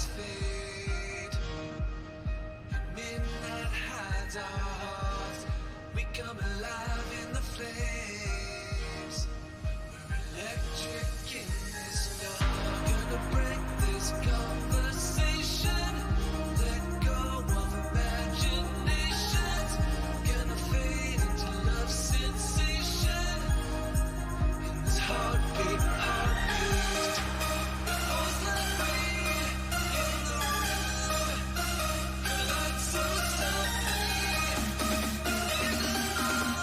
lights fade, and midnight hides our hearts. We come alive in the flames. We're electric in this dark. Gonna break this conversation. Let go of imaginations. Gonna fade into love sensation. In this heartbeat, heartbeat. It falls like rain in the room. Collide so softly. In the long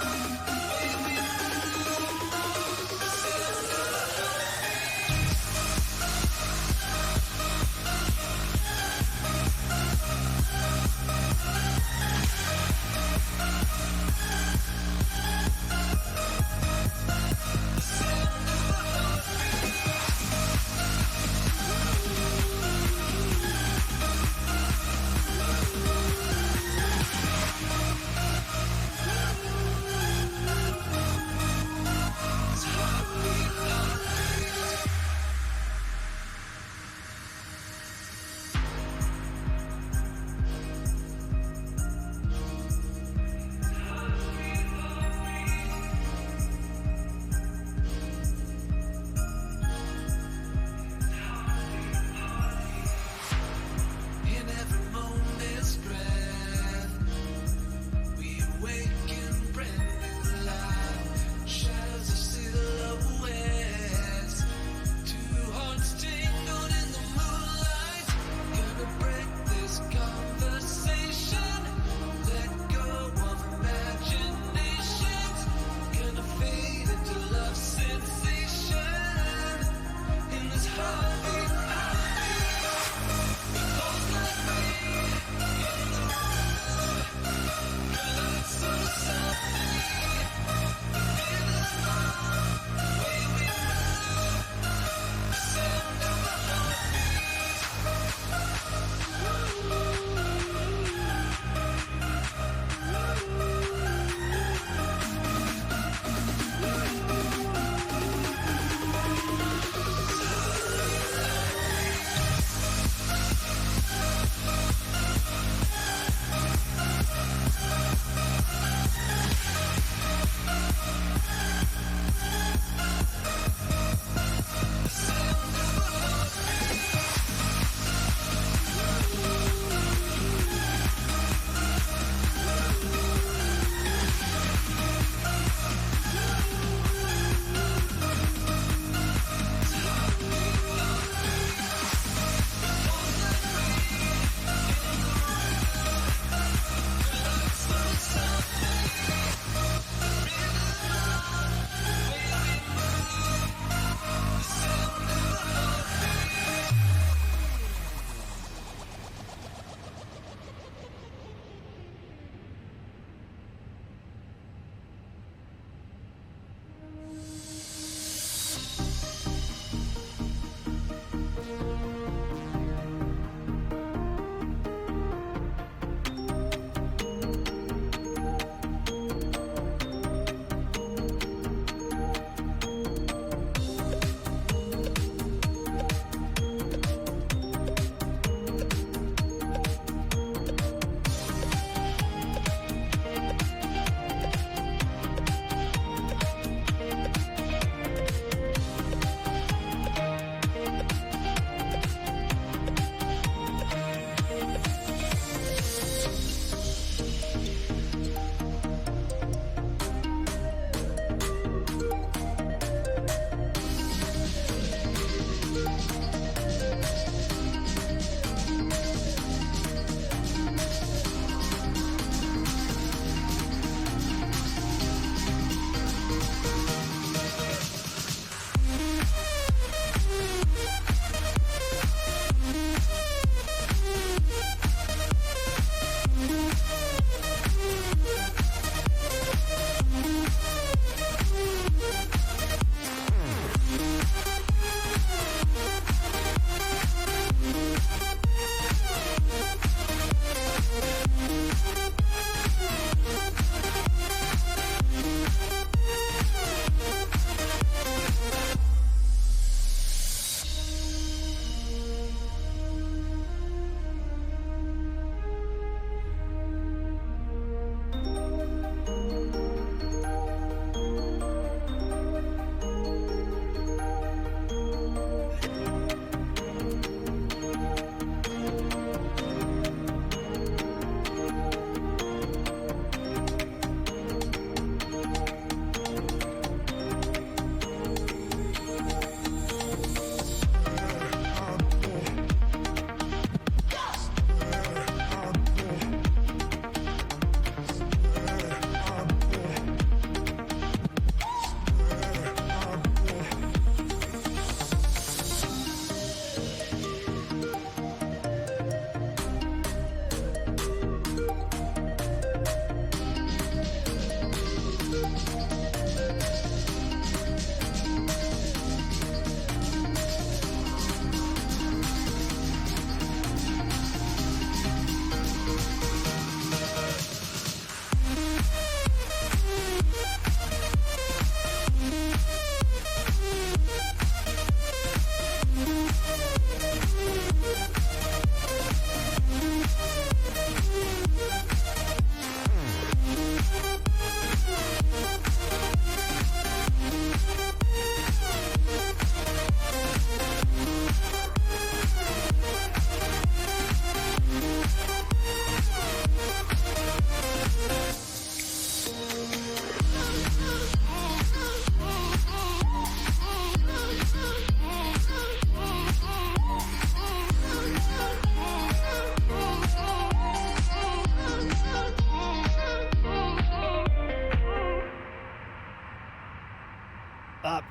way we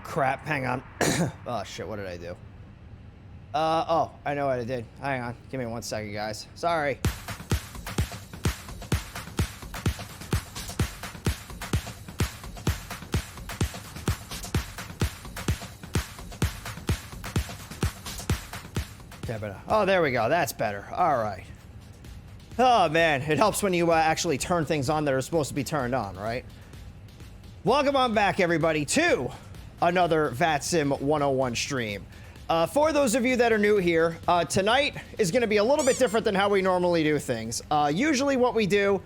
Crap. Hang on. Oh, shit. What did I do? Oh, I know what I did. Hang on. Give me 1 second, guys. Sorry. Oh, there we go. That's better. All right. Oh, man. It helps when you actually turn things on that are supposed to be turned on, right? Welcome on back, everybody, to another VATSIM 101 stream. For those of you that are new here, tonight is going to be a little bit different than how we normally do things. Usually what we do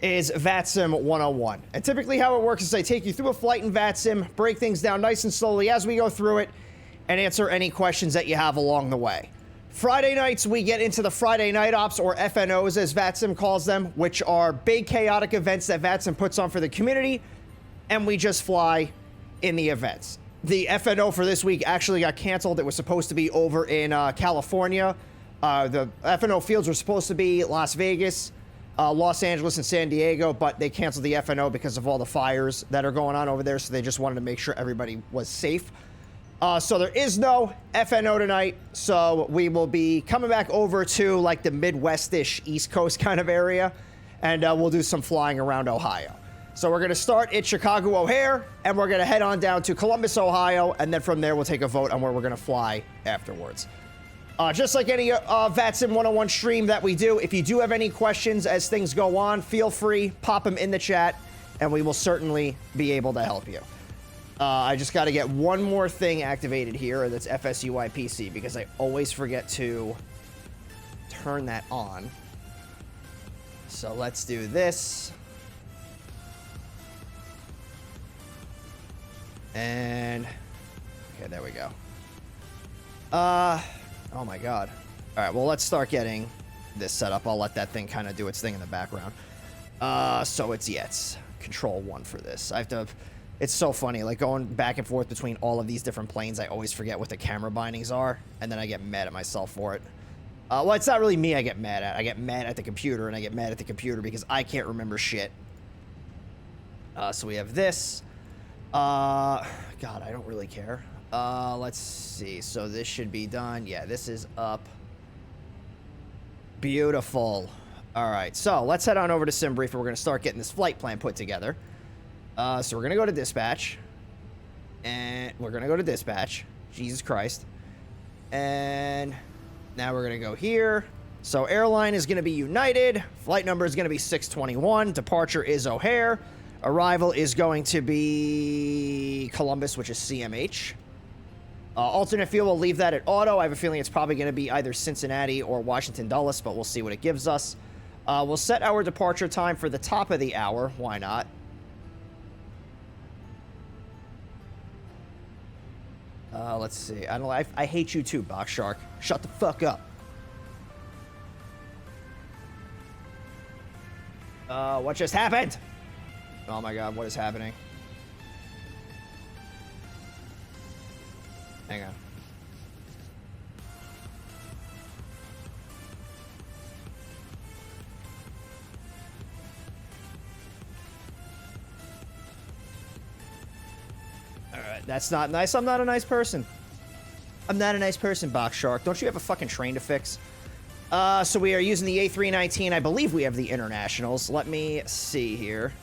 is VATSIM 101. And typically how it works is I take you through a flight in VATSIM, break things down nice and slowly as we go through it, and answer any questions that you have along the way. Friday nights, we get into the Friday Night Ops, or FNOs as VATSIM calls them, which are big chaotic events that VATSIM puts on for the community, and we just fly in the events. The FNO for this week actually got canceled. It was supposed to be over in California. The FNO fields were supposed to be Las Vegas, Los Angeles, and San Diego, but they canceled the FNO because of all the fires that are going on over there, so they just wanted to make sure everybody was safe. So there is no FNO tonight, so we will be coming back over to like the Midwest-ish East Coast kind of area, and we'll do some flying around Ohio. So we're going to start at Chicago O'Hare, and we're going to head on down to Columbus, Ohio, and then from there we'll take a vote on where we're going to fly afterwards. Just like any VATSIM 101 stream that we do, if you do have any questions as things go on, feel free, pop them in the chat, and we will certainly be able to help you. I just got to get one more thing activated here, and that's FSUIPC, because I always forget to turn that on. So let's do this. And, okay, there we go. Oh my god. All right, well, let's start getting this set up. I'll let that thing kind of do its thing in the background. So it's Control 1 for this. I have to... It's so funny, like going back and forth between all of these different planes, I always forget what the camera bindings are, and then I get mad at myself for it. Well, it's not really me I get mad at. I get mad at the computer, and I get mad at the computer because I can't remember shit. So we have this. God, I don't really care. Let's see. So this should be done. Yeah, this is up. Beautiful. All right, so let's head on over to SimBrief, and we're going to start getting this flight plan put together. So we're going to go to dispatch, and we're going to go to dispatch. Jesus Christ. And now we're going to go here. So airline is going to be United. Flight number is going to be 621. Departure is O'Hare. Arrival is going to be Columbus, which is CMH. Alternate fuel, we'll leave that at auto. I have a feeling it's probably going to be either Cincinnati or Washington Dulles, but we'll see what it gives us. We'll set our departure time for the top of the hour. Why not? Let's see. I hate you too, Box Shark. Shut the fuck up. What just happened? Oh my god, what is happening? Hang on. Alright, that's not nice. I'm not a nice person. I'm not a nice person, Box Shark. Don't you have a fucking train to fix? So we are using the A319. I believe we have the internationals. Let me see here.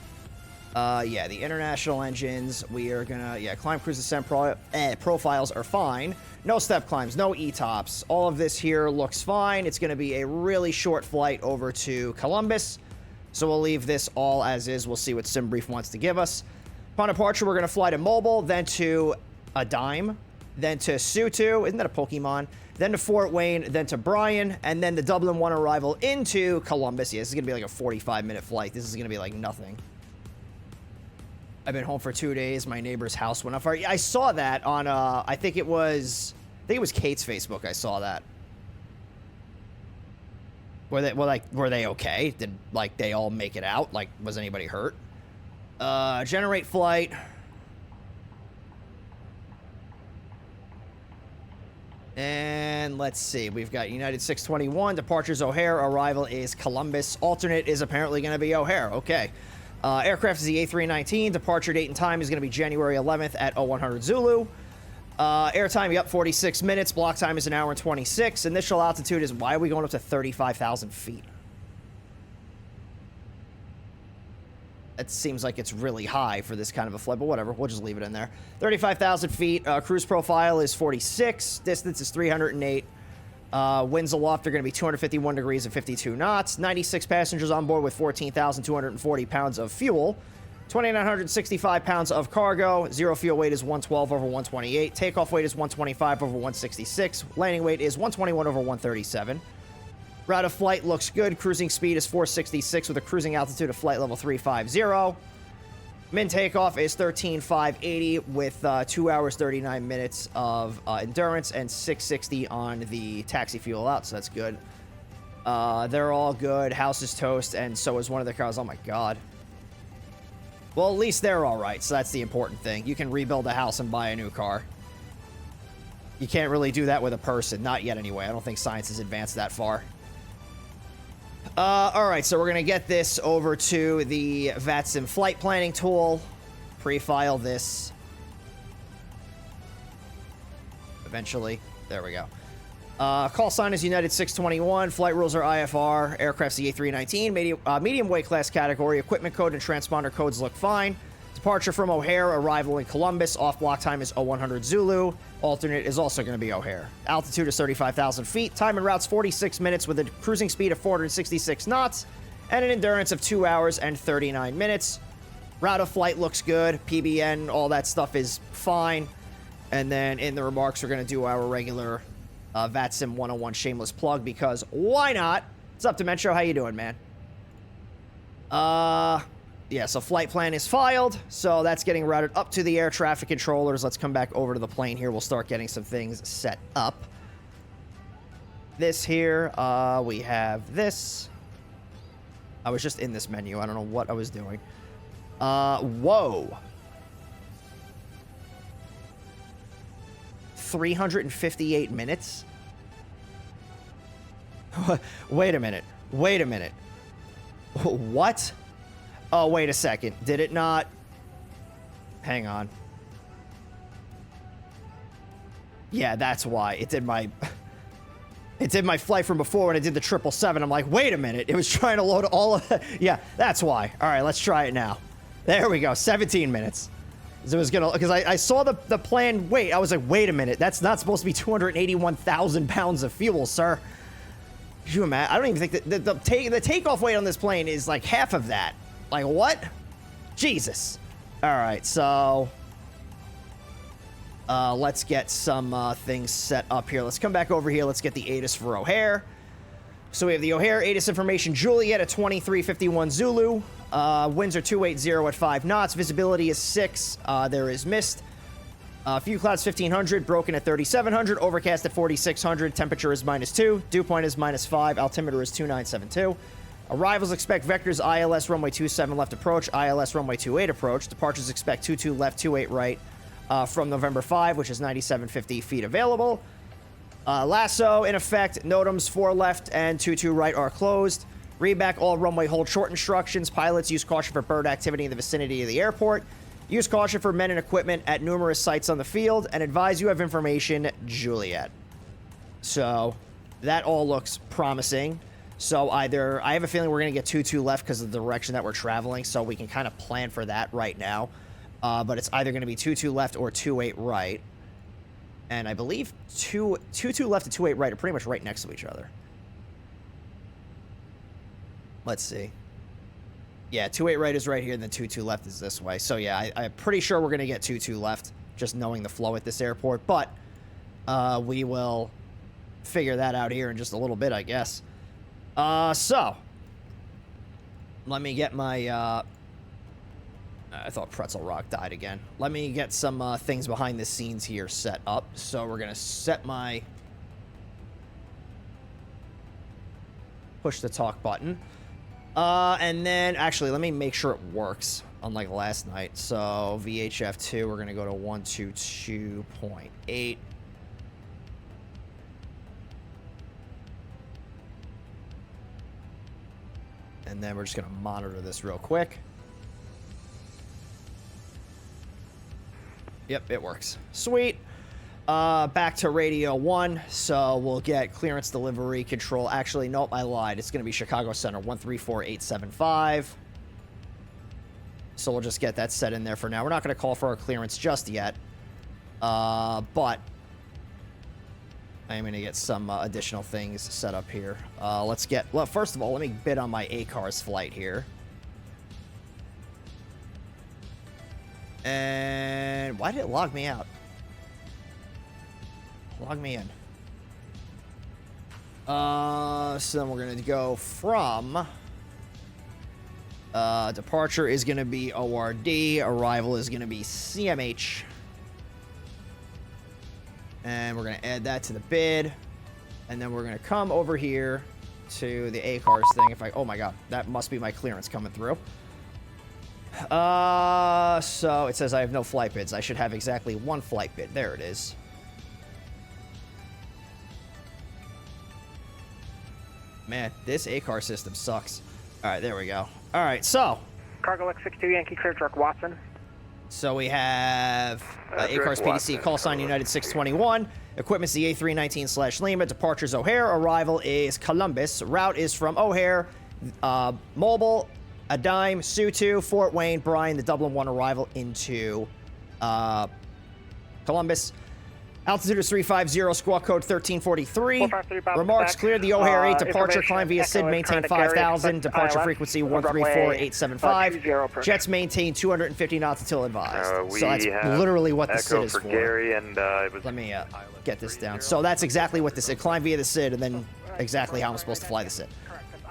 Yeah, the international engines. We are gonna, climb, cruise, descent profiles are fine. No step climbs, no E-tops. All of this here looks fine. It's gonna be a really short flight over to Columbus. So we'll leave this all as is. We'll see what SimBrief wants to give us. Upon departure, we're gonna fly to Mobile, then to a Dime, then to Sutu. Isn't that a Pokemon? Then to Fort Wayne, then to Bryan, and then the Dublin 1 arrival into Columbus. Yeah, this is gonna be like a 45-minute flight. This is gonna be like nothing. I've been home for 2 days. My neighbor's house went on fire. Yeah, I saw that on, I think it was Kate's Facebook. I saw that. Were they okay? Did, like, they all make it out? Like, was anybody hurt? Generate flight. And let's see. We've got United 621. Departures O'Hare. Arrival is Columbus. Alternate is apparently going to be O'Hare. Okay. Aircraft is the A319. Departure date and time is going to be January 11th at 0100 Zulu. Airtime, yep, 46 minutes. Block time is 1 hour and 26. Initial altitude is, why are we going up to 35,000 feet? It seems like it's really high for this kind of a flight, but whatever. We'll just leave it in there. 35,000 feet. Cruise profile is 46. Distance is 308. Winds aloft are going to be 251 degrees and 52 knots. 96 passengers on board with 14,240 pounds of fuel. 2,965 pounds of cargo. Zero fuel weight is 112 over 128. Takeoff weight is 125 over 166. Landing weight is 121 over 137. Route of flight looks good. Cruising speed is 466 with a cruising altitude of flight level 350. Min takeoff is 13,580 with 2 hours 39 minutes of endurance and 660 on the taxi fuel out, so that's good. They're all good. House is toast, and so is one of their cars. Oh my god. Well, at least they're all right, so that's the important thing. You can rebuild a house and buy a new car. You can't really do that with a person. Not yet, anyway. I don't think science has advanced that far. All right, so we're going to get this over to the VATSIM flight planning tool. Pre-file this. Eventually. There we go. Call sign is United 621. Flight rules are IFR. Aircraft's the A319. Medium weight class category. Equipment code and transponder codes look fine. Departure from O'Hare. Arrival in Columbus. Off block time is 0100 Zulu. Alternate is also going to be O'Hare. Altitude is 35,000 feet. Time en route's 46 minutes with a cruising speed of 466 knots and an endurance of 2 hours and 39 minutes. Route of flight looks good. PBN, all that stuff is fine. And then in the remarks, we're going to do our regular VATSIM 101 shameless plug because why not? What's up, Dementro? How you doing, man? Yeah, so flight plan is filed, so that's getting routed up to the air traffic controllers. Let's come back over to the plane here. We'll start getting some things set up. This here, we have this. I was just in this menu. I don't know what I was doing. Whoa. 358 minutes? Wait a minute. Wait a minute. What? Oh, wait a second. Did it not? Hang on. Yeah, that's why. It did my... It did my flight from before when I did the 777. I'm like, wait a minute. It was trying to load all of... Yeah, that's why. All right, let's try it now. There we go. 17 minutes. It was gonna... Because I saw the plan... Wait, I was like, wait a minute. That's not supposed to be 281,000 pounds of fuel, sir. Could you imagine? I don't even think that the takeoff weight on this plane is like half of that. Like, what? Jesus. All right, so... let's get some things set up here. Let's come back over here. Let's get the ATIS for O'Hare. So we have the O'Hare ATIS information. Juliet at 2351 Zulu. Winds are 280 at 5 knots. Visibility is 6. There is mist. Few clouds 1500. Broken at 3700. Overcast at 4600. Temperature is -2. Dew point is -5. Altimeter is 2972. Arrivals expect vectors ILS runway 27 left approach, ILS runway 28 approach. Departures expect 22 left, 28 right from November 5, which is 9750 feet available. Lasso in effect. NOTAMs 4 left and 22 right are closed. Read back all runway hold short instructions. Pilots use caution for bird activity in the vicinity of the airport. Use caution for men and equipment at numerous sites on the field. And advise you have information, Juliet. So that all looks promising. So either, I have a feeling we're going to get 22 left because of the direction that we're traveling, so we can kind of plan for that right now. But it's either going to be 22 left or 28 right. And I believe 22 left and 28 right are pretty much right next to each other. Let's see. Yeah, 28 right is right here, and then 22 left is this way. So yeah, I'm pretty sure we're going to get 22 left, just knowing the flow at this airport. But we will figure that out here in just a little bit, I guess. So, let me get my, I thought Pretzel Rock died again. Let me get some, things behind the scenes here set up. So, we're gonna set my push to talk button. And then, actually, let me make sure it works, unlike last night. So, VHF2, we're gonna go to 122.8. And then we're just going to monitor this real quick. Yep, it works. Sweet. Back to Radio 1, so we'll get clearance delivery control. Actually, nope, I lied. It's going to be Chicago Center 134875. So we'll just get that set in there for now. We're not going to call for our clearance just yet. But I'm going to get some additional things set up here. Let's get... Well, first of all, let me bid on my A-Cars flight here. And why did it log me out? Log me in. So then we're going to go from... departure is going to be ORD. Arrival is going to be CMH. And we're going to add that to the bid. And then we're going to come over here to the A-Cars thing. If I... Oh my god. That must be my clearance coming through. So it says I have no flight bids. I should have exactly one flight bid. There it is. Man, this A-car system sucks. Alright, there we go. Alright, so. Cargo X62 Yankee clear truck Watson. So we have A-Cars PDC, call sign United 621. Equipment's the A319/Lima. Departure's O'Hare. Arrival is Columbus. Route is from O'Hare, Mobile, a dime, Sioux, Fort Wayne, Bryan, the Dublin 1 arrival into Columbus. Altitude is 350, squawk code 1343. Remarks cleared the O'Hare 8 departure, climb via SID, maintain 5,000. Departure frequency 134875. Jets maintain 250 knots until advised. So that's literally what the SID is for. Gary and, Let me get this down. So that's exactly what the SID, climb via the SID, and then exactly how I'm supposed to fly the SID.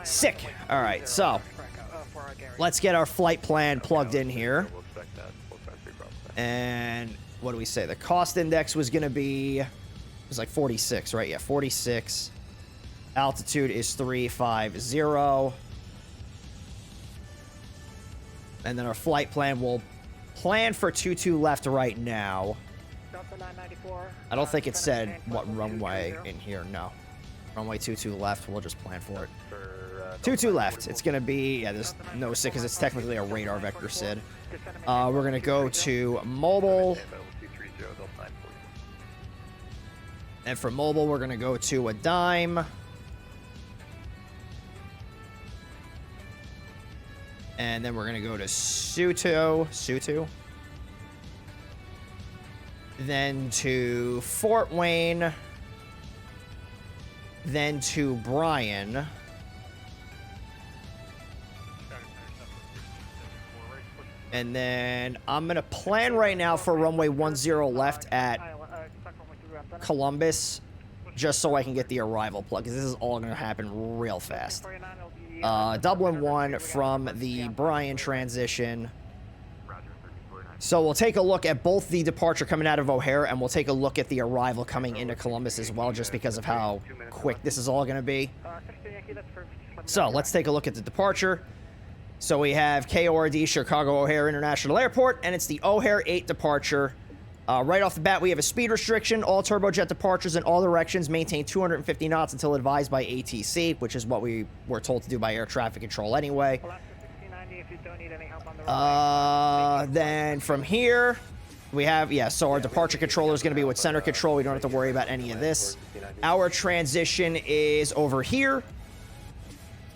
Sick. All right, so let's get our flight plan plugged in here. And what do we say? The cost index was going to be, it was like 46, right? Yeah, 46. Altitude is 350. And then our flight plan, will plan for 22 left right now. I don't think it said what runway in here, no. Runway 22 left, we'll just plan for it. 22 left. It's going to be, yeah, there's no SID because it's technically a radar vector SID. We're going to go to Mobile. And for Mobile, we're going to go to a dime. And then we're going to go to Sioux. Then to Fort Wayne. Then to Bryan. And then I'm going to plan right now for runway 10 left at Columbus, just so I can get the arrival plug, because this is all going to happen real fast. Dublin 1 from the Bryan transition. So we'll take a look at both the departure coming out of O'Hare, and we'll take a look at the arrival coming into Columbus as well, just because of how quick this is all going to be. So let's take a look at the departure. So we have KORD, Chicago O'Hare International Airport, and it's the O'Hare 8 departure. Right off the bat, we have a speed restriction. All turbojet departures in all directions maintain 250 knots until advised by ATC, which is what we were told to do by air traffic control anyway. Then from here, we have, yeah, so our departure controller is going to be with center control. We don't have to worry about any of this. Our transition is over here.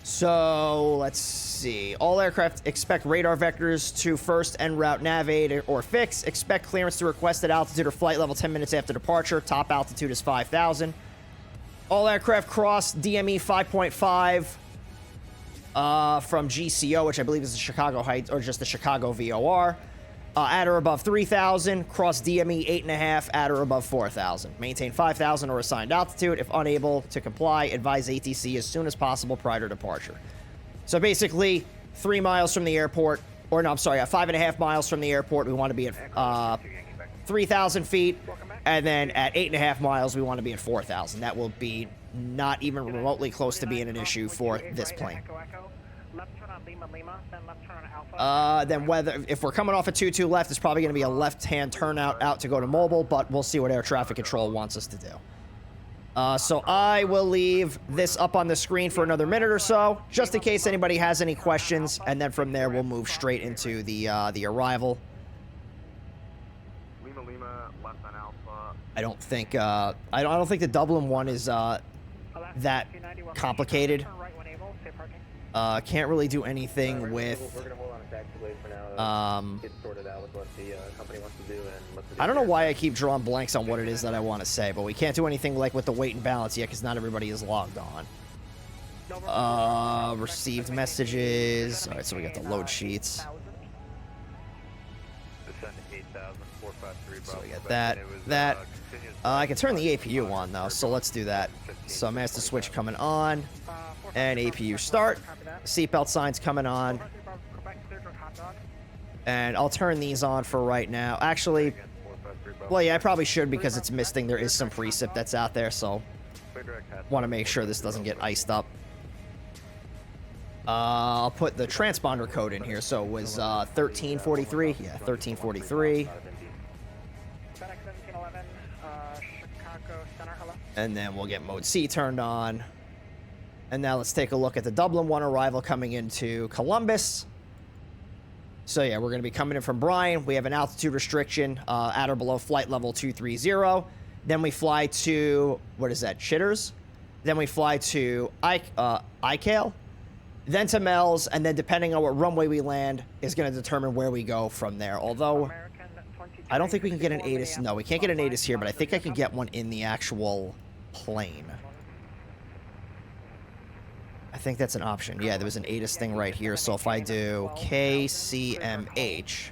So let's see. All aircraft expect radar vectors to first en route navigate or fix. Expect clearance to requested altitude or flight level 10 minutes after departure. Top altitude is 5,000. All aircraft cross DME 5.5 from GCO, which I believe is the Chicago Heights or just the Chicago VOR. At or above 3,000. Cross DME 8.5 at or above 4,000. Maintain 5,000 or assigned altitude. If unable to comply, advise ATC as soon as possible prior to departure. So basically, 3 miles from the airport, or no, I'm sorry, 5.5 miles from the airport, we want to be at 3,000 feet. And then at 8.5 miles, we want to be at 4,000. That will be not even remotely close to being an issue for this plane. Then whether, if we're coming off a 22 left, it's probably going to be a left-hand turnout out to go to Mobile, but we'll see what air traffic control wants us to do. So I will leave this up on the screen for another minute or so, just in case anybody has any questions, and then from there we'll move straight into the arrival. I don't think I don't think the Dublin one is that complicated. Can't really do anything with. We're gonna hold on a taxi blade for now. Get sorted out with what the company wants to do and what I don't know why I keep drawing blanks on what it is that I want to say, but we can't do anything like with the weight and balance yet because not everybody is logged on. Received messages. All right, so we got the load sheets. So we got that. I can turn the APU on though, so let's do that. So master switch coming on, and APU start. Seatbelt signs coming on. And I'll turn these on for right now. Actually, well, yeah, I probably should because it's misting. There is some precip that's out there, so want to make sure this doesn't get iced up. I'll put the transponder code in here. So it was 1343. Yeah, 1343. And then we'll get mode C turned on. And now let's take a look at the Dublin 1 arrival coming into Columbus. So yeah, we're going to be coming in from Bryan. We have an altitude restriction at or below flight level 230. Then we fly to, what is that, Chitters? Then we fly to ICAL, then to Mel's, and then depending on what runway we land is going to determine where we go from there. Although, I don't think we can get an ATIS. No, we can't get an ATIS here, but I think I can get one in the actual plane. I think that's an option. Yeah, there was an ATIS thing right here. So if I do KCMH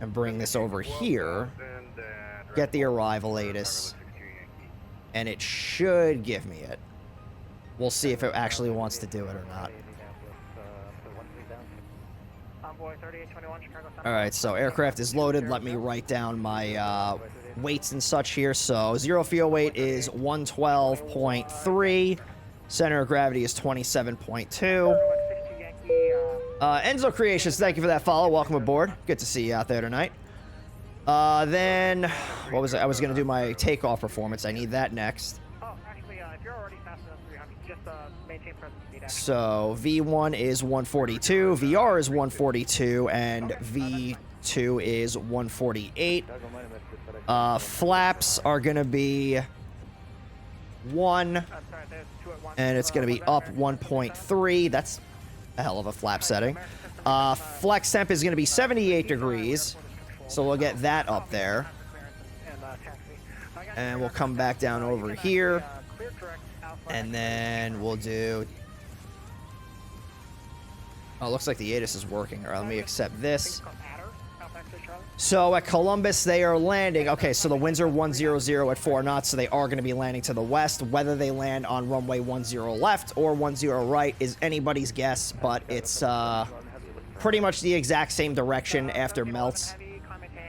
and bring this over here, get the arrival ATIS, and it should give me it. We'll see if it actually wants to do it or not. Alright, so aircraft is loaded. Let me write down my weights and such here. So zero fuel weight is 112.3. Center of gravity is 27.2. Enzo Creations, thank you for that follow. Welcome aboard. Good to see you out there tonight. Then, what was it? I was going to do my takeoff performance. I need that next. So V1 is 142, VR is 142, and V2 is 148. Flaps are going to be 1, and it's going to be up 1.3. That's a hell of a flap setting. Flex temp is going to be 78 degrees, so we'll get that up there. And we'll come back down over here, and then we'll do... Oh, it looks like the ATIS is working. All right, let me accept this. So at Columbus, they are landing. Okay, so the winds are 100 at 4 knots, so they are going to be landing to the west. Whether they land on runway 10 left or 10 right is anybody's guess, but it's pretty much the exact same direction after melts.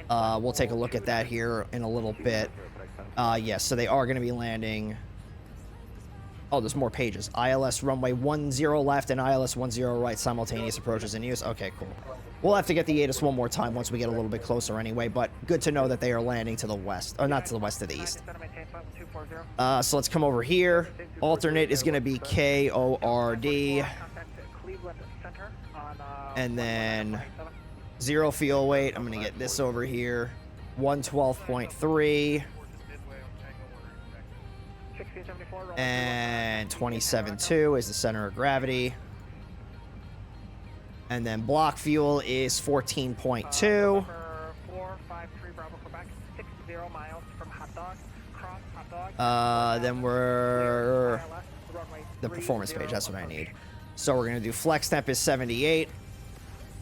We'll take a look at that here in a little bit. Yes, so they are going to be landing... Oh, there's more pages. ILS runway 10 left and ILS 10 right, simultaneous approaches in use. Okay, cool. We'll have to get the ATIS one more time once we get a little bit closer anyway, but good to know that they are landing to the west. Or not to the west, to the east. So let's come over here. Alternate is going to be KORD. And then 0 fuel weight. I'm going to get this over here. 112.3. And 27.2 is the center of gravity. And then block fuel is 14.2. Then we're... The performance page, that's what I need. So we're going to do flex temp is 78.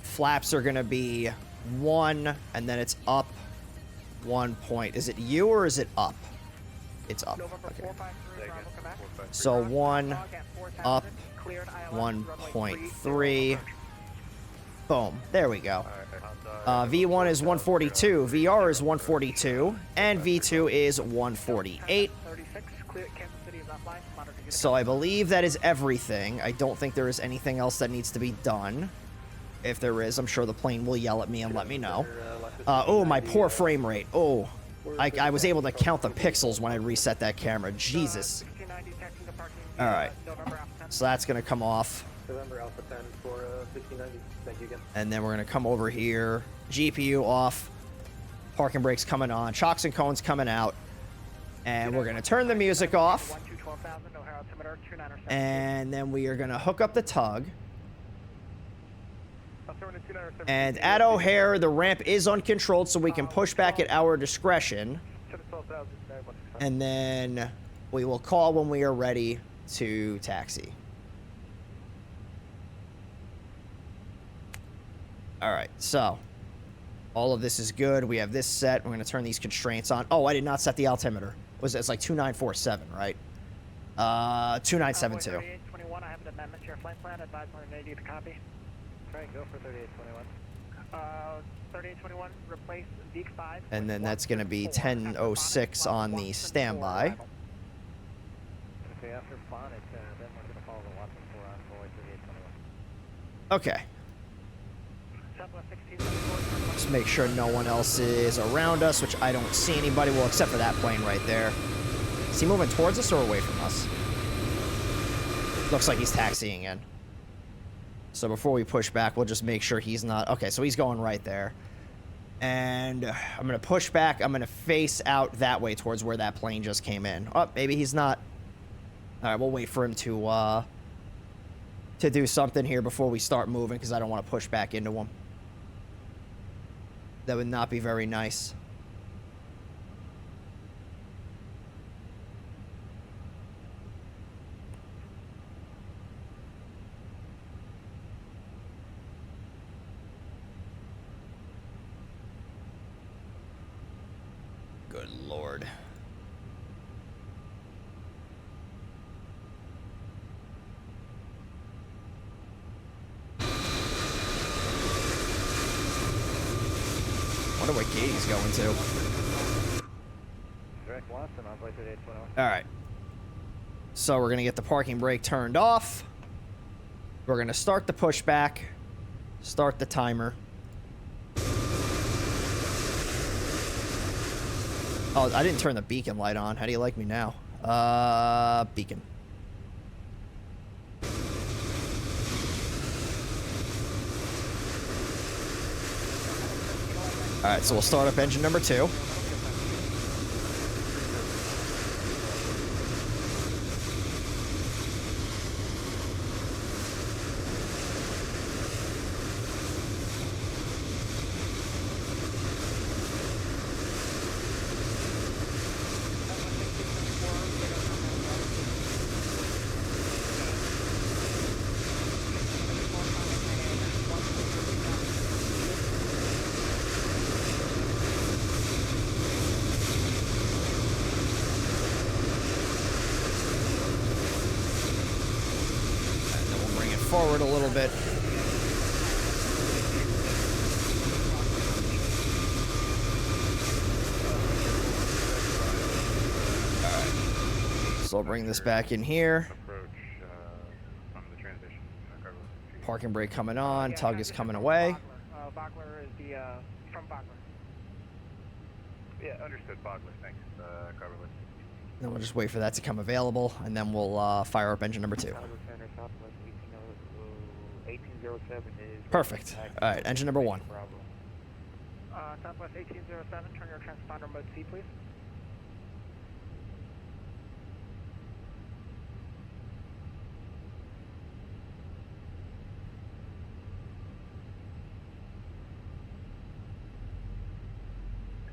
Flaps are going to be 1, and then it's up 1 point. Is it U or is it up? It's up. Okay. So 1 up 1.3. Boom. There we go. V1 is 142, VR is 142, and V2 is 148. So I believe that is everything. I don't think there is anything else that needs to be done. If there is, I'm sure the plane will yell at me and let me know. Oh, my poor frame rate. Oh, I was able to count the pixels when I reset that camera. Jesus. All right. So that's going to come off. And then we're going to come over here. GPU off. Parking brake's coming on. Chocks and cones coming out. And we're going to turn the music off. And then we are going to hook up the tug. And at O'Hare, the ramp is uncontrolled, so we can push back at our discretion. And then we will call when we are ready to taxi. All right, so all of this is good. We have this set. We're going to turn these constraints on. Oh, I did not set the altimeter. It's like 2947, right? 2972. 3821, I have an amendment to your flight plan. Advise when ready to copy. Try and go for 3821. 3821, replace Beak 5. And then that's going to be 1006 on the standby. Okay, after Phonic, then we're going to follow the Watson 4 on for 3821. Okay. Just make sure no one else is around us, which I don't see anybody. Well, except for that plane right there. Is he moving towards us or away from us? Looks like he's taxiing in. So before we push back, we'll just make sure he's not... Okay, so he's going right there. And I'm going to push back. I'm going to face out that way towards where that plane just came in. Oh, maybe he's not. All right, we'll wait for him to do something here before we start moving, because I don't want to push back into him. That would not be very nice. Good Lord. Wonder what gate he's going to. Direct Watson on flight 3821. All right. So we're going to get the parking brake turned off. We're going to start the pushback. Start the timer. Oh, I didn't turn the beacon light on. How do you like me now? Beacon. All right, so we'll start up engine number 2. Forward a little bit. So I'll bring this back in here. Parking brake coming on. Tug is coming away. Bogler is the, from Bogler. Yeah, understood, Bogler. Thanks, Carverless. Then we'll just wait for that to come available, and then we'll fire up engine number 2. Southwest 1807 is... Perfect. All right, engine number 1. Southwest 1807, turn your transponder mode C, please.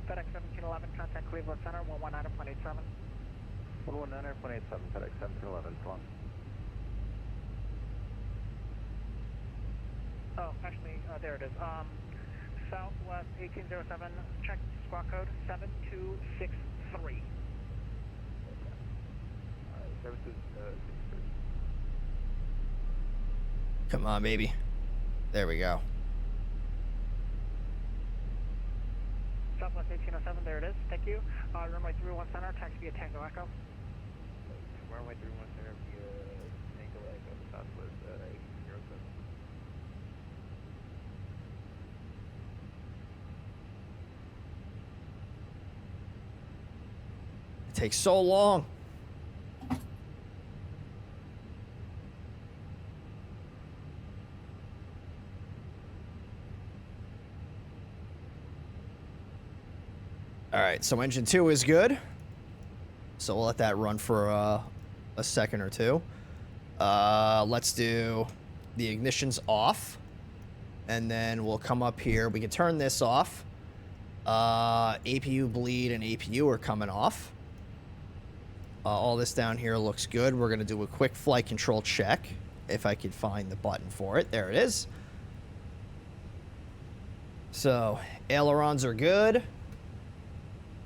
FedEx 1711, contact Cleveland Center, 119.87. 119.87, FedEx 1711, so on. Oh, actually, there it is. Southwest 1807, check squawk code 7263. 7263. Come on, baby. There we go. Southwest 1807, there it is. Thank you. Runway 31 center, taxi via Tango Echo. Runway 31 center via Tango Echo, Southwest 1807. It takes so long. right, so engine 2 is good. So we'll let that run for a second or two. Let's do the ignitions off. And then we'll come up here. We can turn this off. APU bleed and APU are coming off. All this down here looks good. We're going to do a quick flight control check. If I could find the button for it. There it is. So, ailerons are good.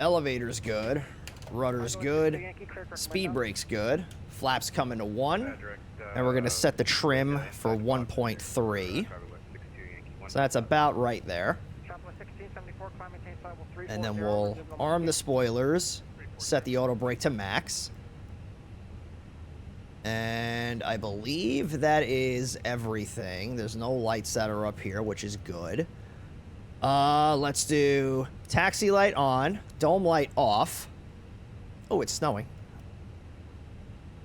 Elevator's good. Rudder's good. Speed brake's good. Flaps coming to 1. And we're going to set the trim for 1.3. So that's about right there. And then we'll arm the spoilers. Set the auto brake to max. And I believe that is everything. There's no lights that are up here, which is good. Let's do taxi light on, dome light off. Oh, it's snowing.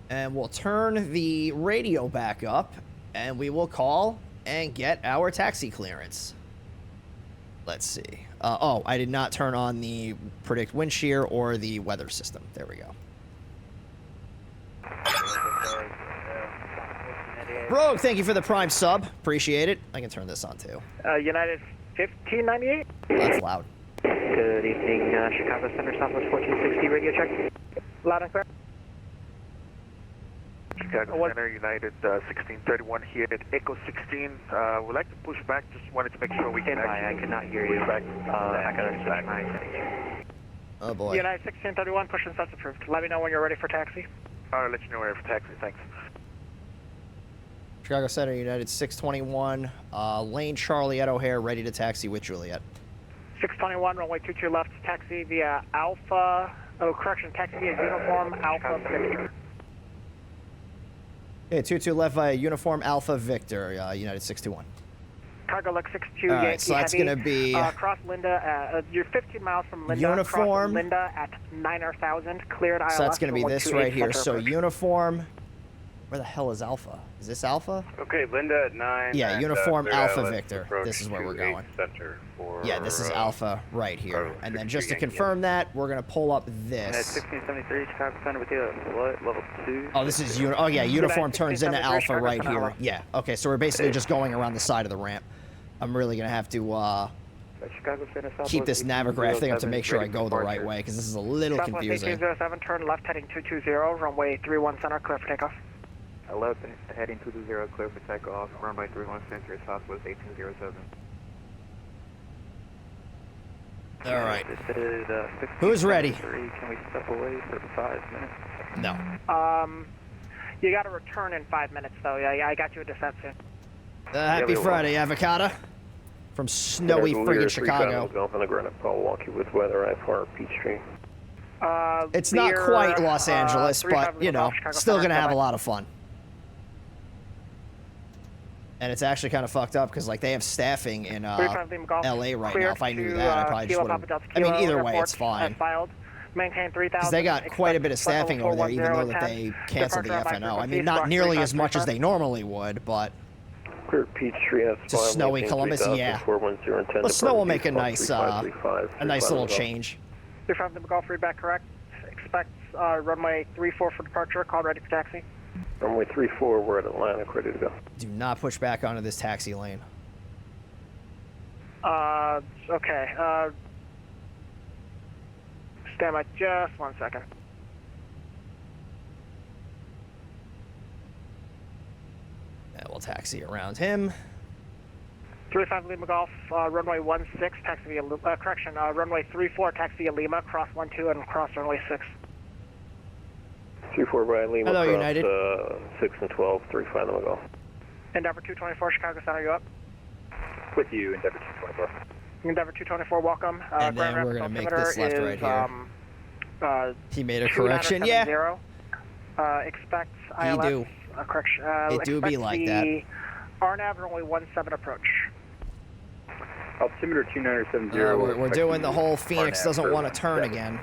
And we'll turn the radio back up, and we will call and get our taxi clearance. Let's see. Oh, I did not turn on the predict wind shear or the weather system. There we go. Rogue, thank you for the prime sub. Appreciate it. I can turn this on too. United 1598. That's loud. Good evening, Chicago Center, Southwest 1460, radio check. Loud and clear. Chicago Center, United 1631 here at Echo 16. We'd like to push back. Just wanted to make sure we can I actually could not hear you. back. I got to switch my Oh boy. United 1631, push and sets approved. Let me know when you're ready for taxi. I'll let you know where for taxi. Thanks. Chicago Center, United 621. Lane Charlie at O'Hare, ready to taxi with Juliet. 621, runway 22 left, taxi via Alpha. Oh, correction, taxi via Uniform Alpha Victor. Okay, 22 left via Uniform Alpha Victor, United 621. Cargo Lux 62 All right, Yankee so that's Heavy. going to be Cross Linda, you're 15 miles from Linda. Uniform. Cross Linda at 9,000, cleared ILS. So that's going to be runway this 28 right here. center So approach. Uniform. Where the hell is Alpha? Is this Alpha? Okay, Linda at 9. Yeah, and, Uniform clear Alpha ILS Victor. approach This is where we're to 8 going. Center for, Yeah, this is Alpha right here. Cargo And then 62 just to Yankee confirm that, we're going to pull up United this. 1673, Chicago Center with you, what, level 2? Oh, this is oh yeah, Uniform turns into 1673, Alpha Chicago right Center. here. Yeah. Okay, so we're basically just going around the side of the ramp. I'm really going to have to Chicago Center, keep this navigraph thing up to make sure I go the right departure. way, because this is a little Southwest confusing. 1807, turn left heading 220, runway 31 center, clear for takeoff. 11, heading 220, clear for takeoff, runway 31 center, Southwest 1807. All right. This is, Who's ready? 1673. Can we step away for 5 minutes? No. You got to return in 5 minutes, though. Yeah, I got you a descent soon. Happy Friday, Avocado. From snowy friggin' Chicago. Gulf on the ground. I'll walk you with weather. I far Peachtree. It's not quite Los Angeles, but, you know, still going to have a lot of fun. And it's actually kind of fucked up because, like, they have staffing in LA right now. If I knew that, I probably just would have. I mean, either way, it's fine. Maintain 3,000. Because they got quite a bit of staffing over there, even though that they canceled the FNO. I mean, not nearly as much as they normally would, but Clear Peachtree. to snowy Columbus, yeah. But snow will make a nice little change. 35 the Golf readback correct. Expect runway 34 for departure. Call ready for taxi. Runway 34, we're at Atlantic, ready to go. Do not push back onto this taxi lane. Okay. Stand by just 1 second. And we'll taxi around him. 35 Lima Golf, runway 16, taxi via, runway 34, taxi via Lima, cross 12 and cross runway 6. 34 by Lima, Hello, cross, United. 6 and 12, 35 Lima Golf. Endeavor 224, Chicago Center, you up? With you, Endeavor 224. Endeavor 224, welcome. And then Grand we're Rapids gonna make altimeter this left is, right here. He made a correction, yeah. 2970. Expect He ILS. do. Correction. It do be like that. RNAV runway 17 approach. Altimeter 2970. We're doing the whole Phoenix doesn't want to turn again.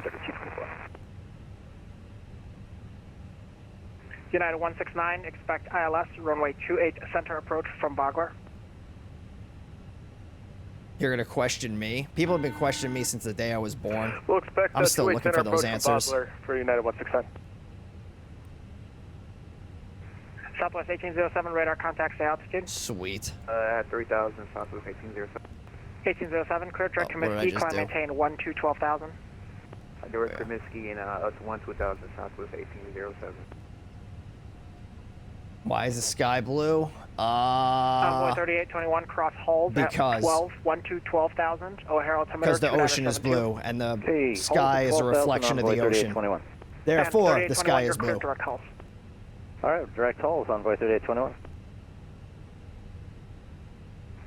United 169, expect ILS, runway 28 center approach from Bogler. You're gonna question me? People have been questioning me since the day I was born. We'll expect I'm still 2-way looking center for those approach from answers. Bosler for United 169. Southwest 1807, radar contact, stay altitude. Sweet. At 3000, Southwest 1807. 1807, clear direct Oh, what did I Comiskey, just climb do? maintain 12,000. Direct Comiskey and us 12,000, Southwest 1807. Why is the sky blue? Convoy 3821, cross Hulls because- at 12,000. O'Hare altimeter. Because the 2972. ocean is blue and the Hey, sky is a reflection of the ocean. 3821. Therefore, And the sky 3821, is you're clear blue. direct Hulls. All right, direct Hulls, Envoy 3821.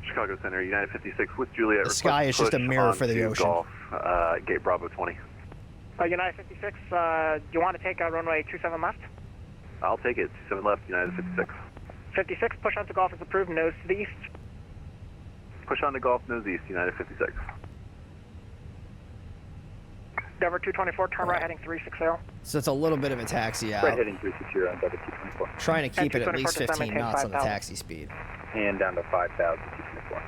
Chicago Center, United 56 with Juliet. The sky is just a mirror for the ocean. Golf, Gate Bravo 20. United 56, you want to take runway 27 left? I'll take it. 7 left, United 56. 56, push onto Golf is approved, nose to the east. Push on to Golf Nose East, United 56. Denver 224, turn right heading 360. So it's a little bit of a taxi out. Right heading 360 on Delta 224. Trying to keep it at least 224 15 knots on the 5,000. taxi speed. And down to 5,000, 224.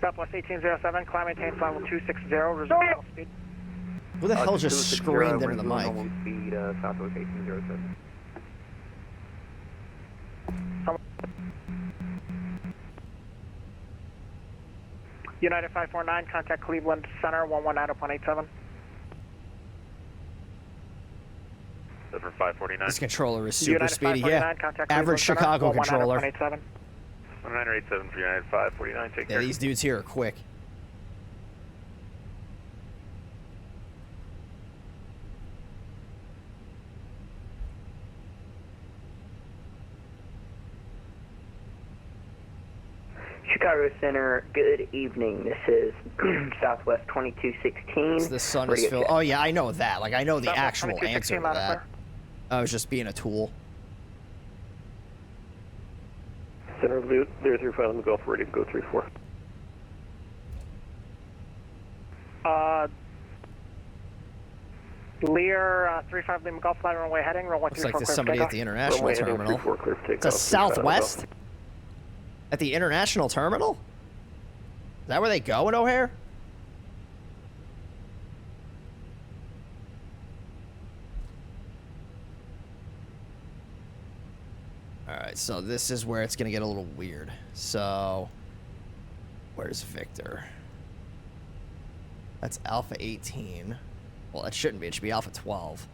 Southwest 1807, climb maintain level 260, resume speed. Who the hell just screamed into the mic? Speed, Southwest 1807. United 549, contact Cleveland Center 119.87. For 549. This controller is super United speedy. 549, Yeah, contact average Cleveland Center, Chicago controller. 119.87. 1987 for United 549. Take Yeah, care. these dudes here are quick. Chicago Center, good evening. This is Southwest 2216. It's the sun Where is do you filled. get Oh yeah, I know that. Like I know the Southwest actual 2216, answer to louder, that. sir. I was just being a tool. Center, Lear 35 on the Gulf, ready to go 34. Lear 35 Lima Golf Flight runway heading, runway Looks like 34 there's clear somebody for at the takeoff. international Runway heading terminal. 34, clear for It's a takeoff, 35 on the Southwest? Gulf. At the international terminal? Is that where they go in O'Hare? Alright, so this is where it's going to get a little weird. So, where's Victor? That's Alpha 18. Well, that shouldn't be. It should be Alpha 12.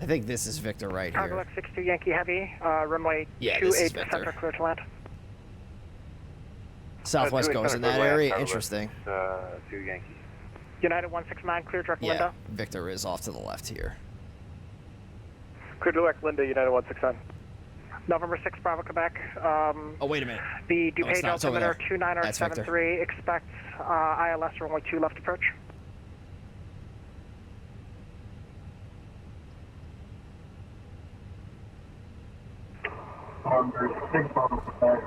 I think this is Victor right Cargo here. X62 Yankee Heavy, runway Yeah, this is 28 Victor. center clear to land. Southwest goes in that area. Interesting. 2 Yankee. United 169, clear direct Yeah, Linda. Victor is off to the left here. Clear direct Linda, United 169. November 6 Bravo Quebec. Oh, wait a minute. The No, it's DuPage not. It's over altimeter there. That's Victor. 2973 expects ILS runway 2 left approach. There's 6 Bravo Quebec,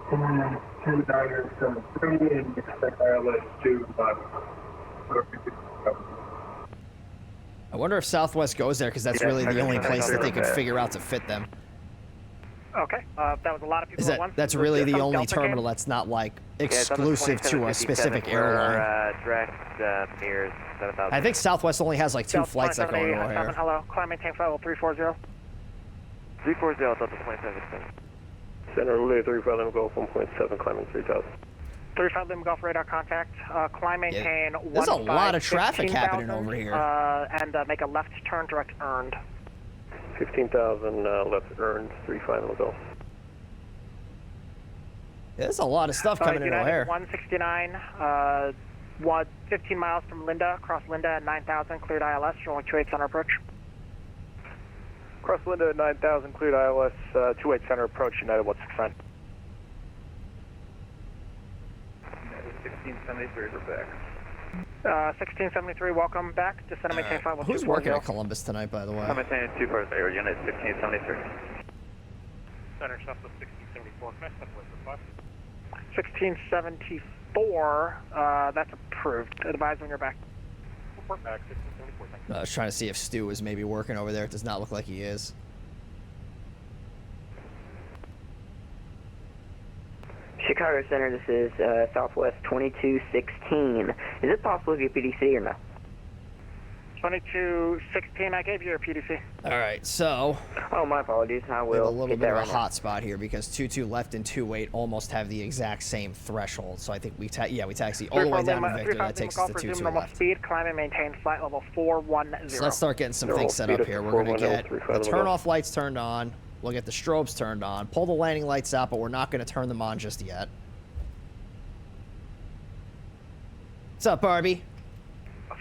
2973, and expect ILS to I wonder if Southwest goes there because that's Yeah, really the only okay. place that they could Okay. figure out to fit them. Okay, that was a lot of people Is at that once. that's Was really there the some only Delta terminal game? that's not like Yeah, it's on the exclusive to a 2757 specific for, airline. direct mirrors 7000. I think Southwest only has like 2 Delta flights that go into 2787, O'Hare. hello, climb maintain flight level 340. 340 Delta 27. Center, Lear 35 on the Gulf, 1.7, climbing 3,000. 35 Lima Golf radar contact, climb maintain there's a lot of 15,000, traffic happening over here. and make a left turn direct earned. 15,000 left earned, 35 on the Gulf. There's a lot of stuff coming into United O'Hare. 169, 15 miles from Linda, cross Linda at 9,000, cleared ILS, runway 28 center approach. Cross Linda at 9,000, cleared ILS, 28 center approach, United 169. 1673 for back. 1673, welcome back. Descend and maintain flight level Who's working 240. at Columbus tonight, by the way? I'm attending 2 cars there, Unit 1673. Center Southwest 1674, can I step away for 5? 1674, 4, that's approved. Advise when you're back. Report back, 1674. Thank you. I was trying to see if Stu was maybe working over there. It does not look like he is. Chicago Center, this is Southwest 2216. Is it possible to get PDC or no? 2216, I gave you a PDC. All right, so Oh, my apologies. I we have will a little get bit that of right a now. hot spot here because 22 left and 28 almost have the exact same threshold. So I think we taxi all the way down to Victor. That takes us to 22 normal left. speed, climb and maintain flight level 410. So let's start getting some Normal things set speed up up here. to We're going to 410, get 35 the turn off lights turned on. We'll get the strobes turned on. Pull the landing lights out, but we're not going to turn them on just yet. What's up, Barbie?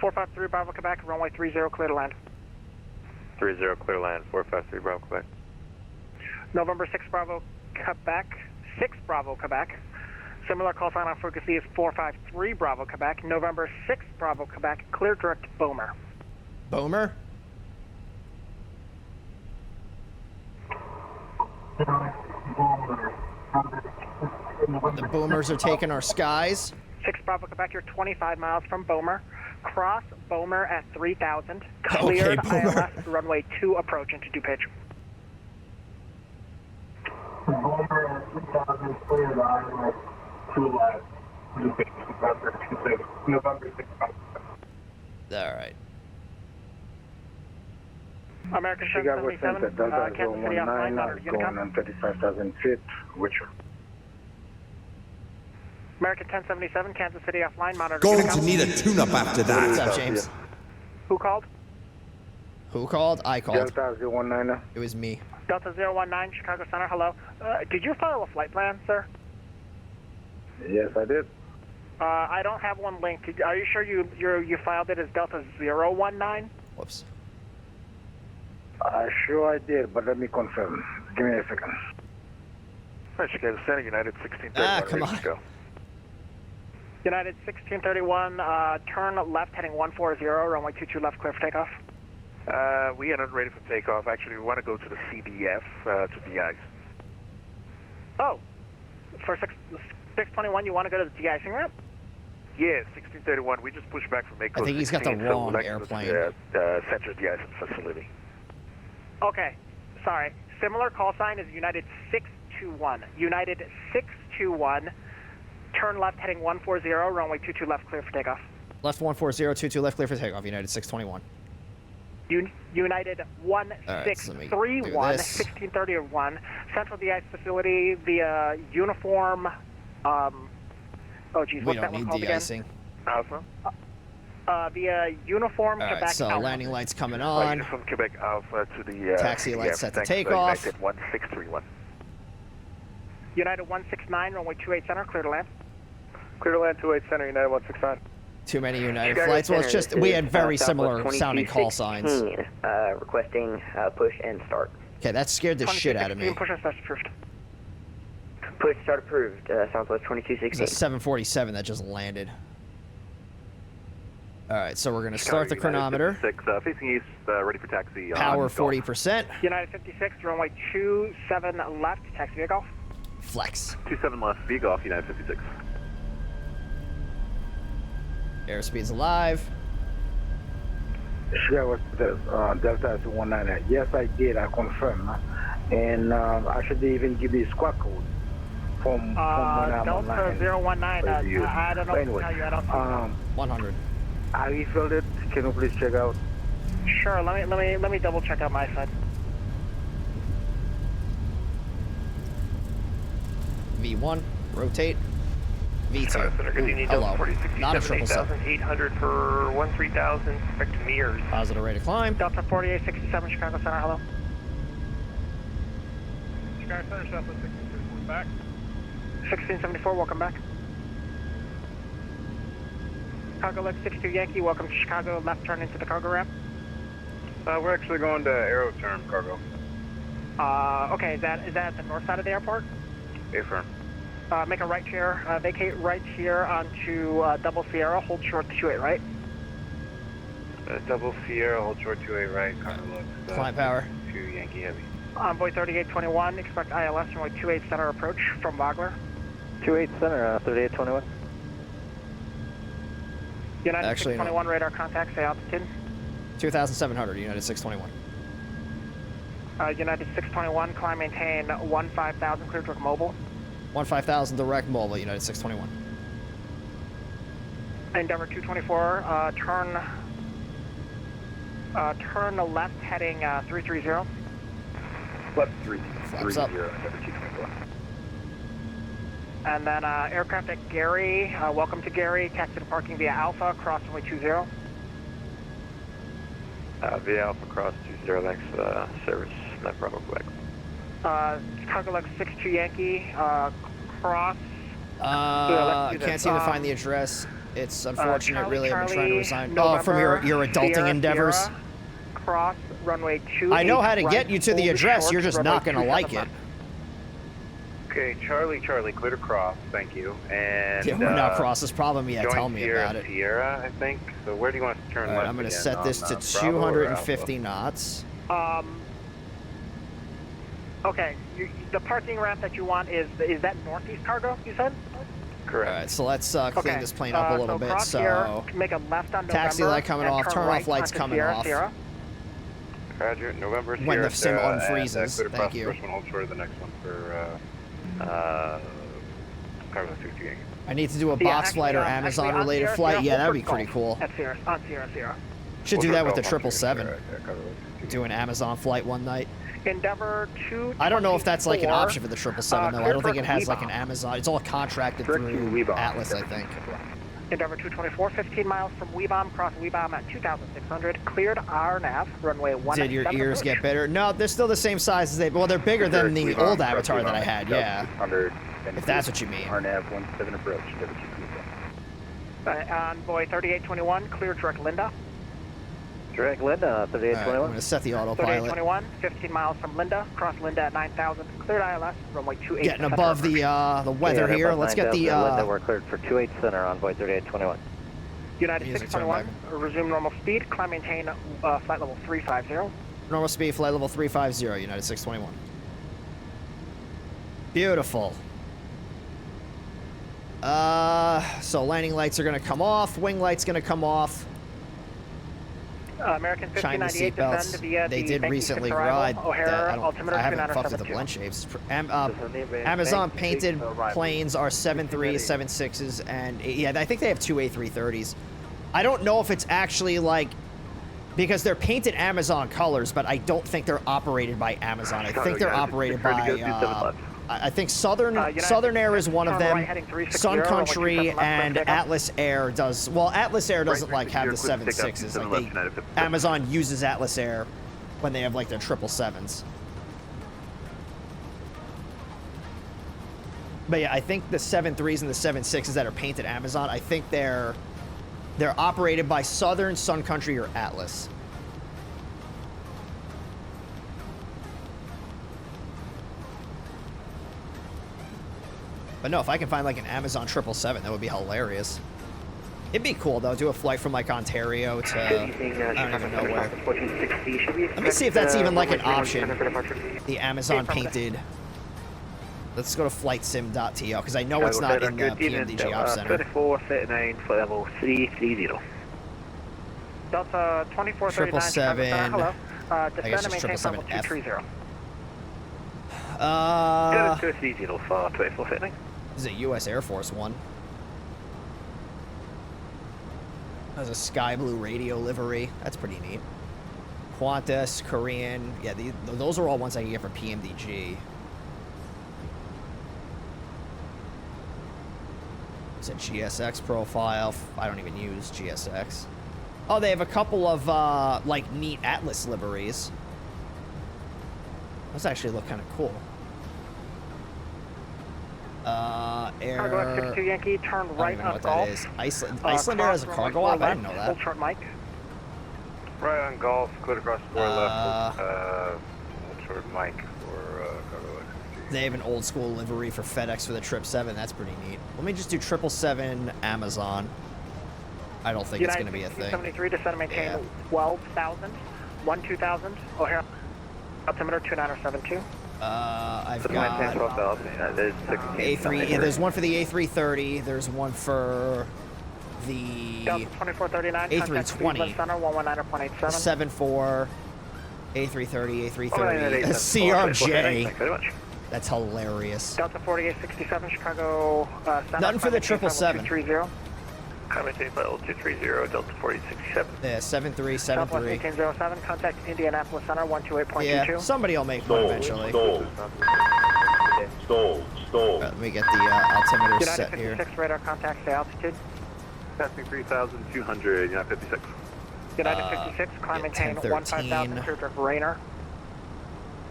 453 Bravo Quebec, runway 30, clear to land. 30 clear land, 453 Bravo Quebec. November 6 Bravo Quebec, 6 Bravo Quebec. Similar call sign on frequency is 453 Bravo Quebec. November 6 Bravo Quebec, clear direct Boomer. Boomer? The boomers are taking our skies. 6 Bravo Quebec, you're 25 miles from Boomer. Cross Boomer at 3000. Cleared Okay, Boomer. ILS, runway 2 approach into DuPage. November 2000 cleared on like 2 left. November 6. All right. American Chicago 77, Center, Delta Kansas City offline, 019, monitor going Unicom. on 35,000 feet, which American 1077, Kansas City offline, monitor Going Unicom. to need a tune-up after What's that. up, James? Who called? Who called? I called. Delta 019. It was me. Delta 019, Chicago Center, hello. Did you file a flight plan, sir? Yes, I did. I don't have one linked. Are you sure you filed it as Delta 019? Whoops. Sure I did, but let me confirm. Give me a second. All right, Chicago Center, United 1631. Come ready on. to go. United 1631, turn left heading 140, runway 22 left, clear for takeoff. We are not ready for takeoff. Actually, we want to go to the CDF, to the ice. Oh, for 621, you want to go to the de-icing ramp? Yeah, 1631. We just pushed back from Echo. I think he's got the 16, so wrong we'd like to go airplane. to the Central de-icing facility. Okay, sorry. Similar call sign is United 621. United 621, turn left heading 140, runway 22 left, clear for takeoff. Left 140, 22 left, clear for takeoff. United 621. United All right, so let me do 1631, this. 1631, Central de-ice facility via uniform, oh geez, We what's that don't one need called de-icing. Alpha? via uniform All Quebec right, so Alpha. landing lights coming on. From Quebec Alpha to the Taxi lights CDF. set to Thanks, take off. United 1631. United 169, runway 28 center, clear to land. Clear to land 28 center, United 169. Too many United Chicago flights. Well, it's Center, just this we is, had very Southwest similar sounding call signs. 2216, requesting push and start. Okay, that scared the shit out of me. Push and start approved. Push start approved, Southwest It's 2216. a 747 that just landed. All right, so we're going to start the chronometer. 6, facing east, ready for taxi. Power 40%. United 56, runway 27 left, taxi via Golf. Flex. 27 left, V Golf, United 56. Airspeed's alive. Chicago Delta 019. Yes, I did. I confirm. And I should even give you a squad code from when I'm Delta online. 019, I don't know But anyway, what to tell you, I don't see 100. I refilled it. Can you please check out? Sure, let me double check out my side. V1, rotate. V2. Center, continue Ooh, Delta hello. 4067, Not a 777. 8,800 for 13,000, expect mirrors. Positive rate of climb. Delta 4867, Chicago Center, hello. Chicago Center, Southwest 1664 back. 1674, welcome back. Chicago Lake 62 Yankee, welcome to Chicago, left turn into the cargo ramp. We're actually going to Aero Term Cargo. Okay, is that at the north side of the airport? Affirm. Make a right here, vacate right here onto Double Sierra, hold short 28 right. Double Sierra, hold short 28 right, cargo looks. Climb power. 2 Yankee Heavy. Envoy 3821, expect ILS runway 28 center approach from Wagler. 28 center, 3821. United Actually, no. 621 radar contact, say altitude. 2,700, United 621. United 621, climb maintain 15,000, clear direct mobile. 15,000 direct mobile, United 621. Endeavor 224, turn left heading 330. Left Flaps up. 330, Endeavor 224. And then aircraft at Gary, welcome to Gary, taxi to parking via Alpha, cross runway 20. Via Alpha cross 20, thanks for the service, net Bravo Quebec. Chicago Lux 62 Yankee, cross. Can't seem to find the address. It's unfortunate, Charlie, really. I've been trying to resign. November, From your adulting Sierra, endeavors. Sierra, cross runway 2. I know how to get you to the address. You're just not going to like it. Okay, Charlie, clear to cross, thank you. And Yeah, we're not cross this problem yet. Tell me Sierra, about it. Sierra, I think. So where do you want us to turn left? I'm going to again? set this to Bravo or 250 knots. Okay, the parking ramp that you want is that northeast cargo, you said? Correct. All right, so let's clean this plane up a little bit. Cross So, here, make a left on taxi November, light coming and off, turn right off lights onto coming Sierra, off. Sierra. Roger, November, When Sierra, the sim Sierra, unfreezes, and, thank you. First one, hold short of the next one for Cargo 60. I need to do a Yeah, box flight or actually, Amazon-related Sierra, flight. Sierra, Yeah, that would be Golf pretty cool. At Sierra, on Sierra, Sierra. Should do that with the Golf on 777. Do an Amazon flight one night. Endeavor 2. I don't know if that's like an option for the 777 though. I don't think it has like an Weebom. Amazon. It's all contracted through Atlas, I think. Endeavor 224, 15 miles from Weebom, cross Weebom at 2,600, cleared RNAV, runway 1. Did your ears get better? No, they're still the same size as they. Well, they're bigger than the old Avatar that I had. Yeah. If that's what you mean. RNAV 17 approach, Envoy 3821, clear direct Linda. Direct Linda, All right, I'm 3821. going to set the autopilot. 3821, 15 miles from Linda, cross Linda at 9,000, cleared ILS, runway 28. Getting above the weather here. Let's get the Linda, we're cleared for 28 center, Envoy 3821. United Music 621, resume normal speed, climb maintain flight level 350. normal speed, flight level 350, United 621. Beautiful. So landing lights are going to come off, wing lights going to come off. American Chime the 1598 seatbelts. descend via They the did Banking recently 6 ride arrival, O'Hare, that. altimeter I haven't fucked with the 2972. blend shapes. Amazon painted planes are 7.3s, 7.6s, and yeah, I think they have two A330s. I don't know if it's actually like, because they're painted Amazon colors, but I don't think they're operated by Amazon. I think they're operated by, I think Southern Air is one of them. Sun Country and Atlas Air does. Well, Atlas Air doesn't like have the 7.6s. Like Amazon uses Atlas Air when they have like their 777s. But yeah, I think the 7.3s and the 7.6s that are painted Amazon, I think they're operated by Southern, Sun Country, or Atlas. But no, if I can find like an Amazon 777, that would be hilarious. It'd be cool though, do a flight from like Ontario to I don't even know where. Let me see if that's even like an option. The Amazon painted. Let's go to flightsim.to because I know it's not in the PMDG Ops Center. 3439, flight level 330. Delta 2439. 777. Hello. I guess Descend just and maintain level 777F. 230. 230 for 2439. This is a U.S. Air Force one. Has a sky blue radio livery. That's pretty neat. Qantas, Korean. Yeah, those are all ones I can get from PMDG. It's a GSX profile. I don't even use GSX. Oh, they have a couple of like neat Atlas liveries. Those actually look kind of cool. Air. Cargo X62 Yankee, turn right on what Golf. that is. Iceland Air has a cargo op? I didn't know that. Hold short mic. Right on Golf, clear across the board left. Hold short mic for Cargo X. They have an old school livery for FedEx for the 777. That's pretty neat. Let me just do 777 Amazon. I don't think it's going to be a thing. 73, descend and maintain 12,000, 12,000, O'Hare, altimeter 2972. I've got A3. Yeah, there's one for the A330. There's one for the Delta 2439, A320. Center 119.87. 74, A330, A330, 198, CRJ. That's hilarious. Delta 4867, Chicago Center. Nothing for the 777. 230. Commenting level 230, Delta 4867. Yeah, 7373. Southwest 1807, contact Indianapolis Center 128.22. Yeah, somebody will make one eventually. Let me get the altimeter United set here. 56 radar contacts the altitude. Passing 3,200, United 56. United 56, climb maintain 15,000, clear direct Rainer.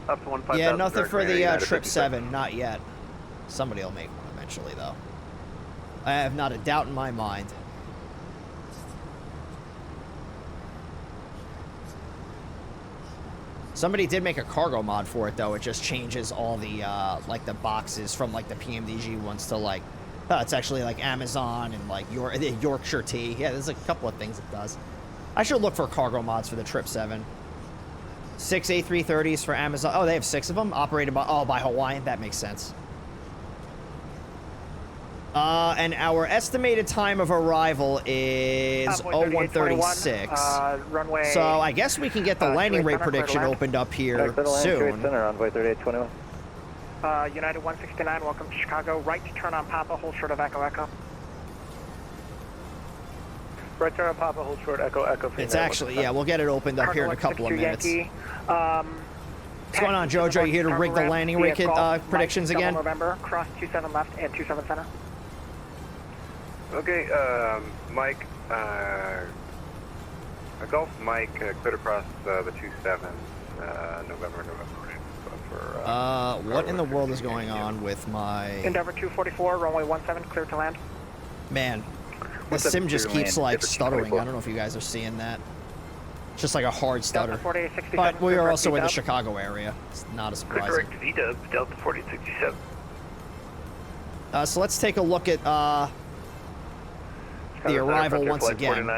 Up to 15,000. Yeah, nothing for the United trip 56. 7, not yet. Somebody will make one eventually though. I have not a doubt in my mind. Somebody did make a cargo mod for it though. It just changes all the like the boxes from like the PMDG ones to like it's actually like Amazon and like Yorkshire tea. Yeah, there's a couple of things it does. I should look for cargo mods for the Trip 7. 6 A330s for Amazon. Oh, they have 6 of them operated by Hawaiian. That makes sense. And our estimated time of arrival is 0136. Runway. So I guess we can get the landing rate prediction opened up here soon. Runway 3821. United 169, welcome to Chicago. Right to turn on Papa, hold short of Echo Echo. Right turn on Papa, hold short, Echo Echo. It's actually, yeah, we'll get it opened up here in a couple of minutes. Yankee. What's going on, Jojo? You here to rig the landing rate predictions again? November, cross 27 left and 27 center. Okay, Mike, Golf Mike, cleared across the 27, November. What in the world is going on with my... Endeavor 244, runway 17, clear to land. Man, the sim just keeps like stuttering. I don't know if you guys are seeing that. It's just like a hard stutter. But we are also in the Chicago area. It's not a surprise. Correct, VDub, Delta 4067. So let's take a look at the arrival once again.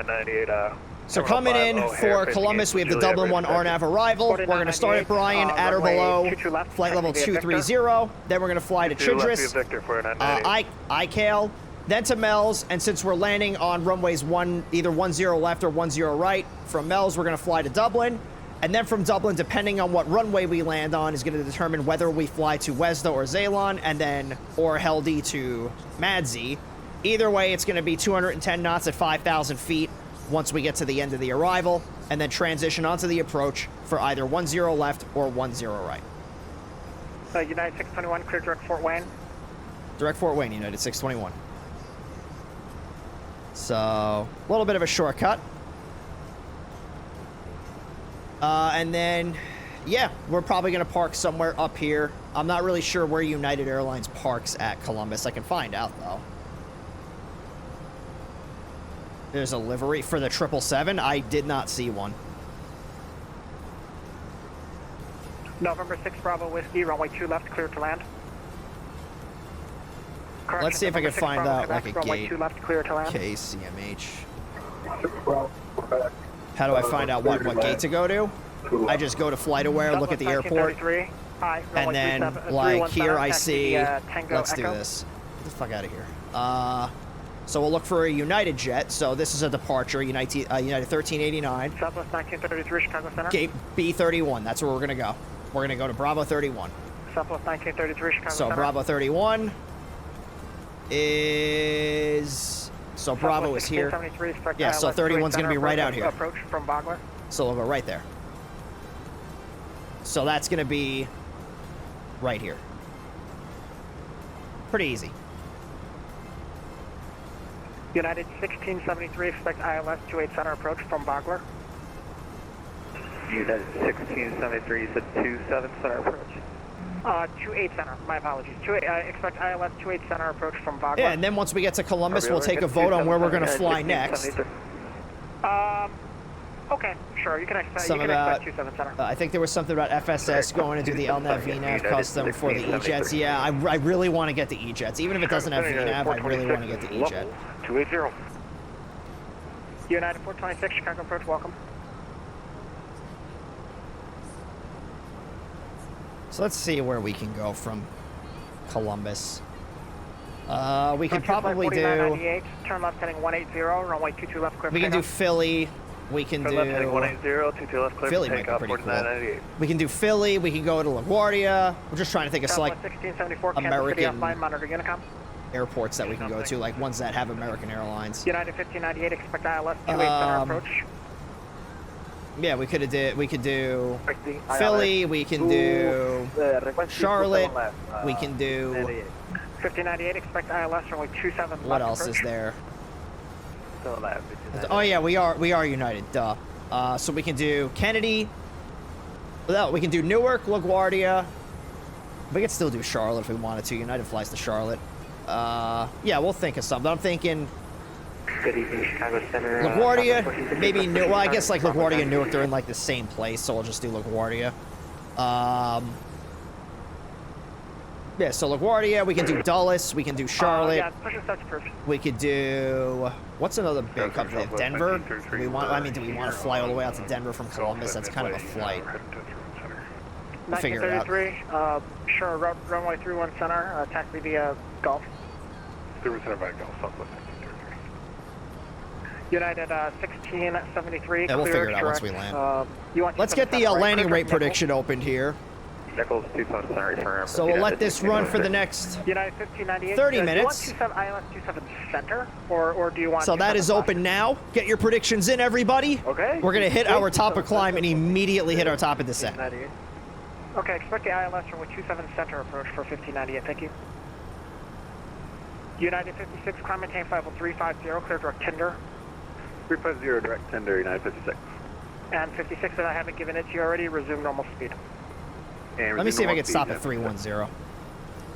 So coming in for Columbus, we have the Dublin 1 RNAV arrival. We're going to start at Bryan, at or below, flight level 230. Then we're going to fly to Childress, ICAL, then to Mel's. And since we're landing on runways either 10 left or 10 right, from Mel's, we're going to fly to Dublin. And then from Dublin, depending on what runway we land on, is going to determine whether we fly to Wesda or Ceylon, and then, or Heldi to Madzi. Either way, it's going to be 210 knots at 5,000 feet once we get to the end of the arrival, and then transition onto the approach for either 10 left or 10 right. United 621, clear direct Fort Wayne. Direct Fort Wayne, United 621. So, a little bit of a shortcut. And then, yeah, we're probably going to park somewhere up here. I'm not really sure where United Airlines parks at Columbus. I can find out, though. There's a livery for the 777. I did not see one. November 6 Bravo Whiskey, runway 2 left, clear to land. Let's see if I can find out like a runway gate. 2 left, clear to land. KCMH. How do I find out what gate to go to? I just go to FlightAware, look at the airport, and then like here I see. Let's do this. Get the fuck out of here. So we'll look for a United jet. So this is a departure, United 1389. Southwest 1933, Chicago Center. Gate B31. That's where we're gonna go. We're gonna go to Bravo 31. Southwest 1933, Chicago So Center. Bravo 31 is Bravo is here. Yeah, so 31's gonna be right out here. Approach from Bogler. So we'll go right there. So that's gonna be right here. Pretty easy. United 1673, expect ILS 28 center approach from Bogler. United 1673, you said 27 center approach. 28 center, my apologies. Expect ILS 28 center approach from Bogler. Yeah, and then once we get to Columbus, we'll take a vote on where we're going to fly next. Okay, sure, you can expect, Some about 27 center. I think there was something about FSS going to do the LNAV VNAV custom for the E-Jets. Yeah, I really want to get the E-Jets. Even if it doesn't have VNAV, I really want to get the E-Jet. 280. United 426, Chicago approach, welcome. So let's see where we can go from Columbus. We could Frontier probably flight do. 4998, turn left heading 180, runway 22 left, clear for We can do takeoff. Philly. We can Turn do. left heading 180, 22 left, clear Philly for might be takeoff, pretty cool. 4998. We can do Philly. We can go to LaGuardia. We're just trying to think of select Southwest 1674, Kansas City American offline, monitor Unicom. airports that we can go to, like ones that have American Airlines. United 1598, expect ILS 28 center approach. Yeah, we could do Philly. We can do Charlotte. We can do. 1598, expect ILS runway 27 What left else approach. is there? Still alive. Oh yeah, we are United. Duh. So we can do Kennedy. No, we can do Newark, LaGuardia. We could still do Charlotte if we wanted to. United flies to Charlotte. Yeah, we'll think of something. I'm thinking Good evening, Chicago Center. LaGuardia, maybe New. Well, I guess like LaGuardia and Newark, they're in like the same place, so we'll just do LaGuardia. Yeah, so LaGuardia. We can do Dulles. We can do Charlotte. Yeah, push and touch first. We could do what's another big company? Denver. Do we want? I mean, do we want to fly all the way out to Denver from Columbus? That's kind of a flight. We'll figure it out. 1933, sure, runway 31 center, taxi via Gulf. 31 center by Gulf, Southwest 1933. United 1673. Yeah, we'll figure it out once we land. Let's get the landing rate prediction opened here. Nichols 27 center, return. So we'll let this run for the next United 1598. 30 Do you minutes. want ILS 27 center, or do you want? So that is open now. Get your predictions in, everybody. Okay. We're gonna hit our top of climb and immediately hit our top of descent. Okay, expect the ILS runway 27 center approach for 1598. Thank you. United 56, climb maintain flight level 350, clear direct tender. 350 direct tender, United 56. And 56, that I haven't given it to you already, resume normal speed. And Let me see if I resume can stop normal at speed,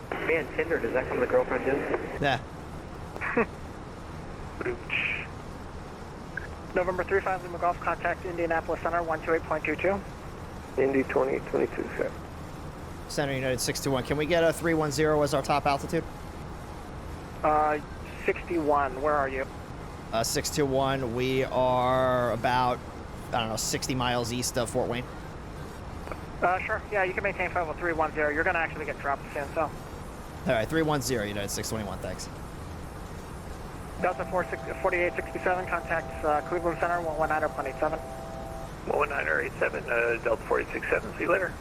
310. Man, Tinder, does that come with girlfriend too? Yeah. November 35, Lima Golf, contact Indianapolis Center 128.22. Indy 2022, sir. Center United 621. Can we get a 310 as our top altitude? 61, where are you? 621. We are about, I don't know, 60 miles east of Fort Wayne. Sure, yeah, you can maintain flight level 310. You're going to actually get dropped soon, so. All right, 310 United 621. Thanks. Delta 4867 contacts Cleveland Center 119.87. 11987, Delta 4867, see you later.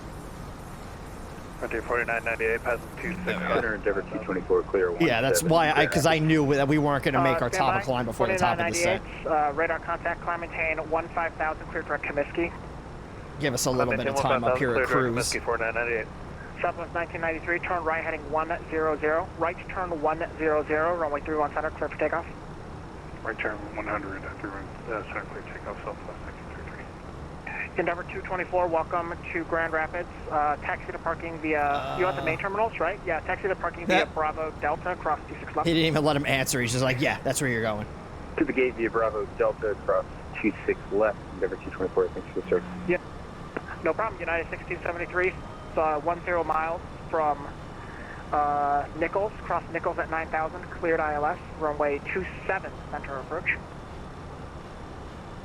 Frontier 4998, passing 2600, Endeavor 224, clear 1. Yeah, that's why because I knew that we weren't going to make our top of climb before the top of descent. Radar contact, climb maintain 15,000, clear direct Comiskey. Give us a little bit of time up here at cruise. 4998. Southwest 1993, turn right heading 100. Right turn 100, runway 31 center, clear for takeoff. Right turn 100, center clear takeoff, Southwest 1933. Endeavor 224, welcome to Grand Rapids. Taxi to parking via, you want the main terminals, right? Yeah, taxi to parking via Bravo Delta, cross 26 left. He didn't even let him answer. He's just like, yeah, that's where you're going. To the gate via Bravo Delta, cross 26 left, Endeavor 224, thanks for the service. Yeah, no problem. United 1673, 10 miles from Nichols, cross Nichols at 9,000, cleared ILS, runway 27 center approach.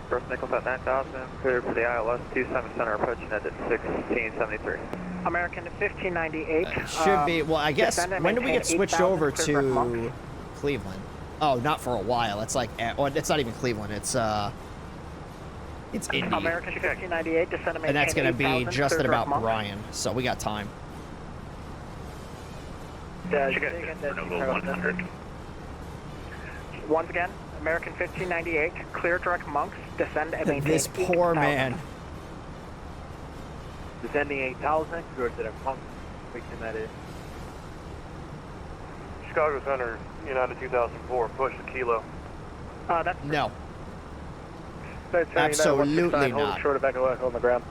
First Nichols at 9,000, cleared for the ILS 27 center approach, and at 1673. American 1598. Should be, well, I guess, when did we get switched over to Cleveland? Oh, not for a while. It's like, oh, it's not even Cleveland. It's Indy. American 1598, descend and that's going to be just at about Bryan, so we got time. Renewable 100. Once again, American 1598, clear direct Monks, descend and maintain This poor 8,000. man. Descending 8,000, clear direct Monks, fixing that is. Chicago Center, United 2004, push the kilo. That's No. That's Absolutely not. Short of Echo Echo on the ground.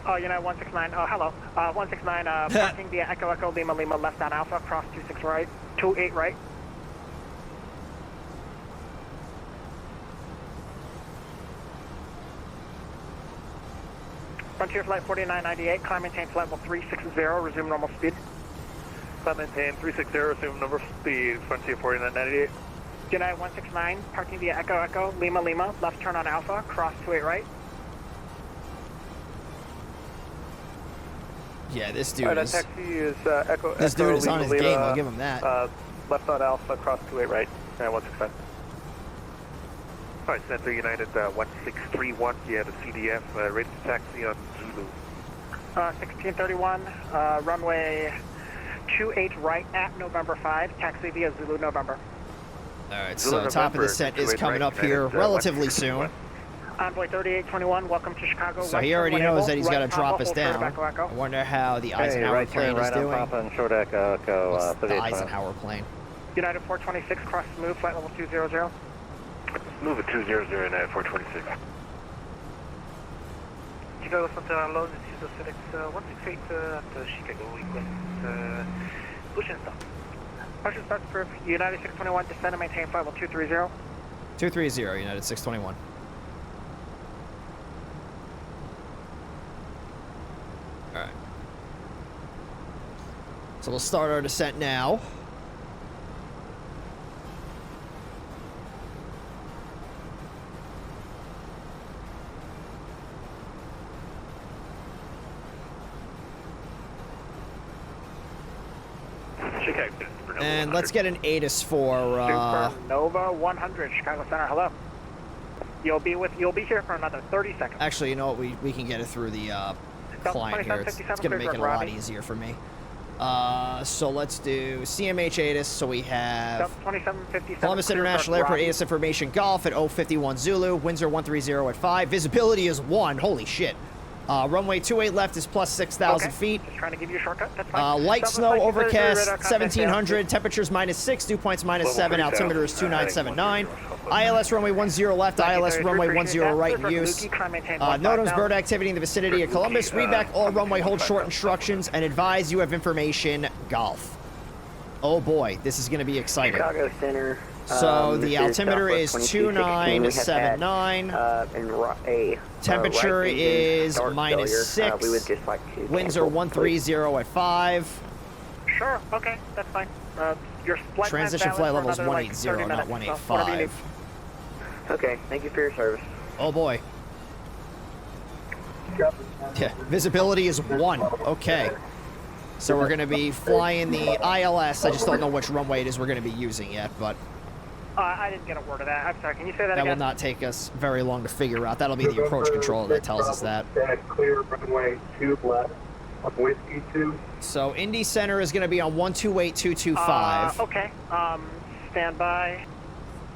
United 169, hello. 169, parking via Echo Echo Lima Lima left on Alpha, cross 26 right, 28 right. Frontier Flight 4998, climb maintain flight level 360, resume normal speed. Climb maintain 360, resume normal speed, Frontier 4998. United 169, parking via Echo Echo Lima Lima, left turn on Alpha, cross 28 right. Yeah, this dude is. Taxi is Echo This Echo dude is on his Lima game. Lima, I'll give him that. Left on Alpha, cross 28 right, 165. Alright, Center United 1631, you had a CDF, ready to taxi on Zulu. 1631, runway 28 right at November 5, taxi via Zulu November. Alright, Zulu so top of the November, set is 28 coming right, up here United, relatively 1631. soon. Envoy 3821, welcome to Chicago. So right he turn already when knows able, that he's right got to drop Papa, us hold short down. of Echo Echo. I wonder how the Eisenhower right plane turn, is right doing. on Papa and short Echo, What's the 38 Eisenhower plane? United 426, cross smooth, flight level 200. Move at 200, United 426. Chicago Center, low, this is FedEx 168 at Chicago, request push and stop. Push and start approved. United 621, descend and maintain flight level 230. 230, United 621. Alright. So we'll start our descent now. Chicago, And let's get an ATIS for Supernova 100, Chicago Center, hello. You'll be here for another 30 seconds. actually, you know what, we can get it through the client here. It's gonna make it a lot easier for me. So let's do CMH ATIS. So we have 2757 Columbus International Airport ATIS information Golf at 051 Zulu, Windsor 130 at 5. Visibility is 1. Holy shit. Runway 28 left is plus 6,000 feet. Just trying to give you a shortcut. That's fine. Light snow, overcast, 1700. Temperatures -6, dew points -7. Altimeter is 2979. ILS runway 10 left, ILS runway 10 right in use. NOTAM's bird activity in the vicinity of Columbus. Read back all runway hold short instructions and advise you have information Golf. Oh boy, this is going to be exciting. Chicago Center. So the altimeter is 2979. Temperature is -6. We would just like to Winds are 130 at 5. Sure, okay, that's fine. Your flight Transition plan's flight valid level is for another, 180, not 30 minutes, so whatever you need. 185. Okay, thank you for your service. Oh boy. Yeah, visibility is 1. Okay. So we're going to be flying the ILS. I just don't know which runway it is we're going to be using yet, but I didn't get a word of that. I'm sorry, can you say that that again? will not take us very long to figure out. That'll be the approach controller that tells us that. Clear runway 2 left on Whiskey 2. So Indy Center is going to be on 128225. Okay, stand by.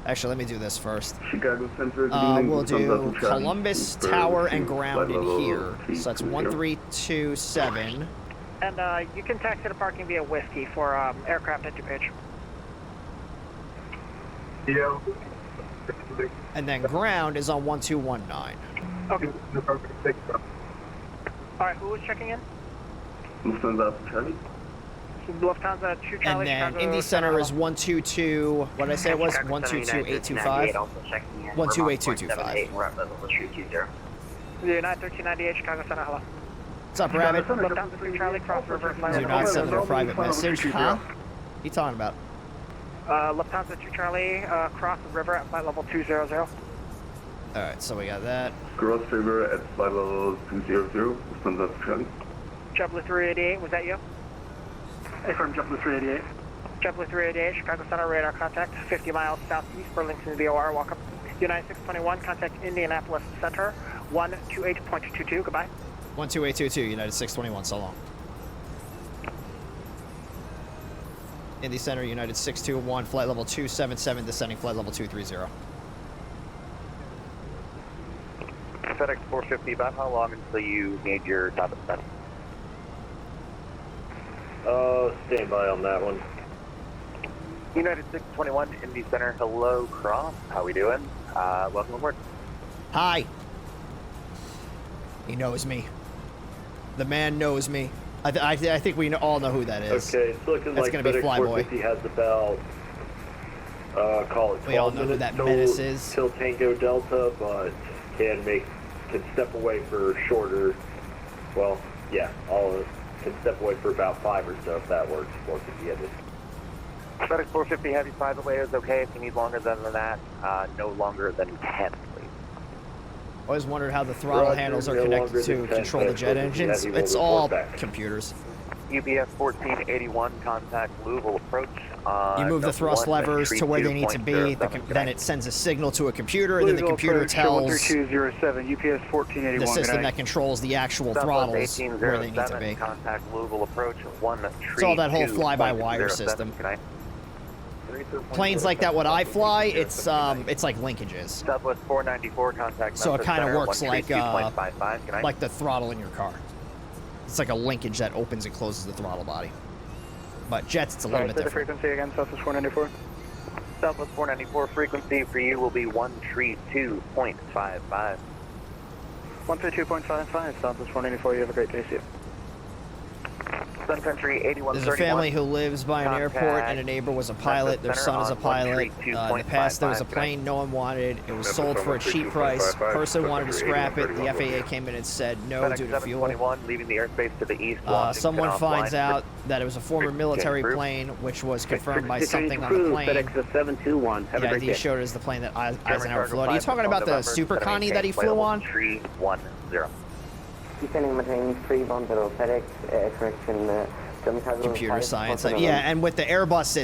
Actually, let me do this first. Chicago Center. We'll do Columbus Tower and ground in here. So that's 1327. And you can taxi to parking via Whiskey for aircraft entry page. Yeah. And then ground is on 1219. Okay. Alright, who was checking in? Lufthansa Charlie. Lufthansa 2 Charlie. And then Indy Center is 122. What did I say it was? 122825. 128225. United 1398 Chicago Center, hello. What's up, Rabbit? Lufthansa 3 Charlie, cross river. Do not send them a private message, huh? What are you talking about? Lufthansa 2 Charlie, cross the river at flight level 200. Alright, so we got that. Cross river at flight level 200. Lufthansa Charlie. JetBlue 388, was that you? Affirm JetBlue 388. JetBlue 388, Chicago Center, radar contact, 50 miles southeast, Burlington VOR, welcome. United 621, contact Indianapolis Center, 128.22, goodbye. 12822, United 621, so long. Indy Center, United 621, flight level 277, descending flight level 230. FedEx 450, about how long until you need your top of descent? Stand by on that one. United 621, Indy Center, hello, cross. How we doing? Welcome aboard. Hi. He knows me. The man knows me. I think we all know who that is. Okay, it's looking That's like gonna be FedEx Flyboy. 450 has about, call it 12 We all know who minutes that till, menace is. till Tango Delta, but can step away for shorter, well, yeah, can step away for about 5 or so if that works. 450 at this. FedEx 450 heavy private layer is okay. If you need longer than that, no longer than 10, please. Always wondered how the throttle Roger, handles are no connected longer to than 10, control the jet FedEx 450 engines. heavy It's will all report back. computers. UPS 1481, contact Louisville approach. You move the thrust levers to where they need to be, then it sends a signal to a computer, and then the computer tells 13207, UPS 1481. the system that controls the actual throttles where they need to be. Contact Louisville approach 132. It's all that whole fly-by-wire system. Planes like that, what I fly, it's like linkages. Southwest 494, contact. So it kind of works like like the throttle in your car. It's like a linkage that opens and closes the throttle body. But jets, it's a little bit different. Frequency again, Southwest 494. Southwest 494 frequency for you will be 132.55. 132.55, Southwest 494. You have a great day, see you. Sun Country 8131. There's a family who lives by an airport, and a neighbor was a pilot. Their son is a pilot. In the past, there was a plane no one wanted. It was sold for a cheap price. Person wanted to scrap it. The FAA came in and said no due to fuel. Leaving the airspace to the east. Someone finds out that it was a former military plane, which was confirmed by something on the plane. The ID showed it as the plane that Eisenhower flew on. Are you talking about the Super Connie that he flew on? 310. Descending between 310 FedEx, correction, computer science. Yeah, and with the Airbus,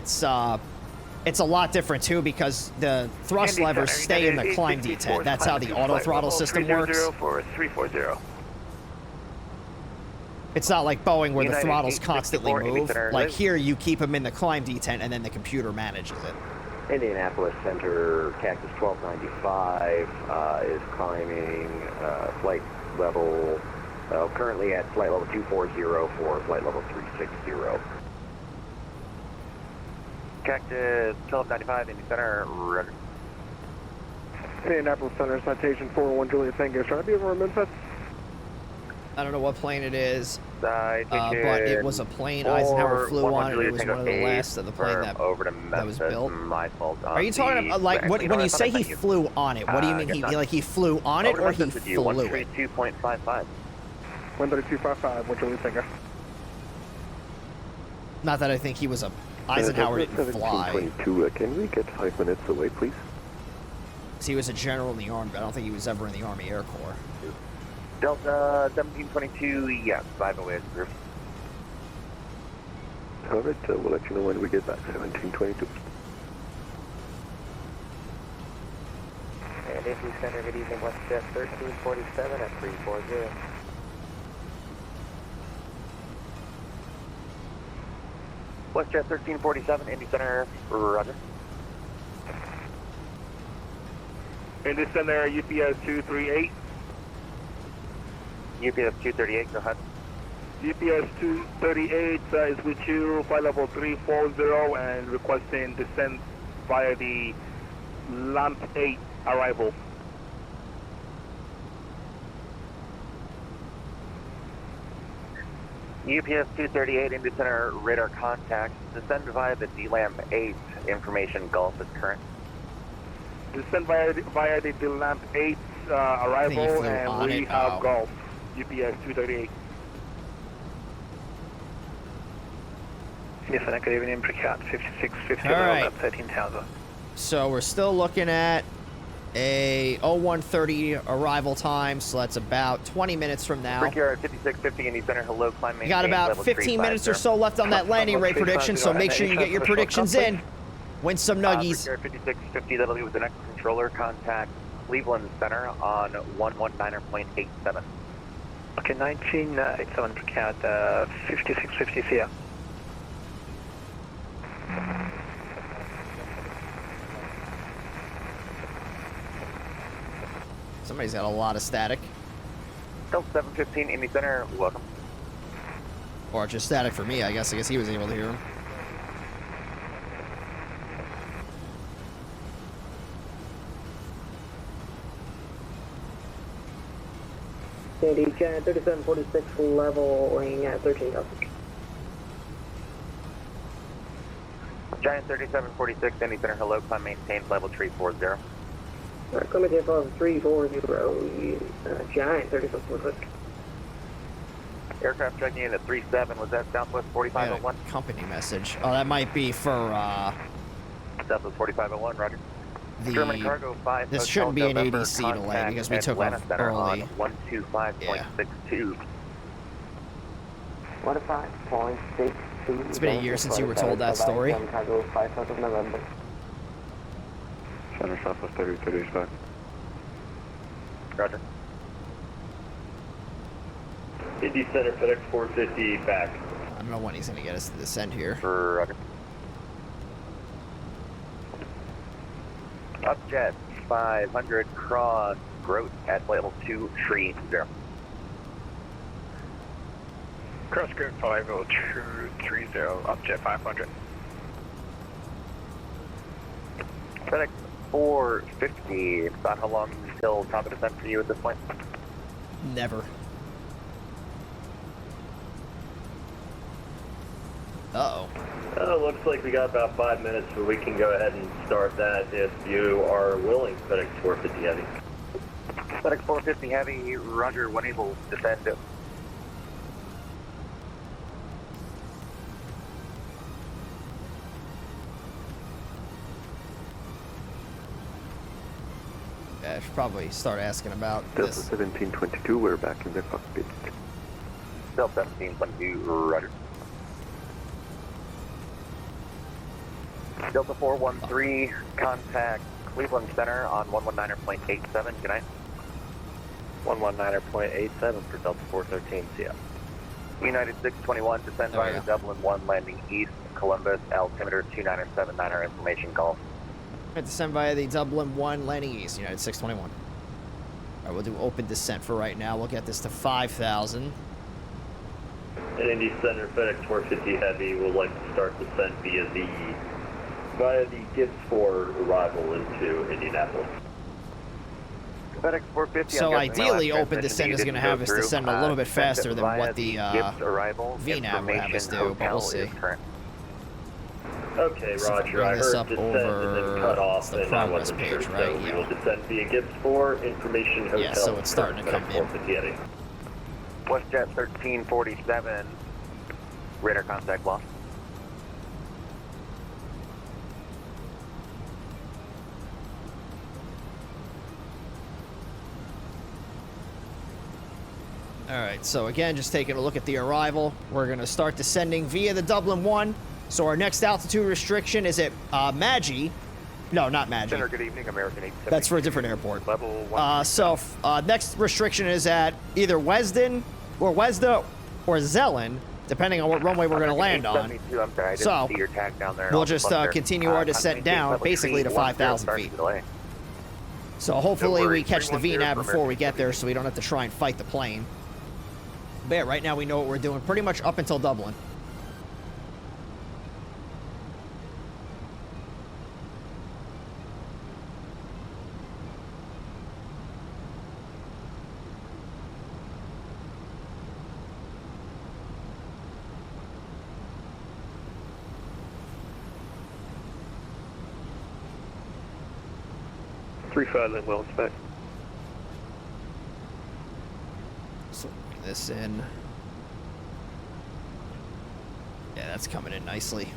it's a lot different too because the thrust levers stay in the climb detent. That's how the auto throttle system works. It's not like Boeing where the throttles constantly move. Like here, you keep them in the climb detent and then the computer manages it. Indianapolis Center, Cactus 1295 is climbing flight level. Currently at flight level 240 for flight level 360. Cactus 1295, Indy Center, roger. Indianapolis Center, citation 401 Juliet Tango. Trying to be over in Memphis. I don't know what plane it is, but it was a plane Eisenhower flew on, and it was one of the last of the plane that was built. My fault. Are you talking about, like, when you say he flew on it, what do you mean? He flew on it, or he flew it? 132.55. 132.55, what Juliet Tango. Not that I think he was a Eisenhower didn't fly. 1722, can we get 5 minutes away, please? He was a general in the Army, but I don't think he was ever in the Army Air Corps. Delta 1722, yes, 5 away as a group. Alright, we'll let you know when we get back, 1722. And Indy Center, good evening, WestJet 1347 at 340. WestJet 1347, Indy Center, roger. Indy Center, UPS 238. UPS 238, go ahead. UPS 238 is with you, flight level 340 and requesting descent via the Lamp 8 arrival. UPS 238, Indy Center, radar contact. Descend via the D-Lamp 8, information Gulf is current. Descend via the D-Lamp 8 arrival, and we have Gulf. UPS 238. Yes, good evening, Precast 5650, about 13,000. So we're still looking at a 0130 arrival time, so that's about 20 minutes from now. Brickyard 5650, Indy Center, hello, climb You got about 15 minutes or so left on that landing rate prediction, so make sure you get your predictions in. Win some nuggies. Brickyard 5650, that'll be with the next controller, contact Cleveland Center on 119.87. Okay, 1987 Precast 5650, see ya. Somebody's got a lot of static. Delta 715, Indy Center, welcome. Or just static for me, I guess. I guess he was able to hear him. Sandy, Giant 3746 leveling at 13,000. Giant 3746, Indy Center, hello, climb maintained level 340. Coming to above 340, Giant 3746. Aircraft checking in at 37, was that Southwest 4501? Company message. Oh, that might be for, Southwest 4501, roger. The, German Cargo 5, this shouldn't be an ADC delay because we took off early. 125.62. 45.62. It's been a year since you were told that story. Chicago, 5th of November. Center Southwest 3035. Roger. Indy Center, FedEx 450 back. I don't know when he's going to get us to descend here. Roger. Upjet 500 cross growth at flight level 230. Cross group 5030, Upjet 500. FedEx 450, about how long until top of descent for you at this point? Never. Uh-oh. Looks like we got about 5 minutes, but we can go ahead and start that if you are willing, FedEx 450 Heavy. FedEx 450 Heavy, roger, when able to descend. Yeah, I should probably start asking about Delta this. 1722, we're back in the cockpit. Delta 1722, roger. Delta 413, contact Cleveland Center on 119.87, good night. 119.87 for Delta 413, CF. United 621, descend via Dublin 1, landing east, Columbus, altimeter 2979, our information call. Descend via the Dublin 1, landing east, United 621. Alright, we'll do open descent for right now. We'll get this to 5,000. And Indy Center, FedEx 450 Heavy will like to start descent via the Gibbs 4 arrival into Indianapolis. FedEx 450. So ideally, open descent is going to have us descend a little bit faster than what the VNAV would have us do, but we'll see. Okay, Roger. I heard descent and then cut off, and I wasn't sure. So we will descend via Gibbs 4, information hotel. Yeah, so it's starting to come in. WestJet 1347, radar contact lost. Alright, so again, just taking a look at the arrival. We're going to start descending via the Dublin 1. So our next altitude restriction is at Maggie. No, not Maggie. Center, good evening, American 870. That's for a different airport. Level 1. Next restriction is at either Wesda or Zelen, depending on what runway we're going to land on. I'm sorry, I didn't So see your tag down there. we'll just continue our descent down, basically to 5,000 feet. So hopefully we catch the VNAV before we get there, so we don't have to try and fight the plane. But yeah, right now we know what we're doing, pretty much up until Dublin. Well spec. So bring this in. Yeah, that's coming in nicely.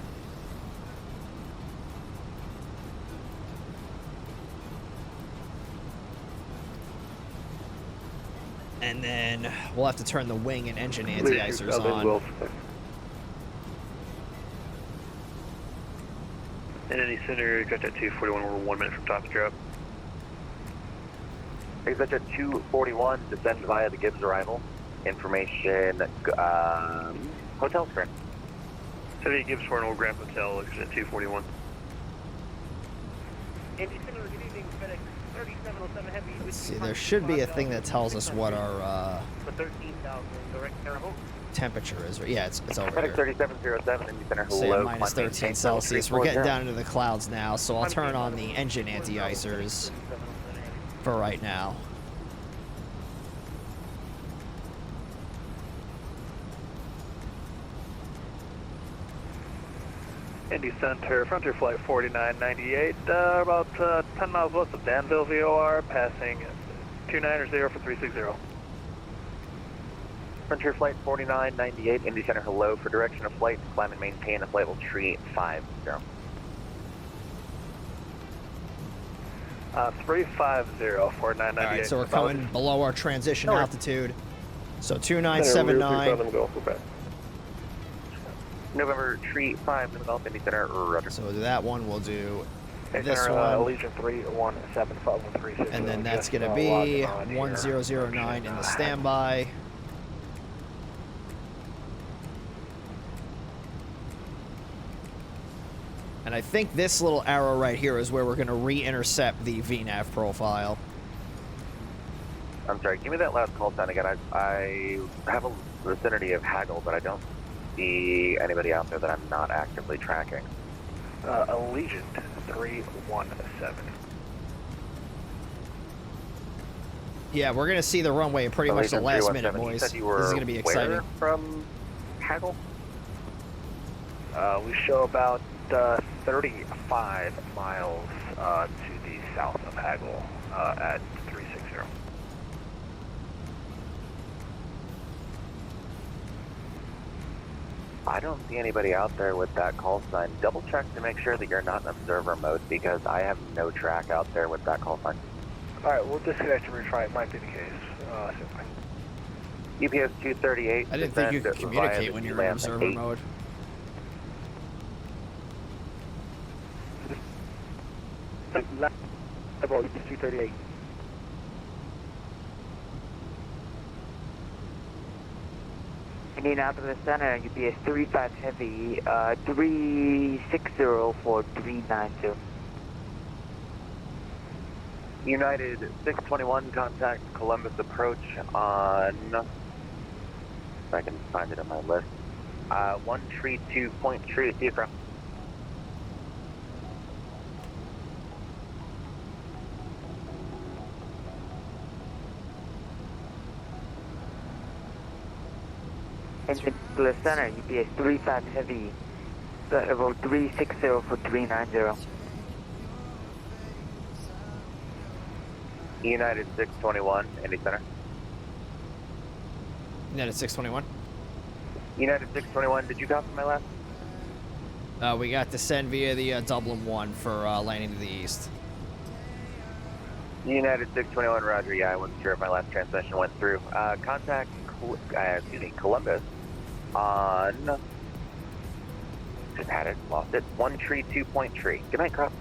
And then we'll have to turn the wing and engine anti-icers on. And any center, got that 241, we're 1 minute from top of drop. Exit 241, descend via the Gibbs arrival. Information, hotel screen. City Gibbs 4 and Old Grand Hotel, exit 241. Let's see, there should be a thing that tells us what our temperature is. Yeah, it's over FedEx here. 3707, Indy Center, Say hello. minus 13 Celsius. We're getting down into the clouds now, so I'll turn on the engine anti-icers for right now. Indy Center, Frontier Flight 4998, about 10 miles west of Danville VOR, passing 290 for 360. Frontier Flight 4998, Indy Center, hello. For direction of flight, climb and maintain a flight level 350. 350 for 998. Alright, so we're coming below our transition altitude. So 2979. November Tree 5, Golf Indy Center, roger. So we'll do that one. We'll do Hey, this Center, one. Allegiant 3175136. And then that's going to be 1009 in the standby. And I think this little arrow right here is where we're going to re-intercept the VNAV profile. I'm sorry, give me that last call sign again. I have a vicinity of Haggle, but I don't see anybody out there that I'm not actively tracking. Allegiant 317. Yeah, we're going to see the runway in pretty much the last minute, boys. You This said is you were going to be exciting. where from Haggle? We show about 35 miles to the south of Haggle at 360. I don't see anybody out there with that call sign. Double check to make sure that you're not in observer mode because I have no track out there with that call sign. Alright, we'll disconnect and retry. It might be the case. UPS 238. I didn't think you could communicate when you're in observer mode. About 238. Indianapolis Center, UPS 35 Heavy, 360 for 390. United 621, contact Columbus approach on, if I can find it on my list, 132 Point Tree, see you from. Indianapolis Center, UPS 35 Heavy, about 360 for 390. United 621, Indy Center. United 621. United 621, did you copy my last? We got descend via the Dublin 1 for landing to the east. United 621, roger. Yeah, I wasn't sure if my last transmission went through. Contact, Columbus on, just had it, lost it, 132 Point Tree. Good night, Cross.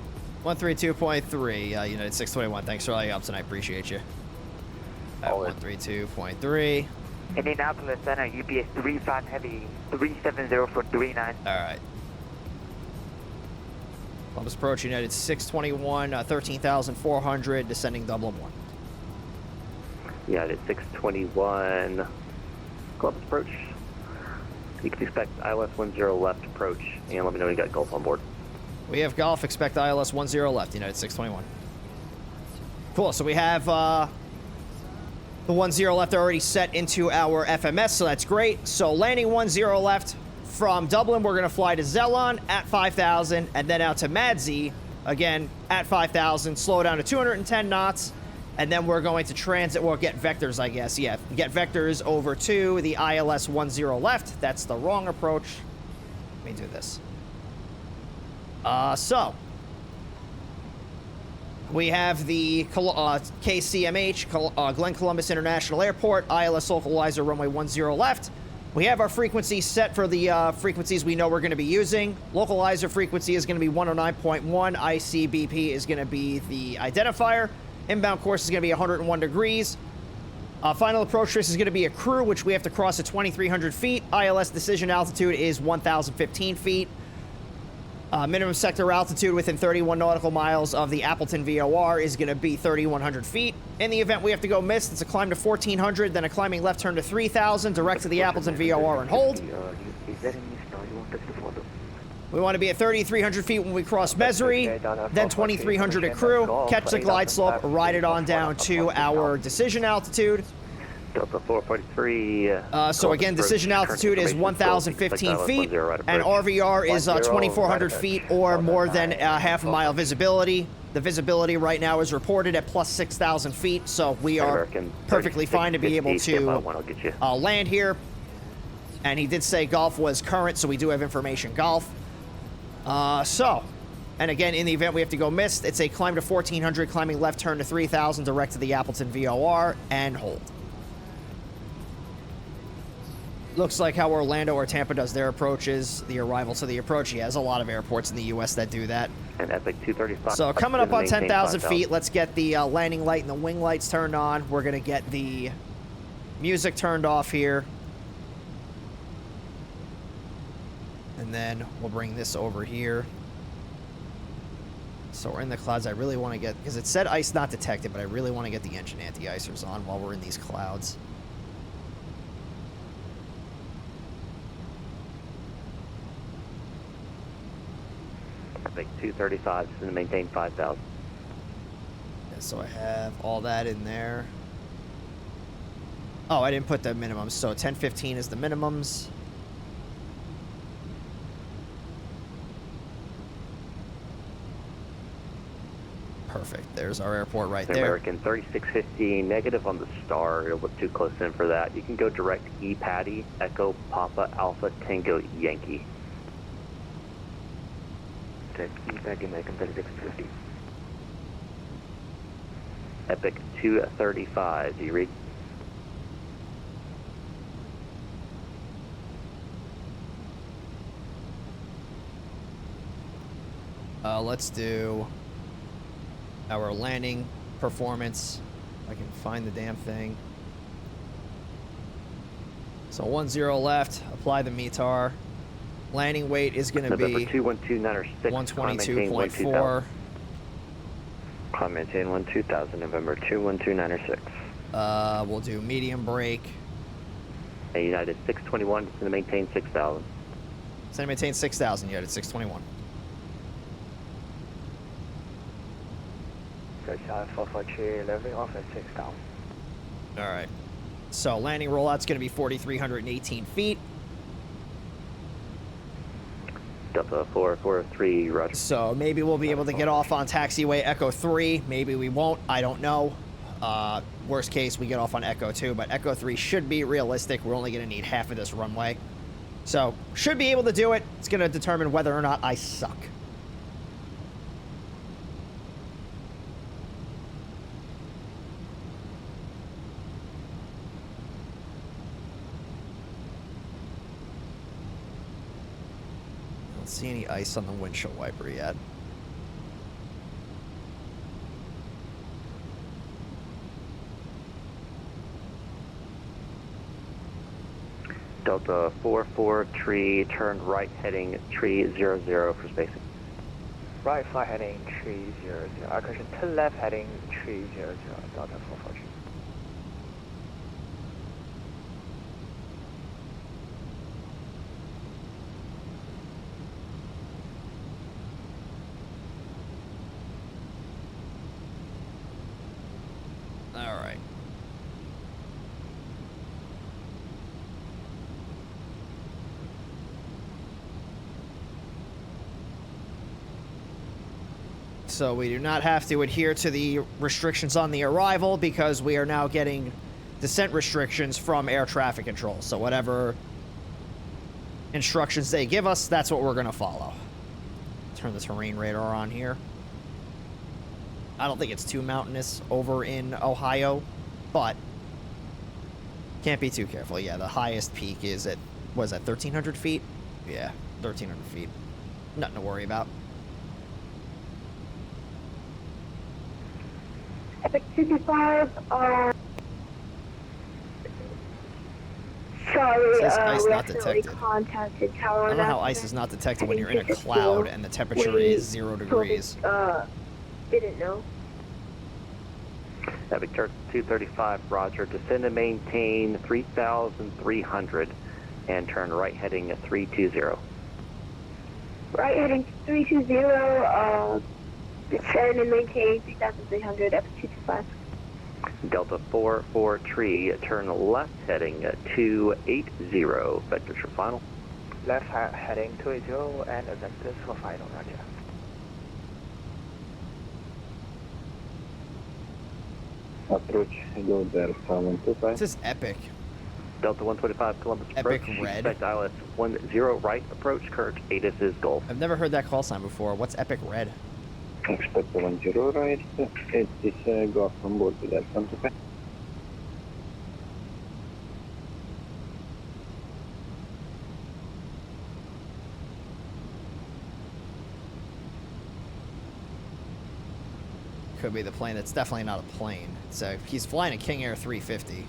132.3, United 621. Thanks for all your help tonight. Appreciate you. 132.3. Indianapolis Center, UPS 35 Heavy, 370 for 39. All right. Columbus approach, United 621, 13,400, descending Dublin 1. United 621, Columbus approach. You can expect ILS 10 left approach, and let me know when you got Gulf on board. We have Golf, expect ILS 10 left, United 621. Cool, so we have the 10 left already set into our FMS, so that's great. So landing 10 left from Dublin, we're going to fly to Zellon at 5,000, and then out to Madzi, again, at 5,000, slow down to 210 knots, and then we're going to transit, or get vectors, I guess, yeah. Get vectors over to the ILS 10 left. That's the wrong approach. Let me do this. So we have the KCMH, Glen Columbus International Airport, ILS localizer runway 10 left. We have our frequency set for the frequencies we know we're going to be using. Localizer frequency is going to be 109.1. ICBP is going to be the identifier. Inbound course is going to be 101 degrees. Final approach trace is going to be a crew, which we have to cross at 2,300 feet. ILS decision altitude is 1,015 feet. Minimum sector altitude within 31 nautical miles of the Appleton VOR is going to be 3,100 feet. In the event we have to go missed, it's a climb to 1,400, then a climbing left turn to 3,000, direct to the Appleton VOR and hold. We want to be at 3,300 feet when we cross Mesri, then 2,300 at crew, catch the glide slope, ride it on down to our decision altitude. Delta 443. So again, decision altitude is 1,015 feet, and RVR is 2,400 feet or more than half a mile visibility. The visibility right now is reported at plus 6,000 feet, so we are perfectly fine to be able to land here. And he did say Golf was current, so we do have information Golf. And again, in the event we have to go missed, it's a climb to 1,400, climbing left turn to 3,000, direct to the Appleton VOR, and hold. looks like how Orlando or Tampa does their approaches, the arrival to the approach. He has a lot of airports in the U.S. that do that. And Epic 235. So coming up on maintain 10,000 5,000. feet, let's get the landing light and the wing lights turned on. We're going to get the music turned off here. And then we'll bring this over here. So we're in the clouds. I really want to get, because it said ice not detected, but I really want to get the engine anti-icers on while we're in these clouds. Epic 235 is going to maintain 5,000. Yeah, so I have all that in there. Oh, I didn't put the minimums. So 1015 is the minimums. Perfect. There's our airport right there. American 3650 negative on the star. It'll look too close in for that. You can go direct E Patty, Echo, Papa, Alpha, Tango, Yankee. Direct E Patty, American 3650. Epic 235. Do you read? Let's do our landing performance. If I can find the damn thing. So 10 left. Apply the METAR. Landing weight is going to be 122.4. Climb maintain 12,000. November 212906. We'll do medium brake. And United 621 is going to maintain 6,000. It's going to maintain 6,000. United 621. Sky 442, leveling off at 6,000. All right. So landing rollout's going to be 4,318 feet. Delta 443, roger. So maybe we'll be able to get off on taxiway Echo 3. Maybe we won't. I don't know. Worst case, we get off on Echo 2, but Echo 3 should be realistic. We're only going to need half of this runway. So should be able to do it. It's going to determine whether or not I suck. See any ice on the windshield wiper yet. Delta 44 tree, turn right heading tree 00 for spacing. Right flight heading 300. Correction, turn left heading 300. Delta 442. All right. So we do not have to adhere to the restrictions on the arrival because we are now getting descent restrictions from air traffic control. So whatever instructions they give us, that's what we're going to follow. Turn the terrain radar on here. I don't think it's too mountainous over in Ohio, but can't be too careful. Yeah, the highest peak is at, was that 1,300 feet? Yeah, 1,300 feet. Nothing to worry about. Epic 225, sorry, It says ice we not accidentally detected. contacted Tower. I don't know how ice is not detected when you're in a cloud and the temperature is 0 degrees. Didn't know. Epic 235, roger. Descend and maintain 3,300 and turn right heading 320. Right heading 320, descend and maintain 3,300, Epic 225. Delta 44 tree, turn left heading 280. Vectors for final. Left heading 280 and vectors for final, roger. Approach, go there, 725. This is epic. Delta 125, Columbus Epic approach. red. Expect ILS 10 right approach, current ATIS is Gulf. I've never heard that call sign before. What's epic red? Expect 10 right, it is go up from board to that 125. could be the plane. That's definitely not a plane. So he's flying a King Air 350.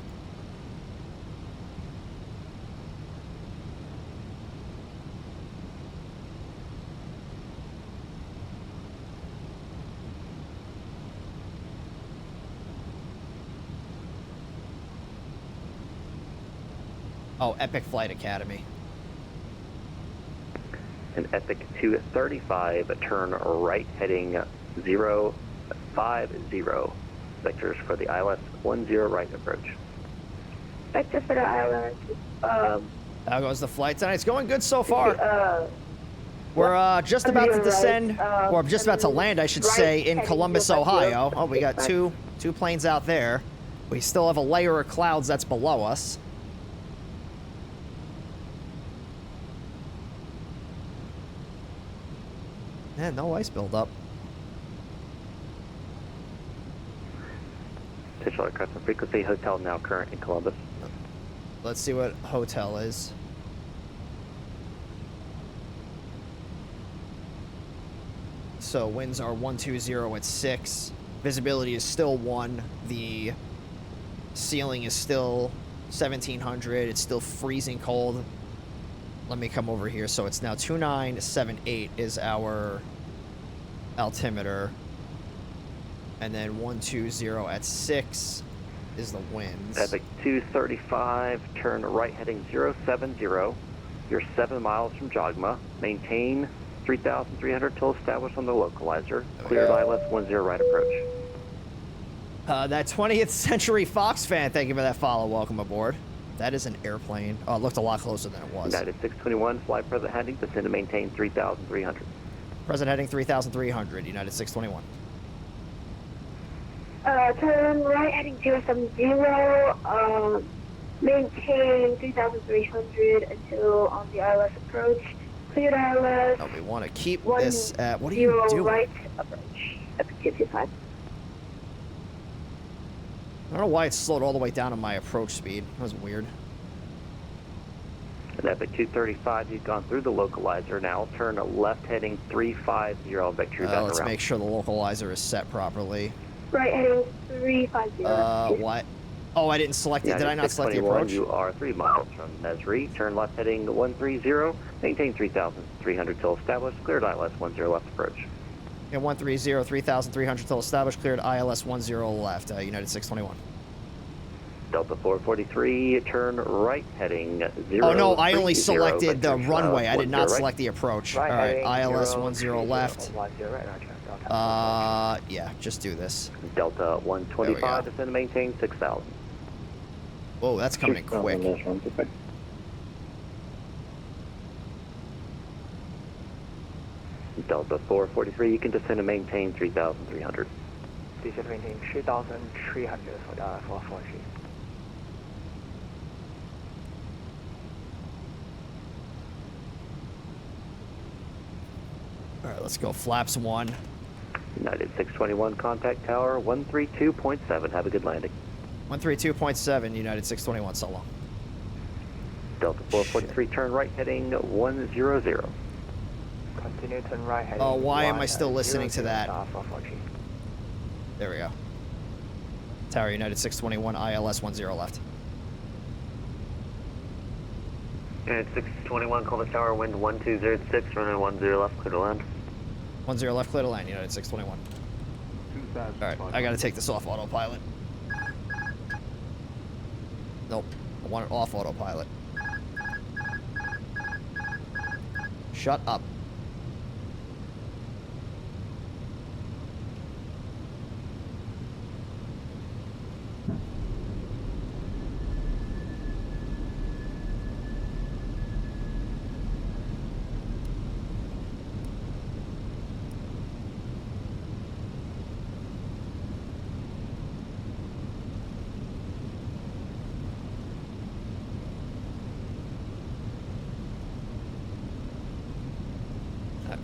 Oh, Epic Flight Academy. An Epic 235, turn right heading 050. Vectors for the ILS 10 right approach. Vector for the ILS. How goes the flight tonight? It's going good so far. We're just about to descend, or just about to land, I should say, in Columbus, Ohio. Oh, we got two planes out there. We still have a layer of clouds that's below us. Yeah, no ice buildup. Titular aircraft and frequency, hotel now current in Columbus. Let's see what hotel is. So winds are 120 at 6. Visibility is still 1. The ceiling is still 1700. It's still freezing cold. Let me come over here. So it's now 2978 is our altimeter. And then 120 at 6 is the winds. Epic 235, turn right heading 070. You're 7 miles from Jogma. Maintain 3,300 till established on the localizer. Cleared ILS 10 right approach. That 20th Century Fox fan, thank you for that follow. Welcome aboard. That is an airplane. Oh, it looked a lot closer than it was. United 621, fly present heading, descend and maintain 3,300. Present heading 3,300, United 621. Turn right heading 070, maintain 3,300 until on the ILS approach. Cleared ILS. Oh, we want to keep this at, what are you doing? Right approach, Epic 225. I don't know why it slowed all the way down on my approach speed. That was weird. An Epic 235, you've gone through the localizer now. Turn left heading 350, vector back let's around. make sure the localizer is set properly. Right heading 350. What? Oh, I didn't select it. Did I not select the approach? You are 3 miles from Mesri. Turn left heading 130. Maintain 3,300 till established. Cleared ILS 10 left approach. Yeah, 130, 3,300 till established. Cleared ILS 10 left, United 621. Delta 443, turn right heading 0. Oh, no, I only selected the runway. I did not select the approach. Right, all right, ILS 10 left. Yeah, just do this. Delta 125, descend and maintain 6,000. Whoa, that's coming in quick. Delta 443, you can descend and maintain 3,300. Descend and maintain 3,300 for the 443. All right, let's go flaps 1. United 621, contact tower 132.7. Have a good landing. 132.7, United 621, so long. Delta 443, turn right heading 100. Continue turn right heading. Oh, why am I still listening to that? 443. There we go. Tower United 621, ILS 10 left. United 621, Columbus Tower, wind 1206, runway 10 left, clear to land. 10 left, clear to land, United 621. Alright, I gotta take this off autopilot. Nope, I want it off autopilot. Shut up.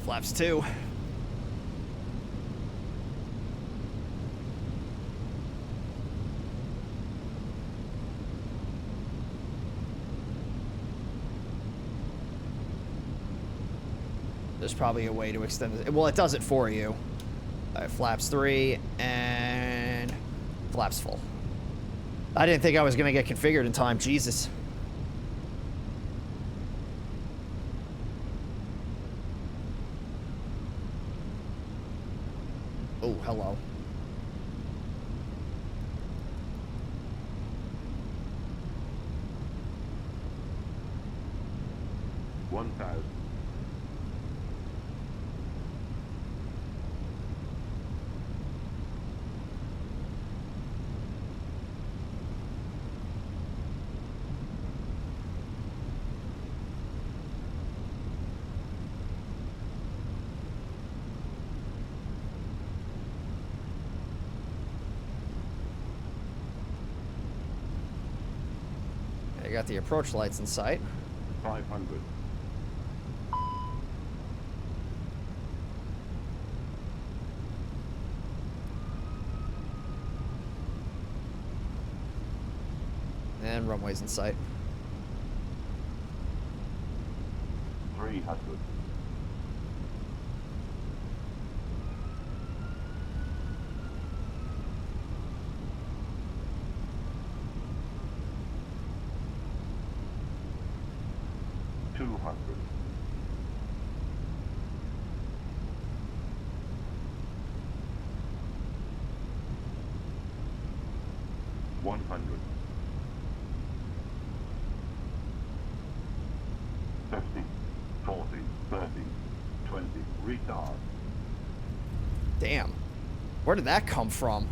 Flaps 2. There's probably a way to extend it. Well, it does it for you. All right, flaps 3 and flaps full. I didn't think I was gonna get configured in time. Jesus. Oh, hello. I got the approach lights in sight. 500. And runways in sight. 300. 200. 100. 50, 40, 30, 20, retard. Damn. Where did that come from?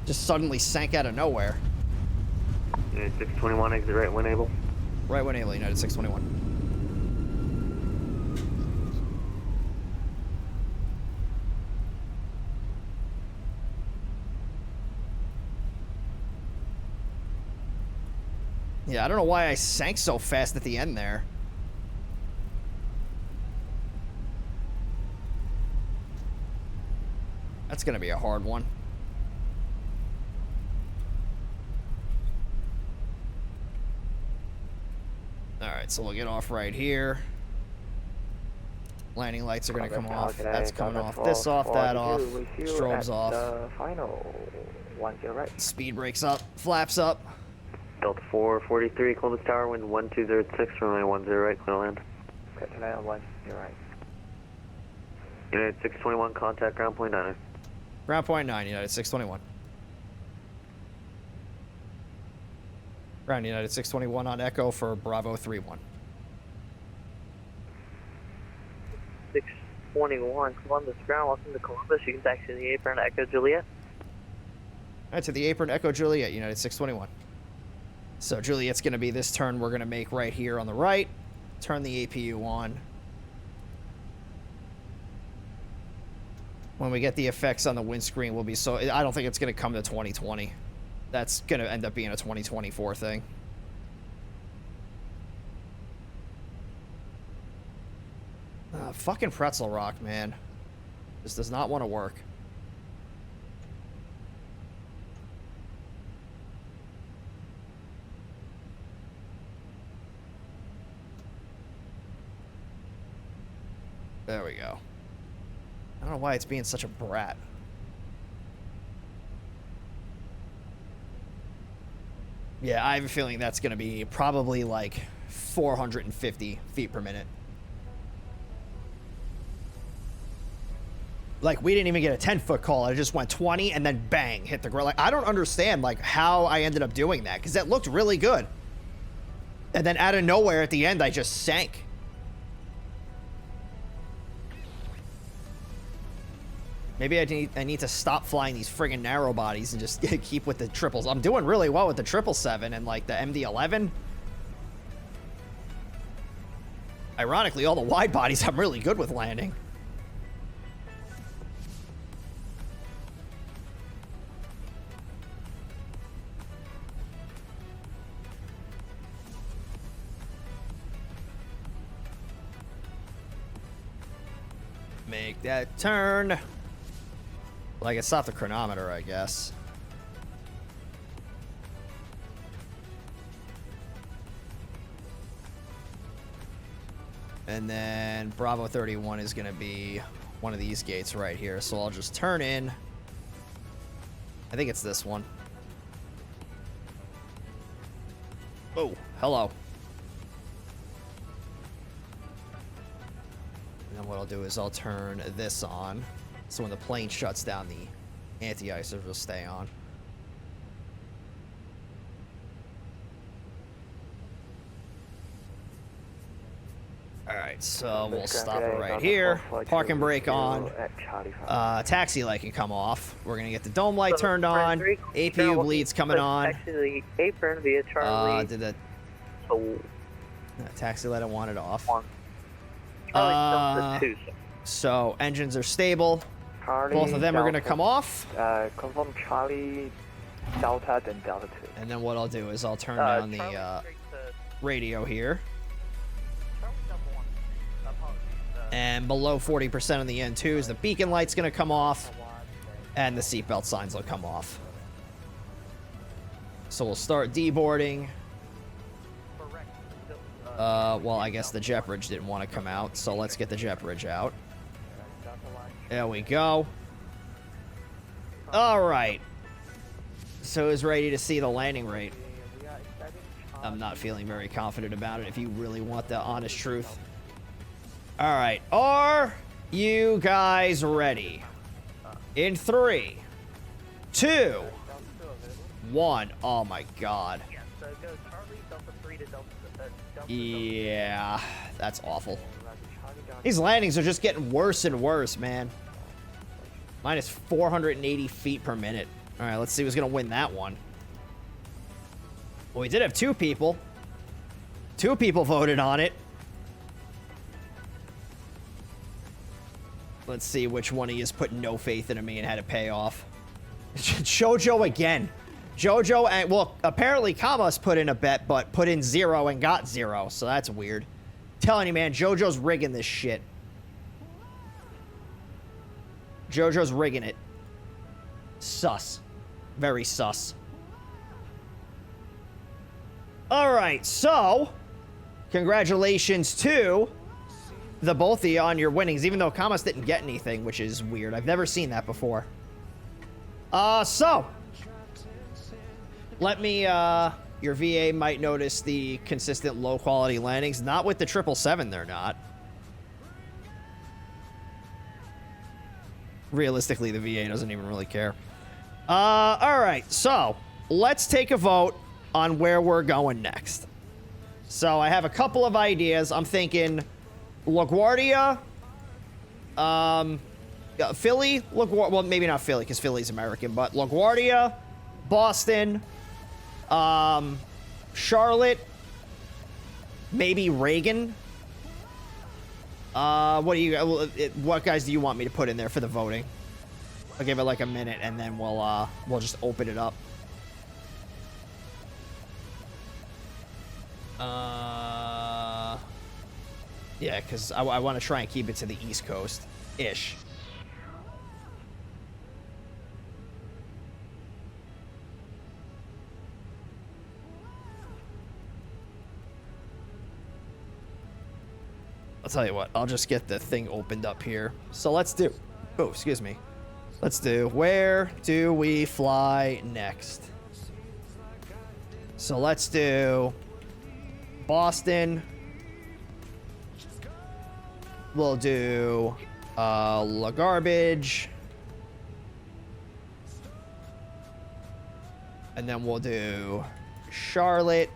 Just suddenly sank out of nowhere. United 621, exit right when able. Right when able, United 621. Yeah, I don't know why I sank so fast at the end there. That's gonna be a hard one. Alright, so we'll get off right here. Landing lights are gonna come off. That's coming off. This off, that off. Strobes off. Final 10 right. Speed brakes up. Flaps up. Delta 443, Columbus Tower, wind 1206, runway 10 right, clear land. Okay, 911, you're right. United 621, contact ground point 9. Ground point 9, United 621. Ground United 621 on Echo for Bravo 31. 621, Columbus ground, welcome to Columbus. You can taxi the apron, Echo Juliet. Alright, to the apron, Echo Juliet, United 621. So Juliet's going to be this turn we're going to make right here on the right. Turn the APU on. When we get the effects on the windscreen, we'll be so... I don't think it's going to come to 2020. That's going to end up being a 2024 thing. Fucking Pretzel Rock, man. This does not want to work. There we go. I don't know why it's being such a brat. Yeah, I have a feeling that's going to be probably like 450 feet per minute. Like, we didn't even get a 10-foot call. I just went 20 and then bang, hit the ground. Like, I don't understand, like, how I ended up doing that, because that looked really good. And then out of nowhere at the end, I just sank. Maybe I need to stop flying these friggin' narrow bodies and just keep with the triples. I'm doing really well with the 777 and like the MD-11. Ironically, all the wide bodies I'm really good with landing. Make that turn. Well, I can stop the chronometer, I guess. And then Bravo 31 is going to be one of these gates right here. So I'll just turn in. I think it's this one. Oh, hello. And then what I'll do is I'll turn this on. So when the plane shuts down, the anti-icers will stay on. Alright, so we'll stop it right here. Parking brake on. Taxi light can come off. We're going to get the dome light turned on. APU bleed's coming on. Actually, apron via Charlie. Did the taxi light I wanted off. So engines are stable. Charlie, Both of them are going to come off. Confirm Charlie, Delta, then Delta 2. And then what I'll do is I'll turn down the radio here. And below 40% on the N2s, the beacon light's going to come off. And the seatbelt signs will come off. So we'll start deboarding. Well, I guess the jet bridge didn't want to come out. So let's get the jet bridge out. There we go. All right. So is ready to see the landing rate. I'm not feeling very confident about it, if you really want the honest truth. All right. Are you guys ready? In 3, 2, 1. Oh my God. Yeah, that's awful. These landings are just getting worse and worse, man. Minus 480 feet per minute. All right, let's see who's going to win that one. Well, we did have 2 people. 2 people voted on it. Let's see which one of you has put no faith in me and had to pay off. Jojo again. Jojo, and well, apparently Kamas put in a bet, but put in 0 and got 0, so that's weird. Telling you, man, Jojo's rigging this shit. Jojo's rigging it. Sus. Very sus. Alright, so congratulations to the both of you on your winnings, even though Kamas didn't get anything, which is weird. I've never seen that before. So let me, your VA might notice the consistent low-quality landings. Not with the 777, they're not. Realistically, the VA doesn't even really care. Alright, so let's take a vote on where we're going next. So I have a couple of ideas. I'm thinking LaGuardia, Philly, well, maybe not Philly, because Philly's American, but LaGuardia, Boston, Charlotte, maybe Reagan. What guys do you want me to put in there for the voting? I'll give it like a minute, and then we'll just open it up. Yeah, because I want to try and keep it to the East Coast-ish. I'll tell you what, I'll just get the thing opened up here. So let's do... Oh, excuse me. Let's do... Where do we fly next? So let's do... Boston. We'll do... La Garbage. And then we'll do... Charlotte.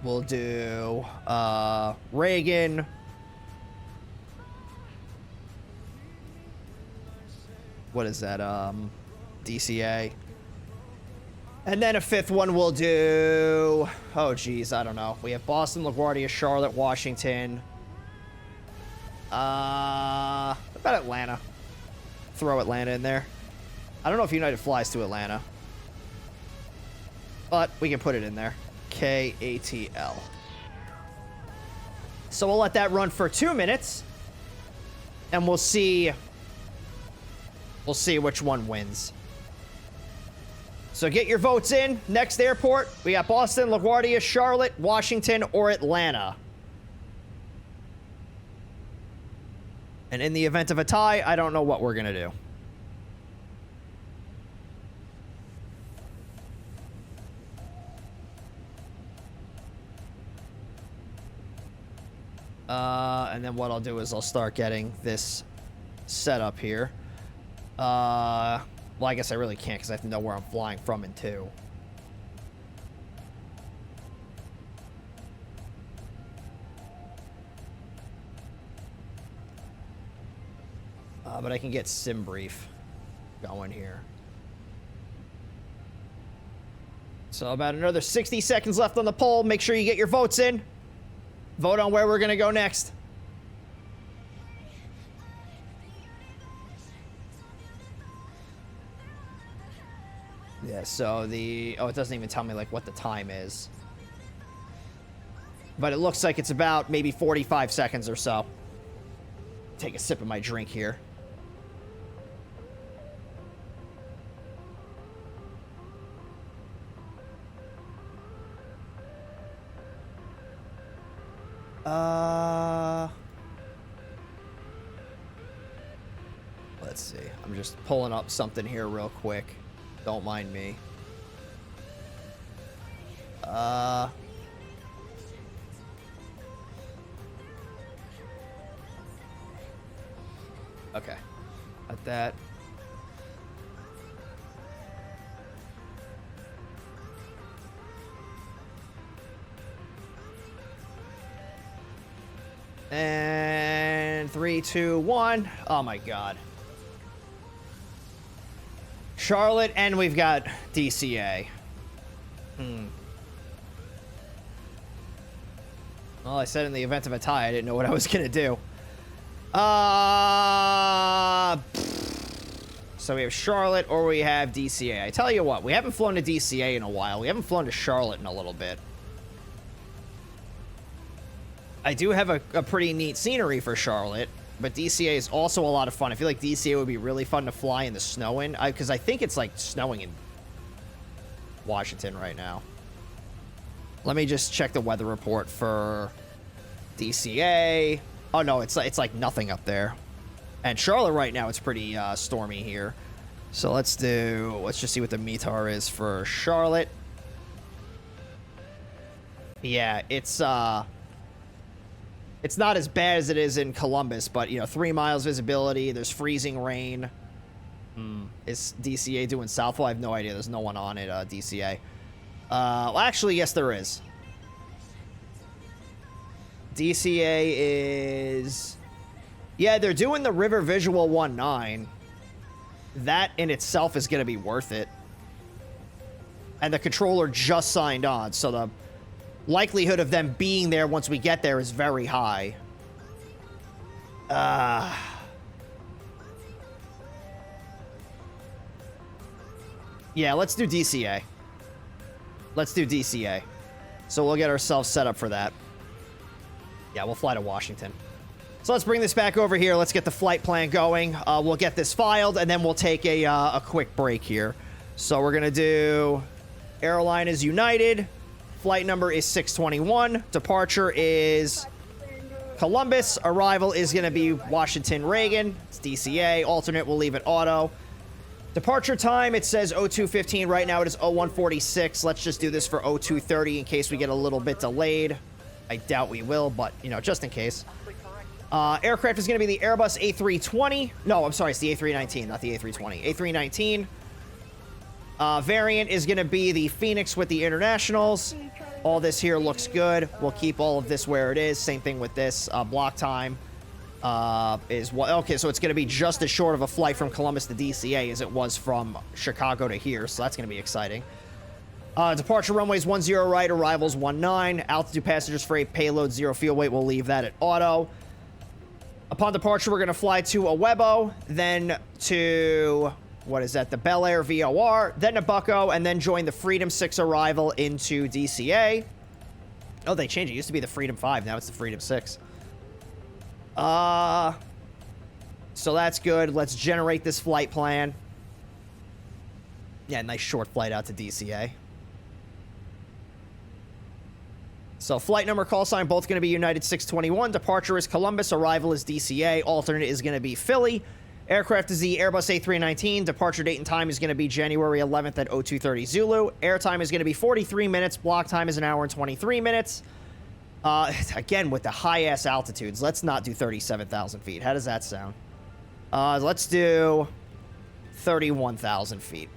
We'll do Reagan. What is that? DCA. And then a 5th one we'll do... Oh, geez, I don't know. We have Boston, LaGuardia, Charlotte, Washington. What about Atlanta? Throw Atlanta in there. I don't know if United flies to Atlanta. But we can put it in there. KATL. So we'll let that run for 2 minutes. And we'll see which one wins. So get your votes in. Next airport, we got Boston, LaGuardia, Charlotte, Washington, or Atlanta. And in the event of a tie, I don't know what we're going to do. And then what I'll do is I'll start getting this set up here. Well, I guess I really can't because I have to know where I'm flying from and to. But I can get sim brief going here. So about another 60 seconds left on the poll. Make sure you get your votes in. Vote on where we're going to go next. Yeah, so the... Oh, it doesn't even tell me, like, what the time is. But it looks like it's about maybe 45 seconds or so. Take a sip of my drink here. Let's see. I'm just pulling up something here real quick. Don't mind me. Okay. At that. And 3, 2, 1. Oh my God. Charlotte, and we've got DCA. Well, I said in the event of a tie, I didn't know what I was gonna do. So we have Charlotte or we have DCA. I tell you what, we haven't flown to DCA in a while. We haven't flown to Charlotte in a little bit. I do have a pretty neat scenery for Charlotte, but DCA is also a lot of fun. I feel like DCA would be really fun to fly in the snow in, because I think it's like snowing in Washington right now. Let me just check the weather report for DCA. Oh no, it's like nothing up there. And Charlotte right now, it's pretty stormy here. So let's just see what the METAR is for Charlotte. Yeah, it's not as bad as it is in Columbus, but, you know, 3 miles visibility. There's freezing rain. Is DCA doing Southwell? I have no idea. There's no one on it, DCA. Well, actually, yes, there is. DCA is... Yeah, they're doing the River Visual 19. That in itself is going to be worth it. And the controller just signed on, so the likelihood of them being there once we get there is very high. Yeah, let's do DCA. Let's do DCA. So we'll get ourselves set up for that. Yeah, we'll fly to Washington. So let's bring this back over here. Let's get the flight plan going. We'll get this filed, and then we'll take a quick break here. So we're going to do... Airline is United. Flight number is 621. Departure is Columbus. Arrival is going to be Washington Reagan. It's DCA. Alternate, we'll leave it auto. Departure time, it says 02:15. Right now it is 01:46. Let's just do this for 02:30 in case we get a little bit delayed. I doubt we will, but, you know, just in case. Aircraft is going to be the Airbus A320. No, I'm sorry, it's the A319, not the A320. A319. Variant is going to be the Phoenix with the internationals. All this here looks good. We'll keep all of this where it is. Same thing with this. Block time is what... Okay, so it's going to be just as short of a flight from Columbus to DCA as it was from Chicago to here, so that's going to be exciting. Departure runways 10 right, arrivals 19. Altitude passengers freight, payload 0 fuel weight. We'll leave that at auto. Upon departure, we're going to fly to Awebo, then to... What is that? The Bel Air VOR, then to Bucko, and then join the Freedom 6 arrival into DCA. Oh, they changed it. It used to be the Freedom 5. Now it's the Freedom 6. So that's good. Let's generate this flight plan. Yeah, nice short flight out to DCA. So flight number, call sign, both going to be United 621. Departure is Columbus. Arrival is DCA. Alternate is going to be Philly. Aircraft is the Airbus A319. Departure date and time is going to be January 11th at 0230 Zulu. Airtime is going to be 43 minutes. Block time is 1 hour and 23 minutes. Again, with the high-ass altitudes, let's not do 37,000 feet. How does that sound? Let's do 31,000 feet.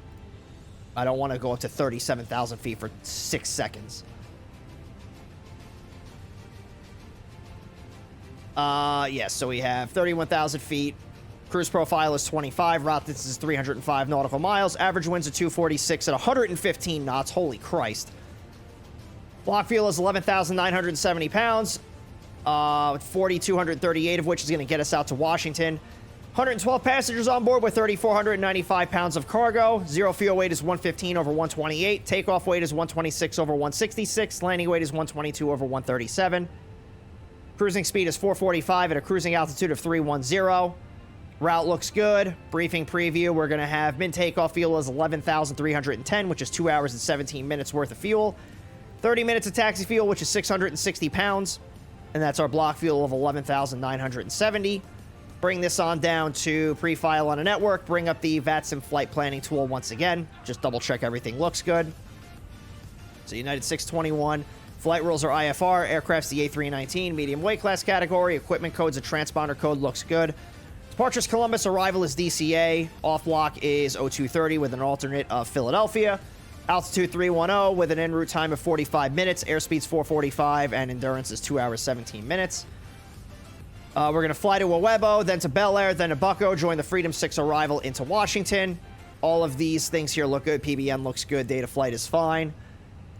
I don't want to go up to 37,000 feet for 6 seconds. Yes, so we have 31,000 feet. Cruise profile is 25. Route distance is 305 nautical miles. Average winds are 246 at 115 knots. Holy Christ. Block fuel is 11,970 pounds. 4,238 of which is going to get us out to Washington. 112 passengers on board with 3,495 pounds of cargo. Zero fuel weight is 115 over 128. Takeoff weight is 126 over 166. Landing weight is 122 over 137. Cruising speed is 445 at a cruising altitude of 310. Route looks good. Briefing preview. We're going to have mid-takeoff fuel is 11,310, which is 2 hours and 17 minutes worth of fuel. 30 minutes of taxi fuel, which is 660 pounds. And that's our block fuel of 11,970. Bring this on down to pre-file on a network. Bring up the VATSIM flight planning tool once again. Just double check everything looks good. So United 621. Flight rules are IFR. Aircraft's the A319. Medium weight class category. Equipment code's a transponder code. Looks good. Departure's Columbus. Arrival is DCA. Off block is 0230 with an alternate of Philadelphia. Altitude 310 with an en route time of 45 minutes. Airspeed's 445 and endurance is 2 hours 17 minutes. We're going to fly to Awebo, then to Bel Air, then to Bucko, join the Freedom 6 arrival into Washington. All of these things here look good. PBN looks good. Data flight is fine.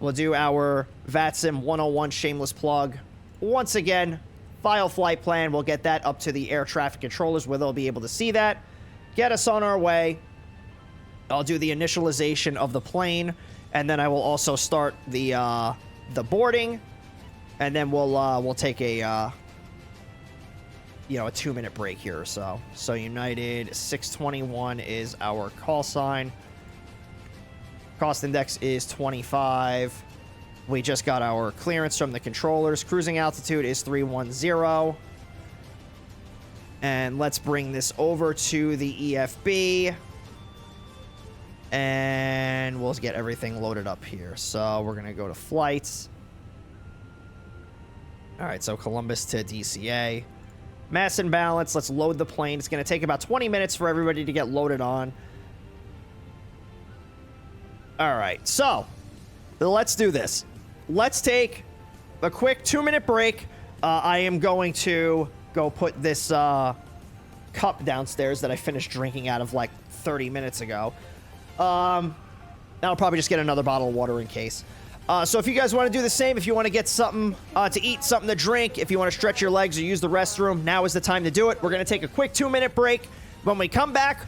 We'll do our VATSIM 101 shameless plug. Once again, file flight plan. We'll get that up to the air traffic controllers where they'll be able to see that. Get us on our way. I'll do the initialization of the plane, and then I will also start the boarding, and then we'll take a a 2-minute break here or so. So United 621 is our call sign. Cost index is 25. We just got our clearance from the controllers. Cruising altitude is 310. And let's bring this over to the EFB. And we'll get everything loaded up here. So we're going to go to flights. All right, so Columbus to DCA. Mass and balance. Let's load the plane. It's going to take about 20 minutes for everybody to get loaded on. All right, so let's do this. Let's take a quick 2-minute break. I am going to go put this cup downstairs that I finished drinking out of like 30 minutes ago. I'll probably just get another bottle of water in case. So if you guys want to do the same, if you want to get something to eat, something to drink, if you want to stretch your legs or use the restroom, now is the time to do it. We're going to take a quick 2-minute break. When we come back,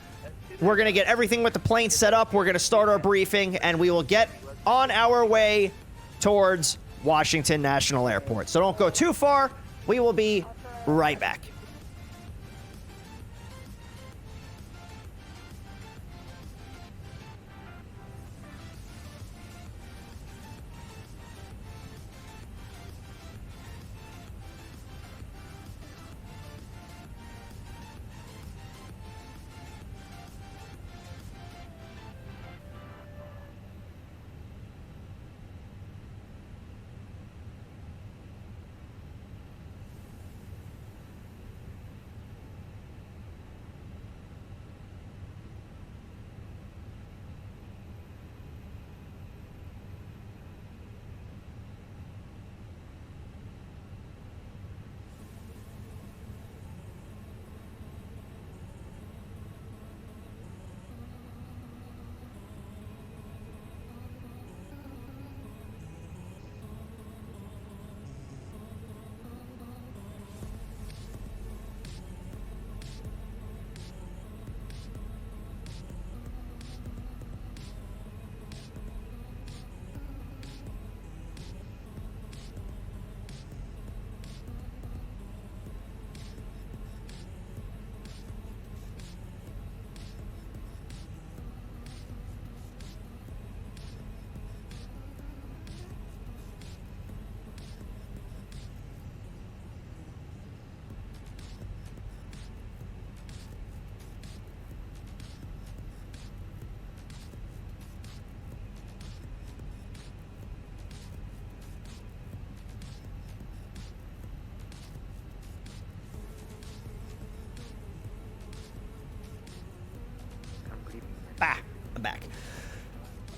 we're going to get everything with the plane set up. We're going to start our briefing, and we will get on our way towards Washington National Airport. So don't go too far. We will be right back.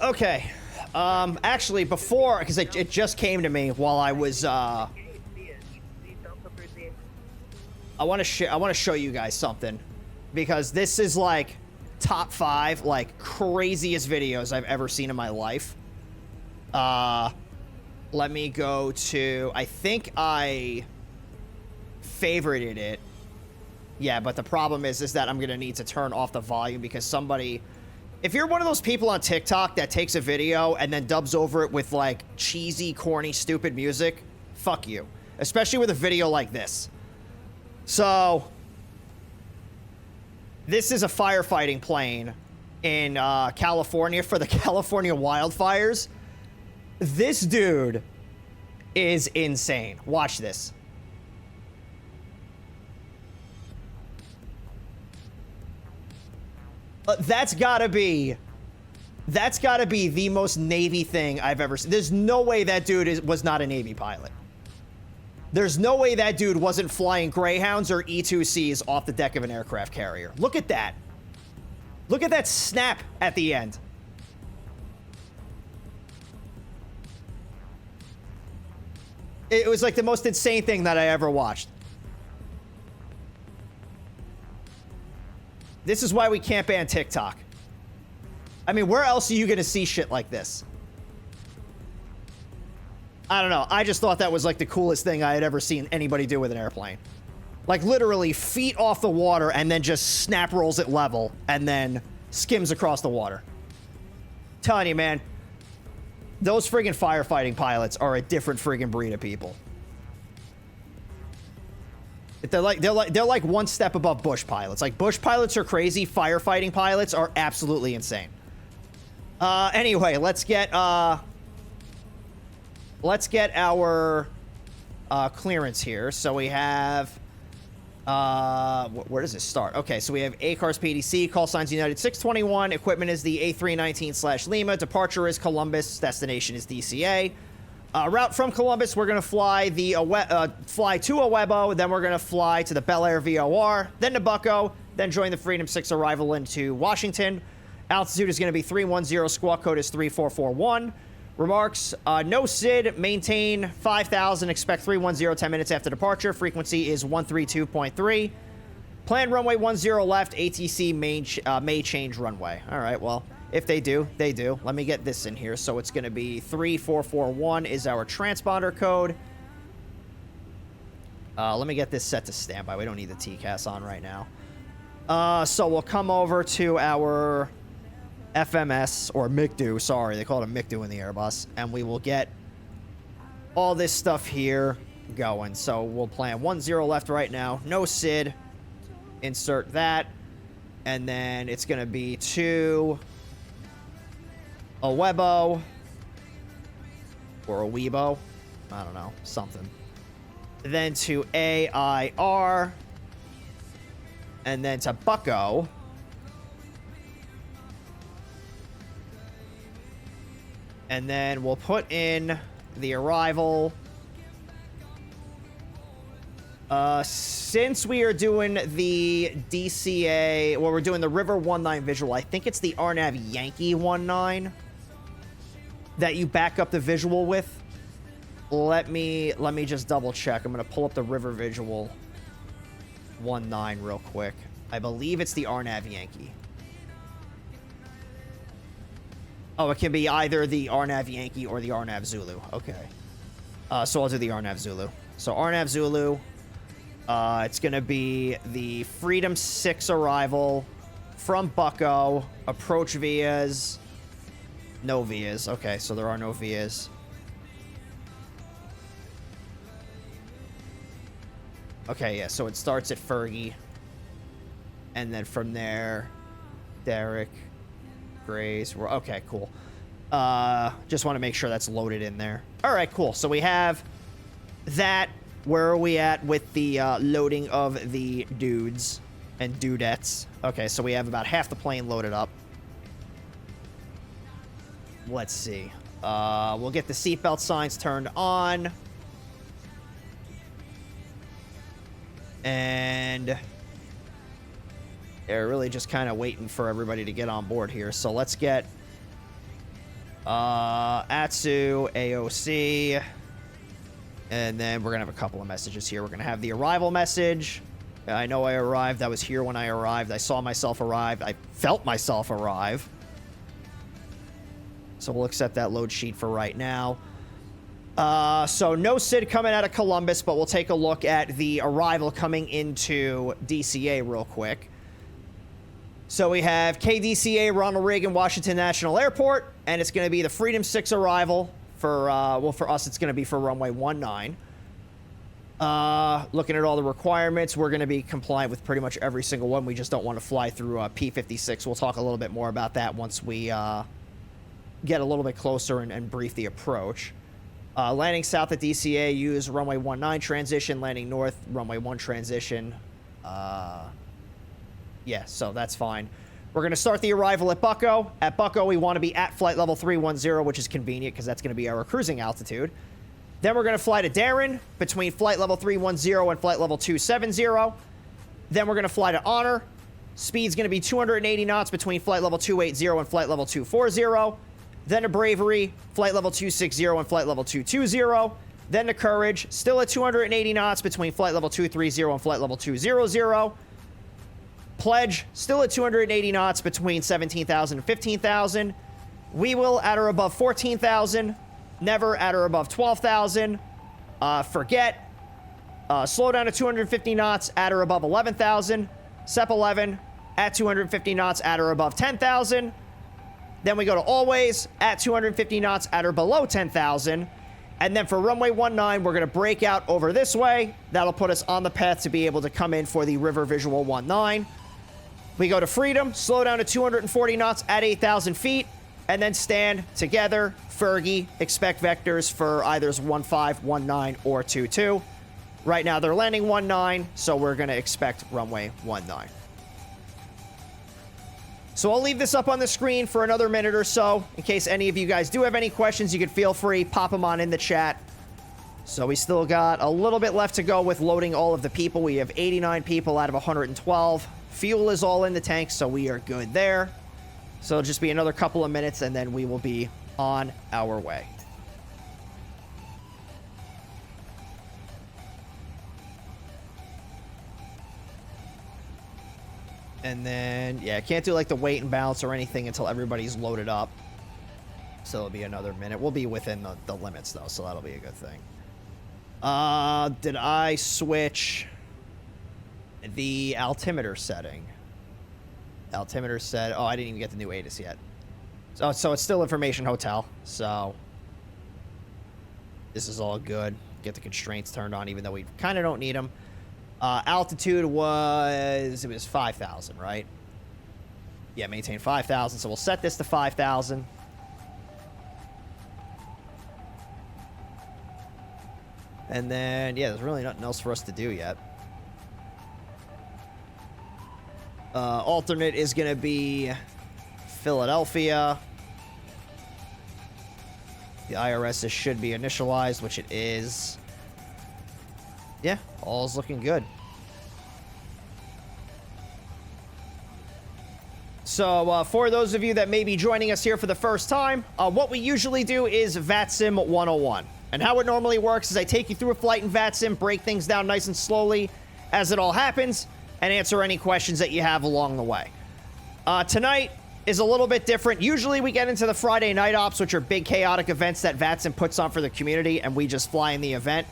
Okay. Actually, before, because it just came to me while I was, I want to show you guys something, because this is like top 5 like craziest videos I've ever seen in my life. Let me go to, I think I favorited it. Yeah, but the problem is that I'm going to need to turn off the volume because somebody, if you're one of those people on TikTok that takes a video and then dubs over it with like cheesy, corny, stupid music, fuck you. Especially with a video like this. So, this is a firefighting plane in California for the California wildfires. This dude is insane. Watch this. That's gotta be the most Navy thing I've ever seen. There's no way that dude was not a Navy pilot. There's no way that dude wasn't flying Greyhounds or E-2Cs off the deck of an aircraft carrier. Look at that. Look at that snap at the end. It was like the most insane thing that I ever watched. This is why we can't ban TikTok. I mean, where else are you gonna see shit like this? I don't know. I just thought that was like the coolest thing I had ever seen anybody do with an airplane. Like literally feet off the water and then just snap rolls it level and then skims across the water. Telling you, man, those friggin' firefighting pilots are a different friggin' breed of people. They're like one step above bush pilots. Like bush pilots are crazy. Firefighting pilots are absolutely insane. Anyway, let's get our clearance here. So we have where does it start? Okay, so we have ACARS PDC, call signs United 621, equipment is the A319/Lima, departure is Columbus, destination is DCA. Route from Columbus, we're going to fly fly to Awebo, then we're going to fly to the Bel Air VOR, then to Bucko, then join the Freedom 6 arrival into Washington. Altitude is going to be 310, squawk code is 3441. Remarks, no SID, maintain 5,000, expect 310 10 minutes after departure. Frequency is 132.3. Plan runway 10 left, ATC may change runway. All right, well, if they do, they do. Let me get this in here. So it's going to be 3441 is our transponder code. Let me get this set to standby. We don't need the TCAS on right now. So we'll come over to our FMS, or MICDO, sorry, they call it a MICDO in the Airbus, and we will get all this stuff here going. So we'll plan 10 left right now, no SID, insert that, and then it's going to be to Awebo, or Awebo, I don't know, something. Then to AIR, and then to Bucko. And then we'll put in the arrival. Since we are doing the DCA, well, we're doing the River 19 visual, I think it's the RNAV Yankee 19 that you back up the visual with. Let me just double check. I'm going to pull up the River visual 19 real quick. I believe it's the RNAV Yankee. Oh, it can be either the RNAV Yankee or the RNAV Zulu. Okay. So I'll do the RNAV Zulu. So RNAV Zulu, it's going to be the Freedom 6 arrival from Bucko, approach vias, no vias. Okay, so there are no vias. Okay, yeah, so it starts at Fergie. And then from there, Derek, Grace. Okay, cool. Just want to make sure that's loaded in there. All right, cool. So we have that. Where are we at with the loading of the dudes and dudettes? Okay, so we have about half the plane loaded up. Let's see. We'll get the seatbelt signs turned on. And they're really just kind of waiting for everybody to get on board here. So let's get Atsu, AOC. And then we're going to have a couple of messages here. We're going to have the arrival message. I know I arrived. I was here when I arrived. I saw myself arrive. I felt myself arrive. So we'll accept that load sheet for right now. So no SID coming out of Columbus, but we'll take a look at the arrival coming into DCA real quick. So we have KDCA, Ronald Reagan, Washington National Airport, and it's going to be the Freedom 6 arrival for, well, for us, it's going to be for runway 19. Looking at all the requirements, we're going to be compliant with pretty much every single one. We just don't want to fly through P56. We'll talk a little bit more about that once we get a little bit closer and brief the approach. Landing south at DCA, use runway 19 transition. Landing north, runway 1 transition. Yeah, so that's fine. We're going to start the arrival at Bucko. At Bucko, we want to be at flight level 310, which is convenient because that's going to be our cruising altitude. Then we're going to fly to Darren between flight level 310 and flight level 270. Then we're going to fly to Honor. Speed's going to be 280 knots between flight level 280 and flight level 240. Then to Bravery, flight level 260 and flight level 220. Then to Courage, still at 280 knots between flight level 230 and flight level 200. Pledge, still at 280 knots between 17,000 and 15,000. We will at or above 14,000. Never at or above 12,000. Forget. Slow down to 250 knots at or above 11,000. SEP 11 at 250 knots at or above 10,000. Then we go to Always at 250 knots at or below 10,000. And then for runway 19, we're going to break out over this way. That'll put us on the path to be able to come in for the River Visual 19. We go to Freedom, slow down to 240 knots at 8,000 feet, and then stand together. Fergie, expect vectors for either 15, 19, or 22. Right now they're landing 19, so we're going to expect runway 19. So I'll leave this up on the screen for another minute or so. In case any of you guys do have any questions, you can feel free, pop them on in the chat. So we still got a little bit left to go with loading all of the people. We have 89 people out of 112. Fuel is all in the tank, so we are good there. So it'll just be another couple of minutes, and then we will be on our way. And then, yeah, I can't do like the weight and balance or anything until everybody's loaded up. So it'll be another minute. We'll be within the limits, though, so that'll be a good thing. Did I switch the altimeter setting? Altimeter set. Oh, I didn't even get the new ATIS yet. So it's still Information Hotel. So this is all good. Get the constraints turned on, even though we kind of don't need them. Altitude was 5,000, right? Yeah, maintain 5,000. So we'll set this to 5,000. And then, yeah, there's really nothing else for us to do yet. Alternate is going to be Philadelphia. The IRS should be initialized, which it is. Yeah, all's looking good. So, for those of you that may be joining us here for the first time, what we usually do is VATSIM 101. And how it normally works is I take you through a flight in VATSIM, break things down nice and slowly as it all happens, and answer any questions that you have along the way. Tonight is a little bit different. Usually we get into the Friday night ops, which are big chaotic events that VATSIM puts on for the community, and we just fly in the event.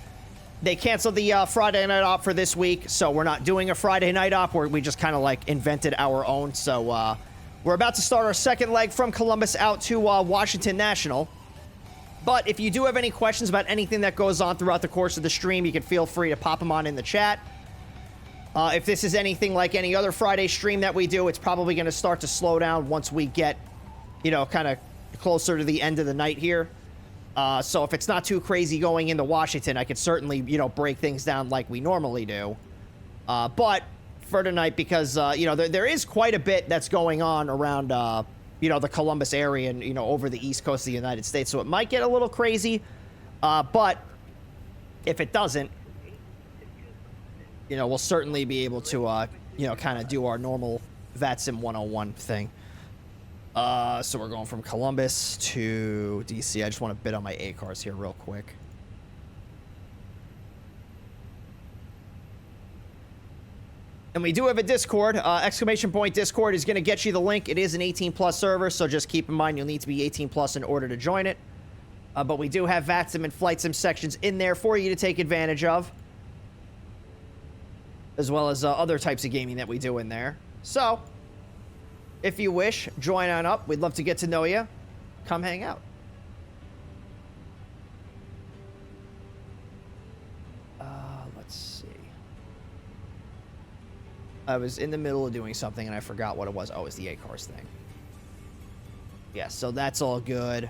They canceled the Friday night op for this week, so we're not doing a Friday night op, where we just kind of like invented our own. So we're about to start our second leg from Columbus out to Washington National. But if you do have any questions about anything that goes on throughout the course of the stream, you can feel free to pop them on in the chat. If this is anything like any other Friday stream that we do, it's probably going to start to slow down once we get, you know, kind of closer to the end of the night here. So if it's not too crazy going into Washington, I could certainly, you know, break things down like we normally do. But for tonight, because, you know, there is quite a bit that's going on around, you know, the Columbus area and, you know, over the East Coast of the United States. So it might get a little crazy. But if it doesn't, you know, we'll certainly be able to, you know, kind of do our normal VATSIM 101 thing. So we're going from Columbus to DC. I just want to bid on my A cars here real quick. And we do have a Discord. Exclamation point Discord is going to get you the link. It is an 18+ server, so just keep in mind you'll need to be 18+ in order to join it. But we do have VATSIM and Flight Sim sections in there for you to take advantage of, as well as other types of gaming that we do in there. So, if you wish, join on up. We'd love to get to know you. Come hang out. Let's see. I was in the middle of doing something and I forgot what it was. Oh, it was the A-Cars thing. Yeah, so that's all good.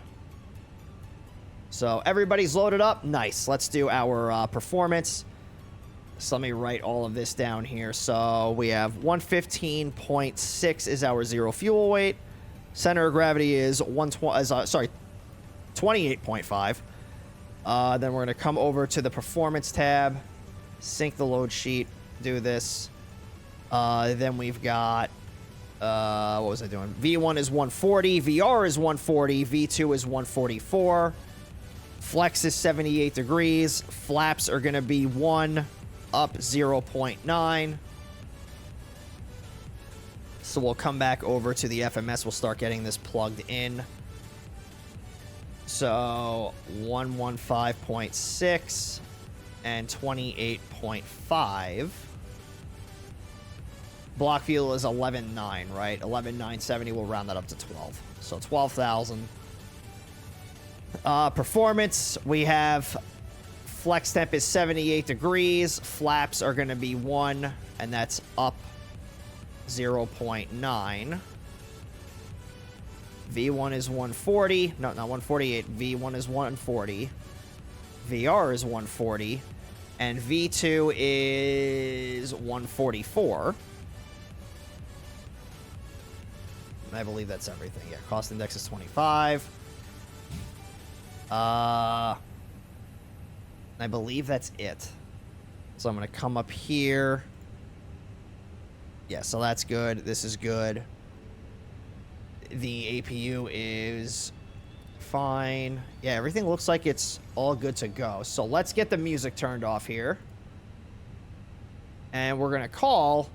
So everybody's loaded up. Nice. Let's do our performance. So let me write all of this down here. So we have 115.6 is our zero fuel weight. Center of gravity is 28.5. Then we're going to come over to the performance tab, sync the load sheet, do this. Then we've got, what was I doing? V1 is 140, VR is 140, V2 is 144. Flex is 78 degrees. Flaps are going to be 1 up 0.9. So we'll come back over to the FMS. We'll start getting this plugged in. So 115.6 and 28.5. Block fuel is 11.9, right? 11.970. We'll round that up to 12. So 12,000. Performance, we have flex temp is 78 degrees. Flaps are going to be 1, and that's up 0.9. V1 is 140. No, not 148. V1 is 140. VR is 140. And V2 is 144. I believe that's everything. Yeah, cost index is 25. I believe that's it. So I'm going to come up here. Yeah, so that's good. This is good. The APU is fine. Yeah, everything looks like it's all good to go. So let's get the music turned off here. And we're going to call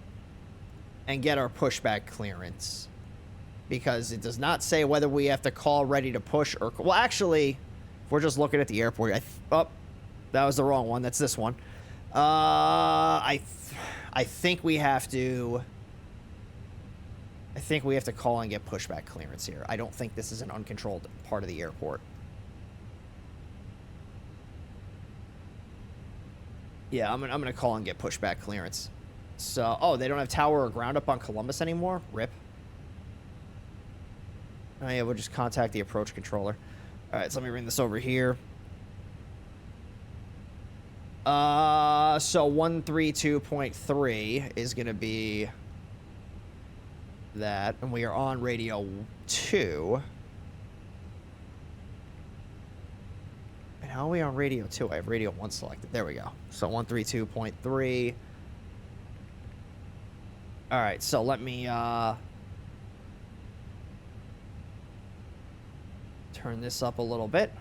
and get our pushback clearance. Because it does not say whether we have to call ready to push or... Well, actually, if we're just looking at the airport... Oh, that was the wrong one. That's this one. I think we have to... I think we have to call and get pushback clearance here. I don't think this is an uncontrolled part of the airport. Yeah, I'm gonna call and get pushback clearance. So, oh, they don't have tower or ground up on Columbus anymore? RIP. Oh yeah, we'll just contact the approach controller. Alright, so let me bring this over here. So 132.3 is gonna be that, and we are on radio 2. And how are we on radio 2? I have radio 1 selected. There we go. So 132.3. Alright, so let me turn this up a little bit.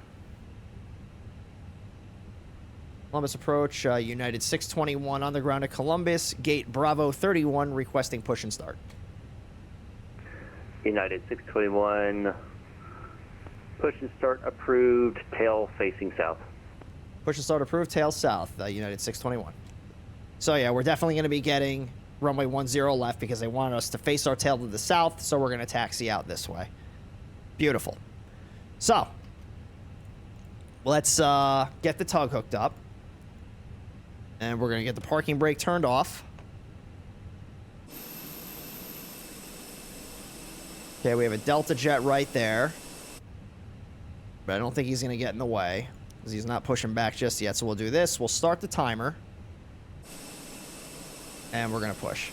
Columbus approach, United 621 on the ground at Columbus, gate Bravo 31 requesting push and start. United 621, push and start approved, tail facing south. Push and start approved, tail south, United 621. So yeah, we're definitely going to be getting runway 10 left because they want us to face our tail to the south, so we're going to taxi out this way. Beautiful. So, let's get the tug hooked up. And we're going to get the parking brake turned off. Okay, we have a Delta jet right there. But I don't think he's going to get in the way, because he's not pushing back just yet. So we'll do this. We'll start the timer. And we're going to push.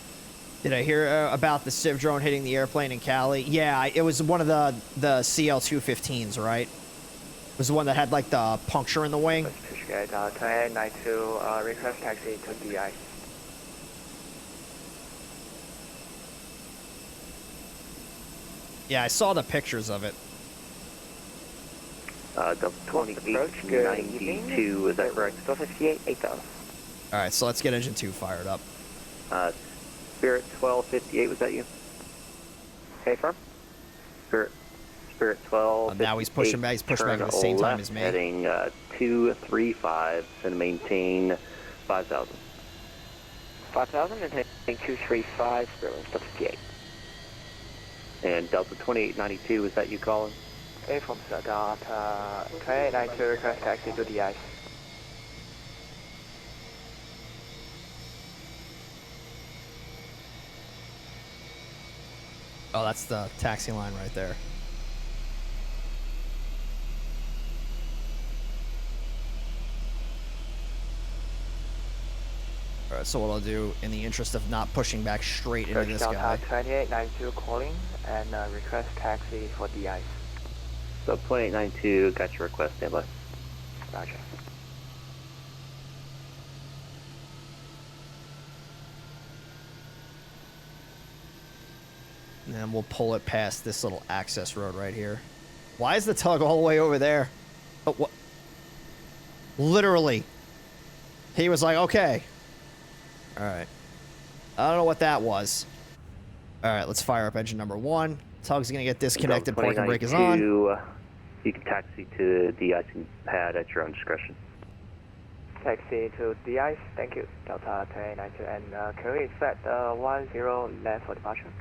Did I hear about the Civ drone hitting the airplane in Cali? Yeah, it was one of the CL-215s, right? It was the one that had, like, the puncture in the wing. Push guide, 1092, request taxi to DI. Yeah, I saw the pictures of it. Delta 2892, is that correct? 1258, 8000. All right, so let's get engine 2 fired up. Spirit 1258, was that you? Hey, firm. Spirit 12. Now he's pushing back. He's pushing back at the same time as me. Heading 235 and maintain 5000. 5000 and heading 235, Spirit 1258. And Delta 2892, is that you calling? Hey, from Delta 2892, request taxi to the ice. Oh, that's the taxi line right there. All right, so what I'll do, in the interest of not pushing back straight into this guy. Delta 2892 calling and request taxi for the ice. So 2892, got your request, standby. Gotcha. And then we'll pull it past this little access road right here. Why is the tug all the way over there? Oh, what? Literally. He was like, okay. All right. I don't know what that was. All right, let's fire up engine number 1. Tug's going to get disconnected. Parking brake is on. You can taxi to the icing pad at your own discretion. Taxi to the ice, thank you. Delta 2892, and can we expect 10 left for departure?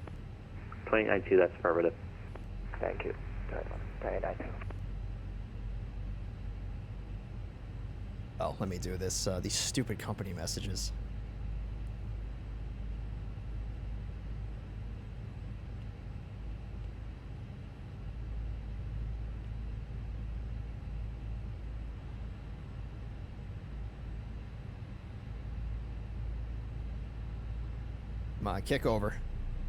2892, that's affirmative. Thank you. 2892. Oh, let me do this. These stupid company messages. Come on, kick over.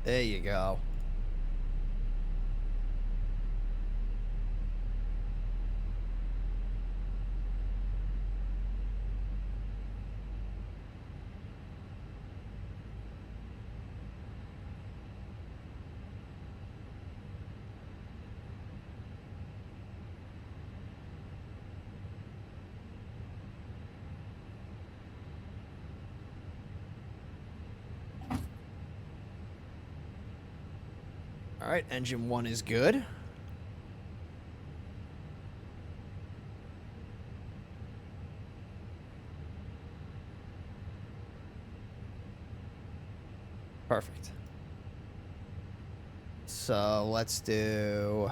There you go. All right, engine 1 is good. Perfect. So let's do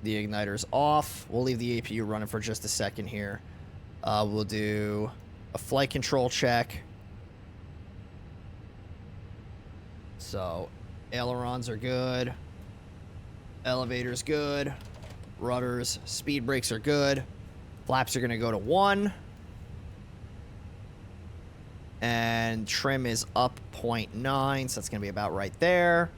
the igniters off. We'll leave the APU running for just a second here. We'll do a flight control check. So ailerons are good. Elevators good. Rudders, speed brakes are good. Flaps are going to go to 1. And trim is up 0.9, so that's going to be about right there.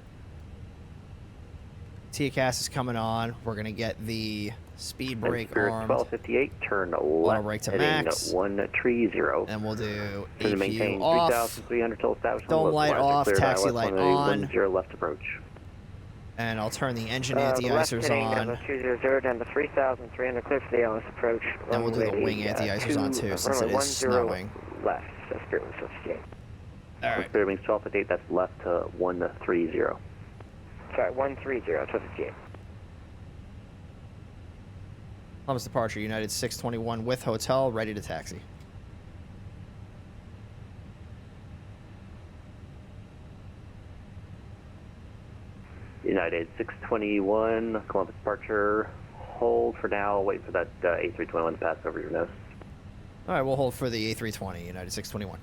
TCAS is coming on. We're going to get the speed brake armed. 1258, turn left, brake to heading max. 130. And we'll do to APU maintain off. 3,300 till established. Dome light off, taxi light on. 10 left approach. And I'll turn the engine anti-icers on. Number 200 and the 3,300 clear for the LS approach. And we'll do the wing anti-icers on too, since it is snowing. Left, that's Spirit 158. All right. Spirit wings 1258, that's left to 130. Sorry, 130, 1258. Columbus departure, United 621 with hotel, ready to taxi. United 621, Columbus departure, hold for now, wait for that A321 to pass over your nose. All right, we'll hold for the A320, United 621.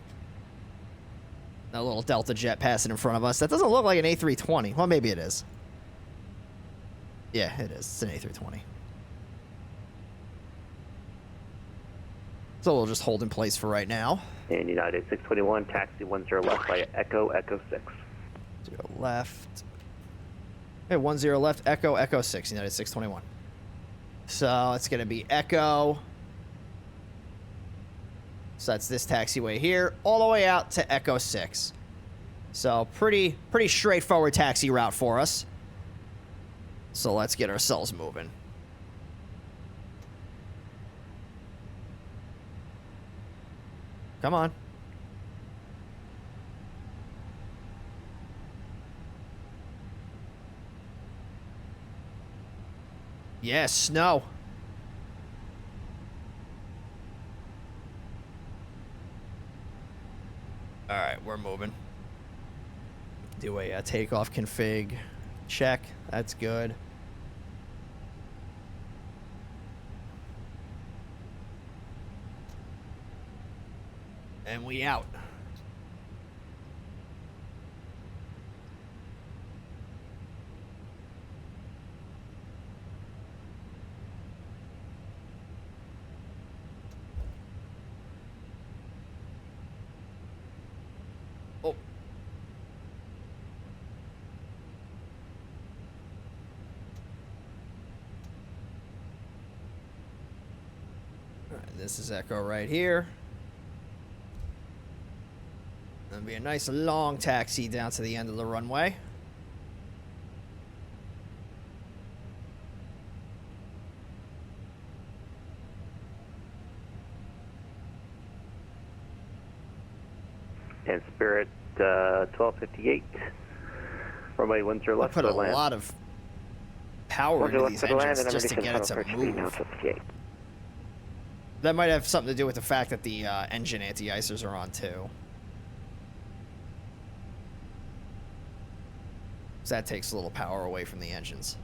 That little Delta jet passing in front of us. That doesn't look like an A320. Well, maybe it is. Yeah, it is. It's an A320. So we'll just hold in place for right now. And United 621, taxi 10 left by Echo 6. 0 left. Okay, 10 left, Echo 6, United 621. So it's going to be Echo. So that's this taxiway here, all the way out to Echo 6. So pretty straightforward taxi route for us. So let's get ourselves moving. Come on. Yes, snow. All right, we're moving. Do a takeoff config check. That's good. And we out. Oh. All right, this is Echo right here. That'll be a nice long taxi down to the end of the runway. And Spirit 1258. Runway 10 I left put for a land. lot of power into these engines just to get it to move. 1258. That might have something to do with the fact that the engine anti-icers are on too. So that takes a little power away from the engines.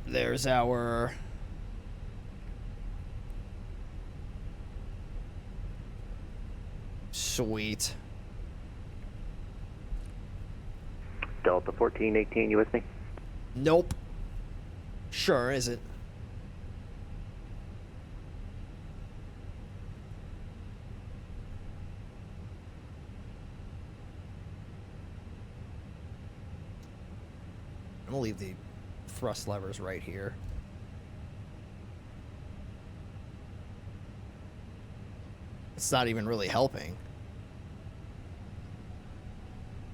There's our sweet. Delta 1418, you with me? Nope. Sure isn't. I'm gonna leave the thrust levers right here. It's not even really helping.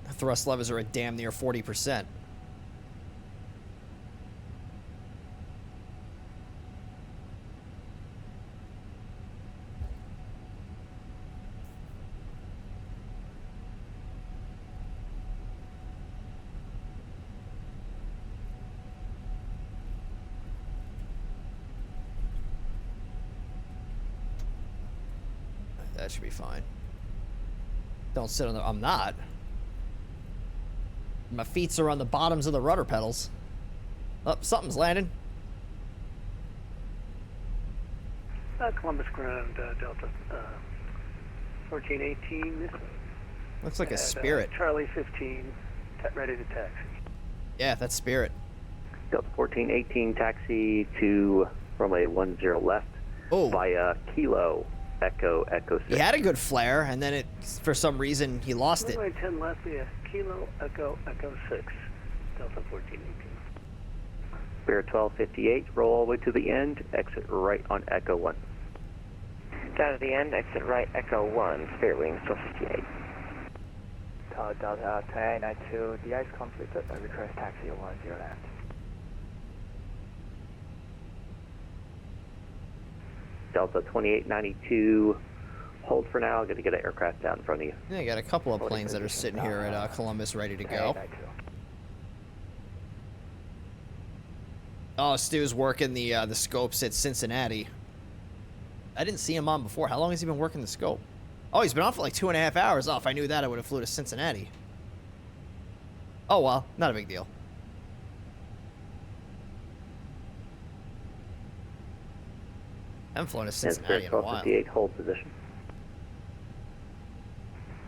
The thrust levers are at damn near 40%. That should be fine. Don't sit on the... I'm not. My feet are on the bottoms of the rudder pedals. Oh, something's landing. Columbus Ground, Delta 1418. Looks like a Spirit. Charlie 15, ready to taxi. Yeah, that's Spirit. Delta 1418, taxi to runway 10 left. Oh. Via Kilo Echo 6. He had a good flare, and then for some reason he lost it. Runway 10 left via Kilo Echo 6. Delta 1418. Spirit 1258, roll all the way to the end, exit right on Echo 1. Down at the end, exit right, Echo 1, Spirit Wings 1258. Delta 2892, the ice completed, request taxi 10 left. Delta 2892, hold for now. Going to get an aircraft down in front of you. Yeah, I got a couple of planes that are sitting here at Columbus ready to go. Oh, Stu's working the scopes at Cincinnati. I didn't see him on before. How long has he been working the scope? Oh, he's been on for like 2.5 hours. Oh, if I knew that, I would have flew to Cincinnati. Oh, well, not a big deal. I haven't flown to Cincinnati in a while. 1258, hold position.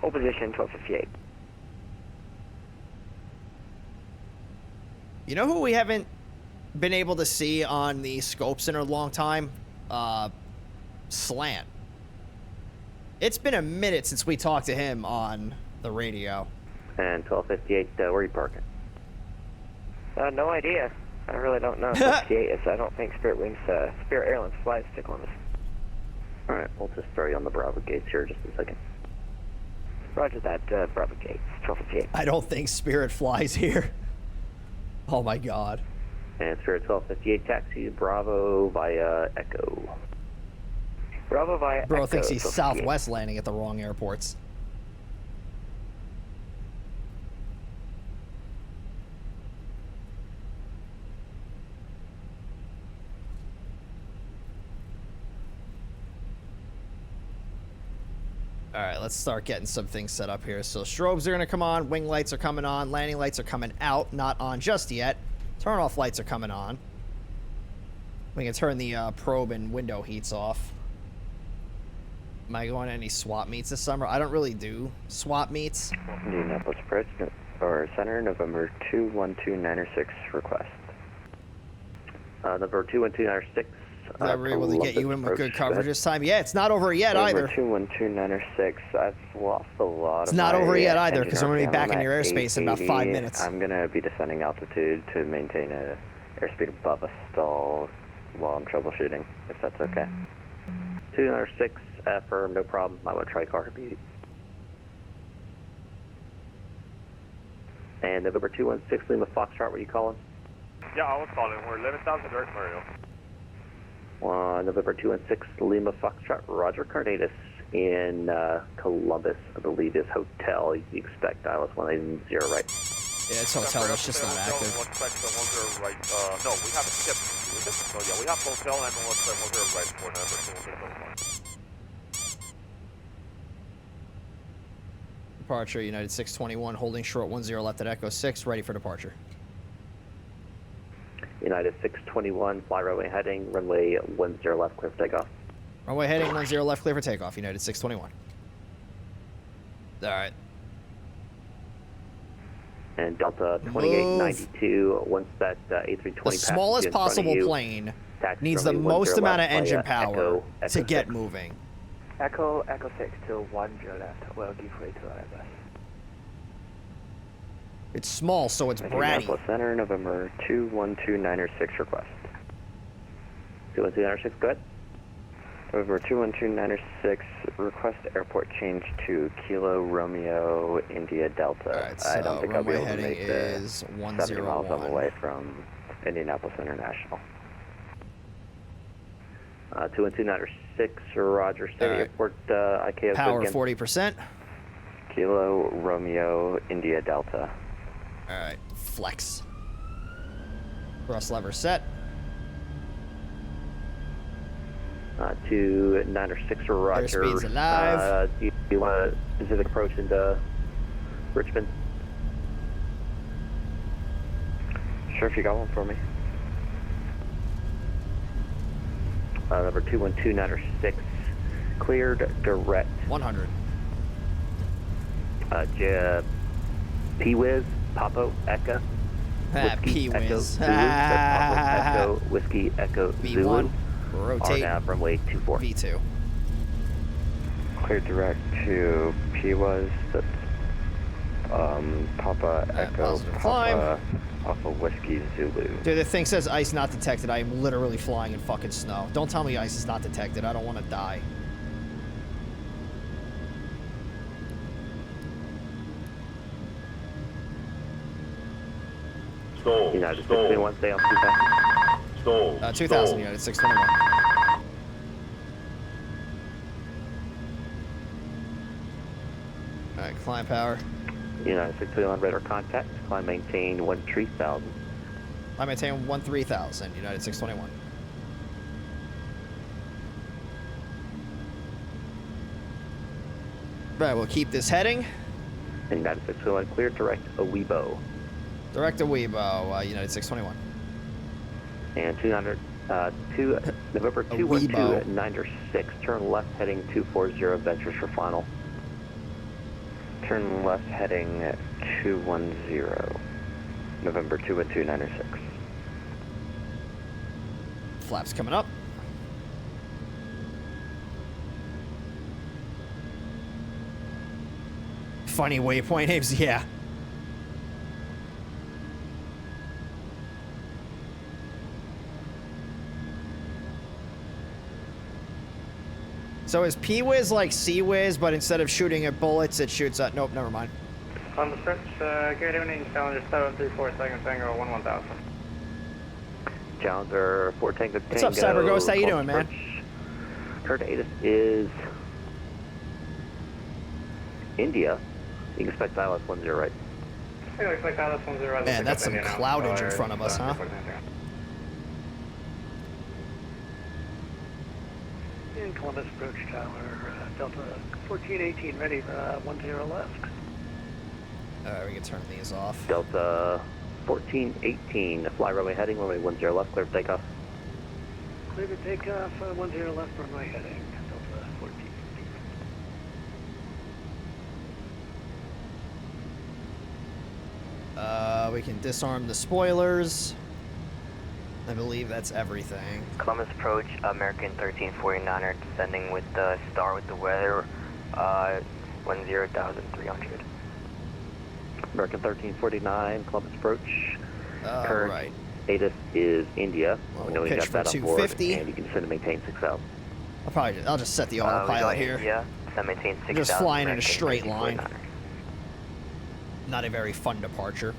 Hold position 1258. You know who we haven't been able to see on the scopes in a long time? Slant. It's been a minute since we talked to him on the radio. And 1258, where are you parking? No idea. I really don't know. 68 is, I don't think Spirit Airlines flies to Columbus. Alright, we'll just throw you on the Bravo gates here just a second. Roger that, Bravo Gates, 1258. I don't think Spirit flies here. Oh my god. And Spirit 1258 taxi, Bravo via Echo. Bravo via Bro Echo, thinks he's 1258. Southwest landing at the wrong airports. All right, let's start getting some things set up here. So strobes are going to come on, wing lights are coming on, landing lights are coming out, not on just yet. Turn off lights are coming on. We can turn the probe and window heats off. Am I going to any swap meets this summer? I don't really do swap meets. Indianapolis Approach or Center, November 212906 request. Number 21296. That we're able to get you in with good coverage this time. Yeah, it's not over yet November either. 212906. I've lost a lot It's of not my over yet either, because engine we're going to be RPM back in on your that airspace in about 5 880. minutes. I'm going to be descending altitude to maintain a airspeed above a stall while I'm troubleshooting, if that's okay. 206, affirm, no problem. I'm going to try car beat. And November 216, Lima Foxtrot, were you calling? Yeah, I was calling. We're 11,000 direct Mario. November 216, Lima Foxtrot, Roger Carnatus in Columbus, I believe is hotel. You expect ILS 180, right? Yeah, it's hotel, it's just not active. Right. No, we have a skip. So yeah, we have hotel and 10 right for November 216. Departure, United 621, holding short 10 left at Echo 6, ready for departure. United 621, fly runway heading, runway 10 left, clear for takeoff. Runway heading 10 left, clear for takeoff, United 621. Alright. And Delta 2892, once that A320 The smallest possible plane needs the most amount of engine power to get moving. Echo 6 to 10 left, will give way to ILS. It's small, so it's bratty. Indianapolis Center, November 212906 request. 21296, go ahead. November 21296, request airport change to Kilo Romeo India Delta. Alright, so I don't think I'll be able to runway make heading the is 70 miles on the 101. way from Indianapolis International. 21296, Roger, State Airport, IKO. Power 40%. Kilo Romeo India Delta. Alright, flex. Thrust lever set. 296, Roger. Airspeed's alive. Do you want a specific approach into Richmond? Sure, if you got one for me. Number 21296, cleared direct. 100. P-Wiz, Papo, Echo. Whiskey, Echo, P-Wiz. Zulu. That's Papa, Echo, Whiskey, Echo, Zulu. Rotate. RNAV runway 24. V2. Cleared direct to P-Wiz. That's Papa, Echo, climb. Papa, Whiskey, Zulu. Dude, the thing says ice not detected. I am literally flying in fucking snow. Don't tell me ice is not detected. I don't want to die. Stall. United 621, stay on 2000. Stall. 2000, United 621. Alright, climb power. United 621, radar contact. Climb maintain 13,000. I maintain 13,000, United 621. Right, we'll keep this heading. United 621, clear direct Awebo. Direct to Weibo, United 621. And 200, November 21296, turn left heading 240, ventures for final. Turn left heading 210, November 21296. Flaps coming up. Funny waypoint names, yeah. So is P-Wiz like C-Wiz, but instead of shooting at bullets, it shoots at... Nope, never mind. On the search, good evening, Challenger 734, second Tango 11000. Challenger 4 Tango Tango. What's up, Cyber Ghost? How you doing, man? Current ATIS is India. You can expect ILS 10 right. I expect ILS 10 right. Man, that's some cloudage in front of us, huh? In Columbus approach tower, Delta 1418 ready, 10 left. Alright, we can turn these off. Delta 1418, fly runway heading, runway 10 left, clear for takeoff. Clear to take off, 10 left, runway heading, Delta 1418. We can disarm the spoilers. I believe that's everything. Columbus approach, American 1349er descending with the star with the weather, 10,300. American 1349, Columbus approach. Current Right. ATIS is India. Well, we know you pitch got that for on board, 250. and you can send and maintain 6000. I'll just set the autopilot here. India, maintain 6,000. Just flying in a American straight line. 1349er. Not a very fun departure.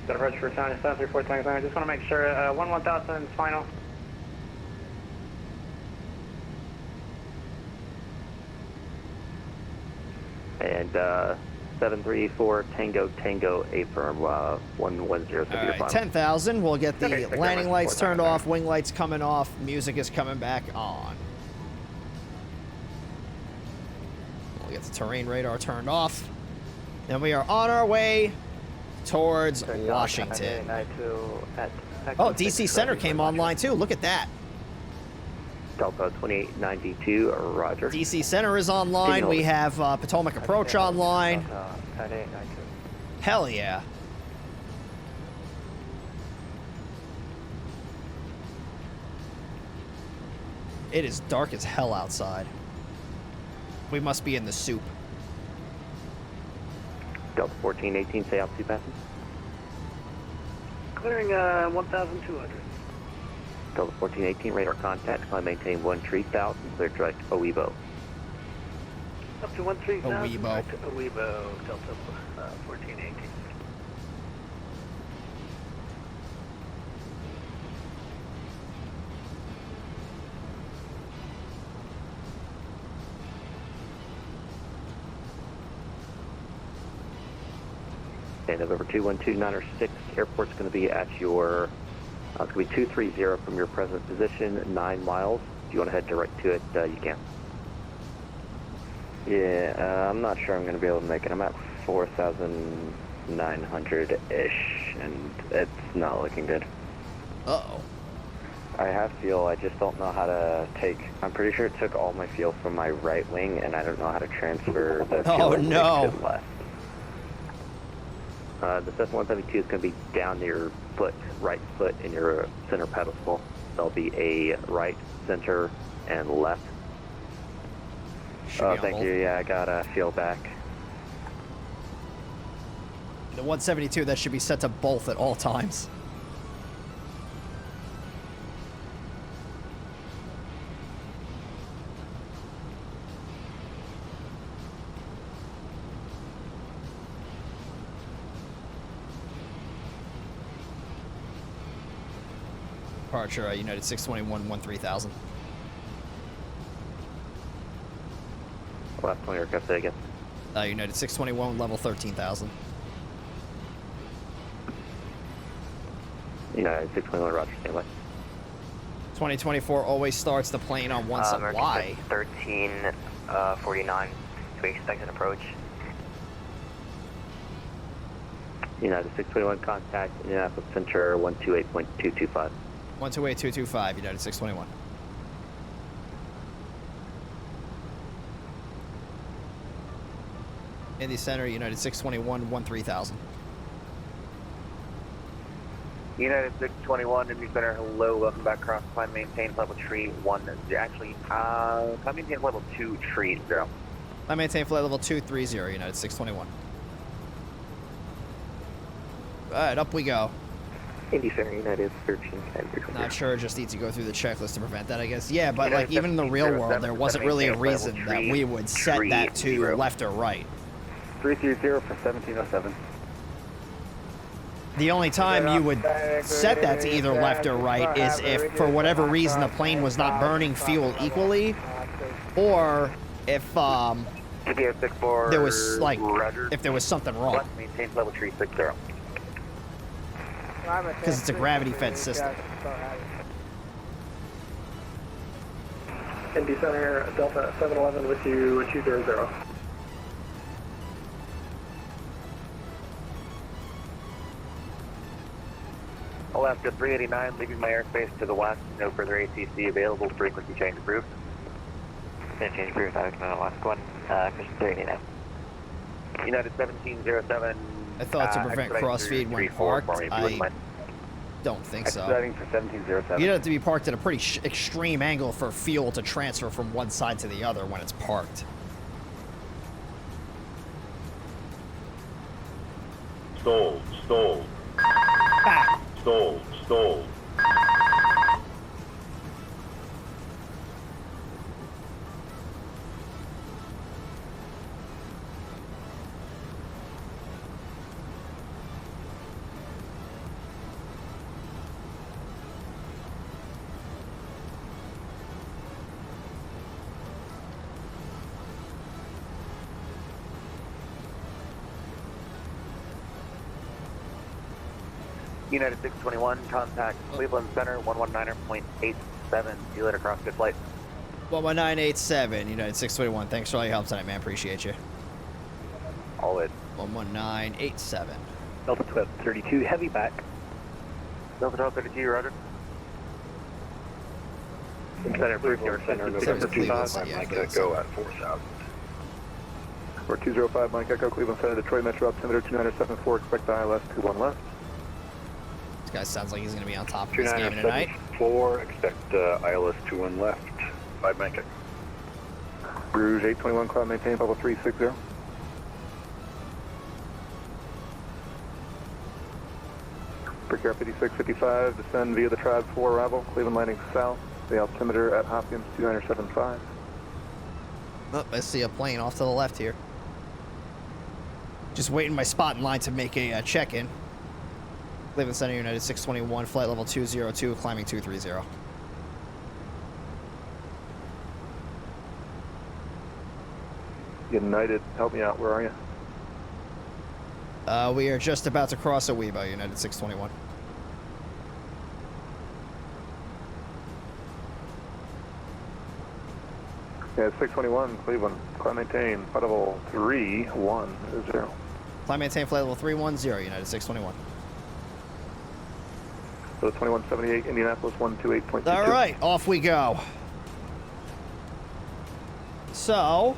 Got approach for Challenger 734, second Tango. I just want to make sure 1000 is final. And 734 Tango Tango A firm 110 All right, 10,000. We'll get the Okay, landing lights turned Tango. off, wing lights coming off, music is coming back on. We'll get the terrain radar turned off. And we are on our way towards Washington. Oh, DC Center came online too. Look at that. Delta 2892, roger. DC Center is online. We have Potomac Approach online. Hell yeah. It is dark as hell outside. We must be in the soup. Delta 1418, say altitude passing. Clearing 1,200. Delta 1418, radar contact, climb maintain 13,000, clear direct OEBO. Up to 13,000. Oweebo. Back to Oweebo, Delta 1418. And November 212906, airport's going to be at your, it's going to be 230 from your present position, 9 miles. If you want to head direct to it, you can. Yeah, I'm not sure I'm going to be able to make it. I'm at 4,900-ish, and it's not looking good. Uh-oh. I have fuel, I just don't know how to take... I'm pretty sure it took all my fuel from my right wing, and I don't know how to transfer the fuel Oh, no. to the left. The Cessna 172 is going to be down near your foot, right foot in your center pedestal. There'll be a right, center, and left. Oh, thank you. Yeah, I got fuel back. The 172, that should be set to both at all times. Departure, United 621, 13,000. Last 20 aircraft, say again. United 621, level 13,000. United 621, roger, stand by. 2024 always starts the plane on one side. Why? 1349, to be expected approach. United 621, contact Indianapolis Center 128.225. 128.225, United 621. Indy Center, United 621, 13,000. United 621, Indy Center, hello, welcome back across, climb maintain level tree 1, actually, climb maintain level 230. I maintain flight level 230, United 621. Alright, up we go. Indy Center, United 1310. Not sure, just need to go through the checklist to prevent that, I guess. Yeah, but like even in the real world, there wasn't really a reason that we would set that to left or right. 330 for 1707. The only time you would set that to either left or right is if, for whatever reason, the plane was not burning fuel equally, or if there was like if there was something wrong. Maintain level 360. Because it's a gravity-fed system. Indy Center, Delta 711 with you, 200. Alaska 389, leaving my airspace to the west. No further ATC available. Frequency change approved. Change approved. Alaska 1, Christian 389. United 1707. I thought to prevent crossfeed when parked. I don't think so. Exciting for 1707. You'd have to be parked at a pretty extreme angle for fuel to transfer from one side to the other when it's parked. Stalled. Stalled. Stalled. Stalled. United 621, contact Cleveland Center, 119.87. See you later, cross, good flight. 11987, United 621. Thanks for all your help tonight, man. Appreciate you. All in. 11987. Delta 1232, heavy back. Delta 1232, roger. Center, Cleveland Center, November 25, Mike Echo at 4,000. 4205, Mike Echo, Cleveland Center, Detroit Metro, altimeter 2974, expect the ILS 21 left. This guy sounds like he's going to be on top of this game tonight. 2974, expect ILS 21 left, 5 Mike Echo. Rouge 821, cloud maintain, level 360. Brickyard 5655, descend via the Tribe 4 arrival, Cleveland landing south, the altimeter at Hopkins 2975. Oh, I see a plane off to the left here. Just waiting my spot in line to make a check-in. Cleveland Center, United 621, flight level 202, climbing 230. United, help me out, where are you? We are just about to cross a Weibo, United 621. Yeah, 621, Cleveland, climb maintain, flight level 310. Climb maintain, flight level 310, United 621. So 2178, Indianapolis 128.22. All right, off we go. So,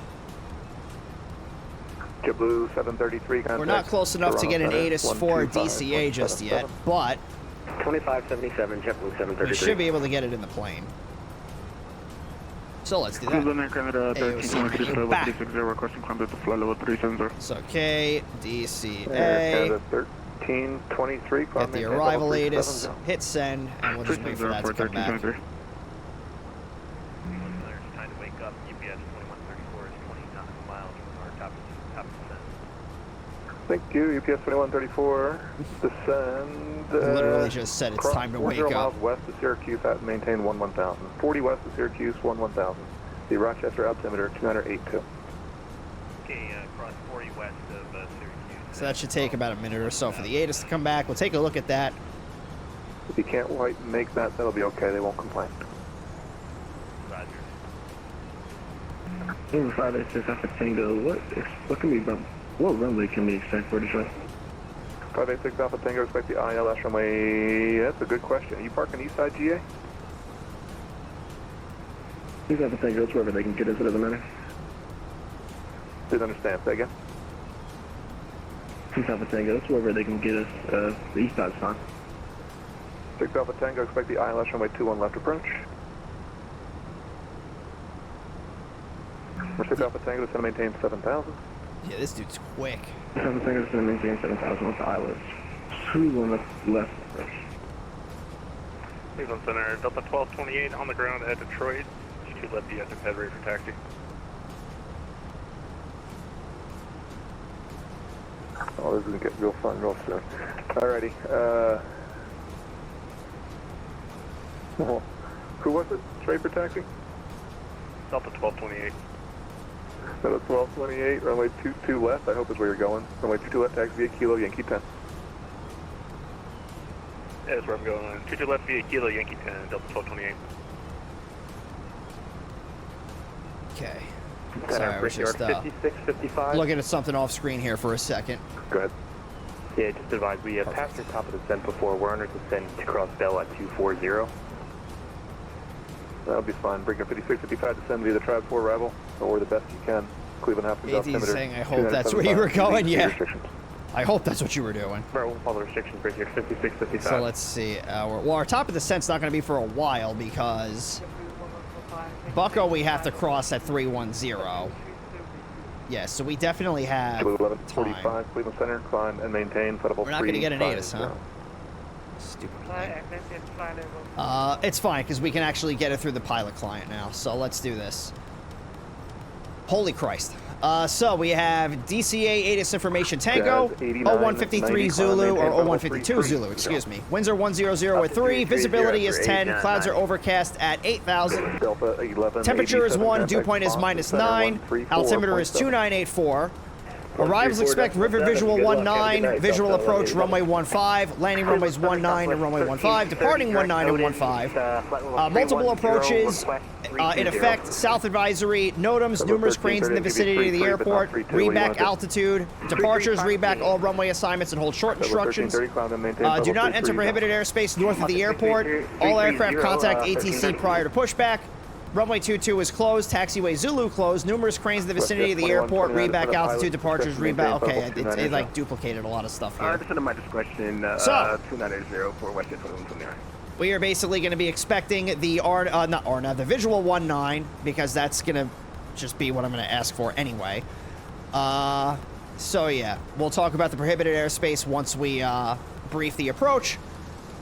JetBlue 733. we're not close enough to get an ATIS for DCA just yet, but 2577, JetBlue 733. we should be able to get it in the plane. So let's do that. AOC back. So K, DCA. 1323. Get the arrival ATIS, hit send, and we'll just wait for that to come back. Time to wake up. UPS 2134 is 29 miles from our top descent. Thank you, UPS 2134. Descend. Literally just said it's time to wake up. Miles west of Syracuse at maintain 11000. 40 west of Syracuse 11000. The Rochester altimeter 2982. Okay, cross 40 west of Syracuse. So that should take about a minute or so for the ATIS to come back. We'll take a look at that. If you can't make that, that'll be okay. They won't complain. Roger. 586 Alpha Tango, what can we what runway can we expect for Detroit? 586 Alpha Tango, expect the ILS runway. That's a good question. Are you parking east side GA? East Alpha Tango, it's wherever they can get us, it doesn't matter. Didn't understand, say again? East Alpha Tango, it's wherever they can get us, the east side's fine. 6 Alpha Tango, expect the ILS runway 21 left approach. We're 6 Alpha Tango, descend to maintain 7000. Yeah, this dude's quick. 6 Alpha Tango, descend to maintain 7000 with the ILS. 21 left approach. Cleveland Center, Delta 1228 on the ground at Detroit. 22 left, enter pad ready for taxi. Oh, this is gonna get real fun real soon. Alrighty. Who was it? Straight for taxi? Delta 1228. Delta 1228, runway 22 left. I hope is where you're going. Runway 22 left, taxi via Kilo, Yankee 10. Yeah, that's where I'm going. 22 left via Kilo, Yankee 10, Delta 1228. Okay. Center, Sorry, I was just 5655. looking at something off screen here for a second. Go ahead. Yeah, just advise we have passed the top of the descent before. We're under descent to cross Bell at 240. That'll be fine. Breaker 5655, descend via the Tribe 4 arrival, or the best you can. Cleveland Hopkins altimeter. AT's saying, I hope that's where you were going, yeah. Restrictions. I hope that's what you were doing. Right, we'll follow the restrictions right here, 5655. So let's see. Our top of the descent's not going to be for a while because Bucko we have to cross at 310. Yeah, so we definitely have 1145, Cleveland Center, climb and maintain. We're not going to get an ATIS, huh? Stupid thing. It's fine because we can actually get it through the pilot client now. So let's do this. Holy Christ. So we have DCA ATIS information Tango, 0153 Zulu, or 0152 Zulu, excuse me. Winds are 100 at 3, visibility is 10, clouds are overcast at 8,000. Temperature is 1, dew point is -9, altimeter is 2984. Arrivals expect river visual 19, visual approach runway 15, landing runways 19 and runway 15, departing 19 and 15. Multiple approaches in effect, south advisory, NOTAMs, numerous cranes in the vicinity of the airport, reback altitude, departures, reback all runway assignments and hold short instructions. Do not enter prohibited airspace north of the airport. All aircraft contact ATC prior to pushback. Runway 22 is closed. Taxiway Zulu closed. Numerous cranes in the vicinity of the airport. Reback altitude, departures, reback. Okay, it like duplicated a lot of stuff here. Just under my discretion, So 2980 for West 21 from there. We are basically going to be expecting the the visual 19 because that's going to just be what I'm going to ask for anyway. So yeah, we'll talk about the prohibited airspace once we brief the approach.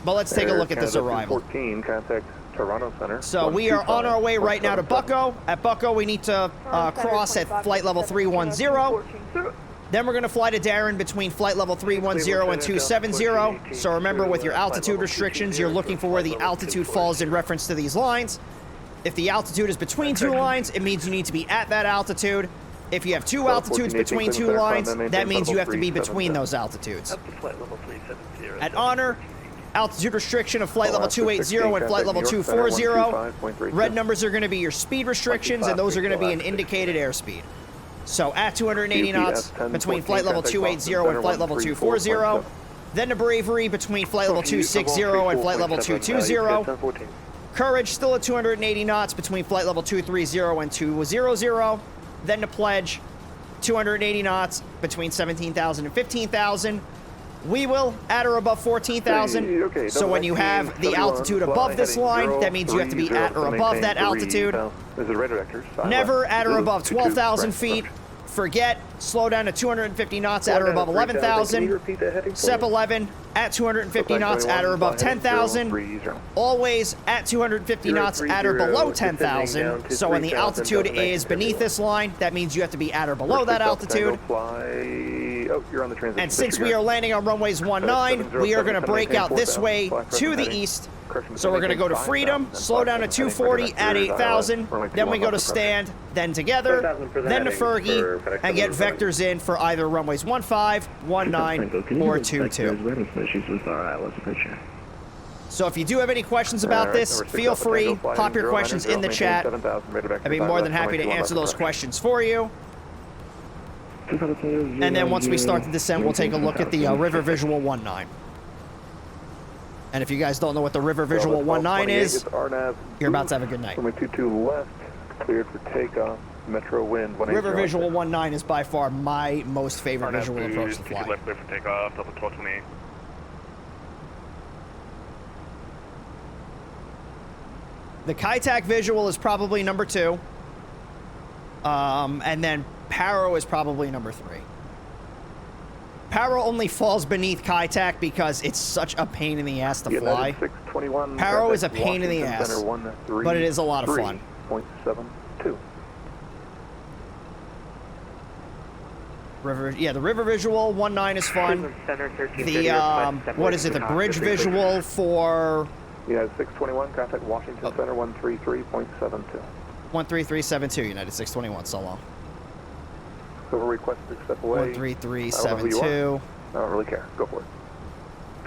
But let's take a look at this arrival. 14, contact Toronto Center. So we are on our way right now to Bucko. At Bucko, we need to cross at flight level 310. Then we're going to fly to Darren between flight level 310 and 270. So remember, with your altitude restrictions, you're looking for where the altitude falls in reference to these lines. If the altitude is between two lines, it means you need to be at that altitude. If you have two altitudes between two lines, that means you have to be between those altitudes. At Honor, altitude restriction of flight level 280 and flight level 240. Red numbers are going to be your speed restrictions, and those are going to be an indicated airspeed. So at 280 knots between flight level 280 and flight level 240. Then to Bravery between flight level 260 and flight level 220. Courage still at 280 knots between flight level 230 and 200. Then to Pledge, 280 knots between 17,000 and 15,000. We will at or above 14,000. So when you have the altitude above this line, that means you have to be at or above that altitude. Never at or above 12,000 feet. Forget, slow down to 250 knots at or above 11,000. SEP 11 at 250 knots at or above 10,000. Always at 250 knots at or below 10,000. So when the altitude is beneath this line, that means you have to be at or below that altitude. And since we are landing on runways 19, we are going to break out this way to the east. So we're going to go to Freedom, slow down to 240 at 8,000, then we go to Stand, then Together, then to Fergie, and get vectors in for either runways 15, 19, or 22. So if you do have any questions about this, feel free, pop your questions in the chat. I'd be more than happy to answer those questions for you. And then once we start the descent, we'll take a look at the River Visual 19. And if you guys don't know what the River Visual 19 is, you're about to have a good night. 22 left, cleared for takeoff. Metro wind. River Visual 19 is by far my most favorite visual approach to fly. Left clear for takeoff, Delta 1228. The Kaitac visual is probably number 2. And then Paro is probably number 3. Paro only falls beneath Kaitac because it's such a pain in the ass to fly. United 621. Paro is a pain in the Washington ass, Center 13, but it is a lot of fun. 3.72. River, yeah, the river visual 19 is fun. The what is it? The bridge visual for United 621. Contact Washington Center 133.72. 13372. United 621. So long. So we're requested to step away. 13372. I don't really care. Go for it.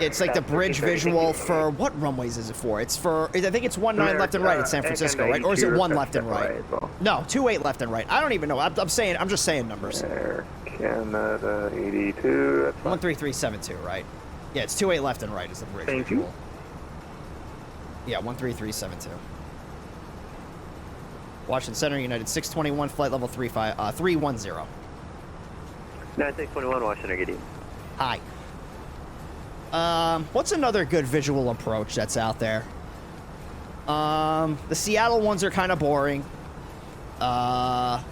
It's like the bridge visual for what runways is it for? It's for, I think it's 19 left and right at San Francisco, right? Or is it 1 left and right? No, 28 left and right. I don't even know. I'm just saying numbers. Air Canada 82. That's 13372, right? Yeah, it's 28 left and right is the bridge visual. Yeah, 13372. Washington Center, United 621, flight level 310. 9621, Washington, good evening. Hi. What's another good visual approach that's out there? The Seattle ones are kind of boring. I'm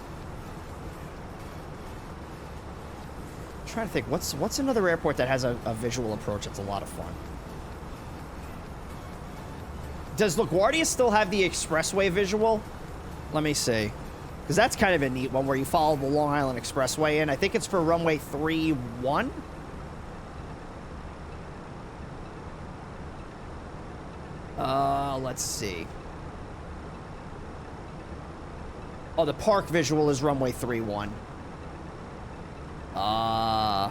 trying to think, what's another airport that has a visual approach that's a lot of fun? Does LaGuardia still have the expressway visual? Let me see. Because that's kind of a neat one where you follow the Long Island Expressway in. I think it's for runway 31. Let's see. Oh, the park visual is runway 31. Yeah,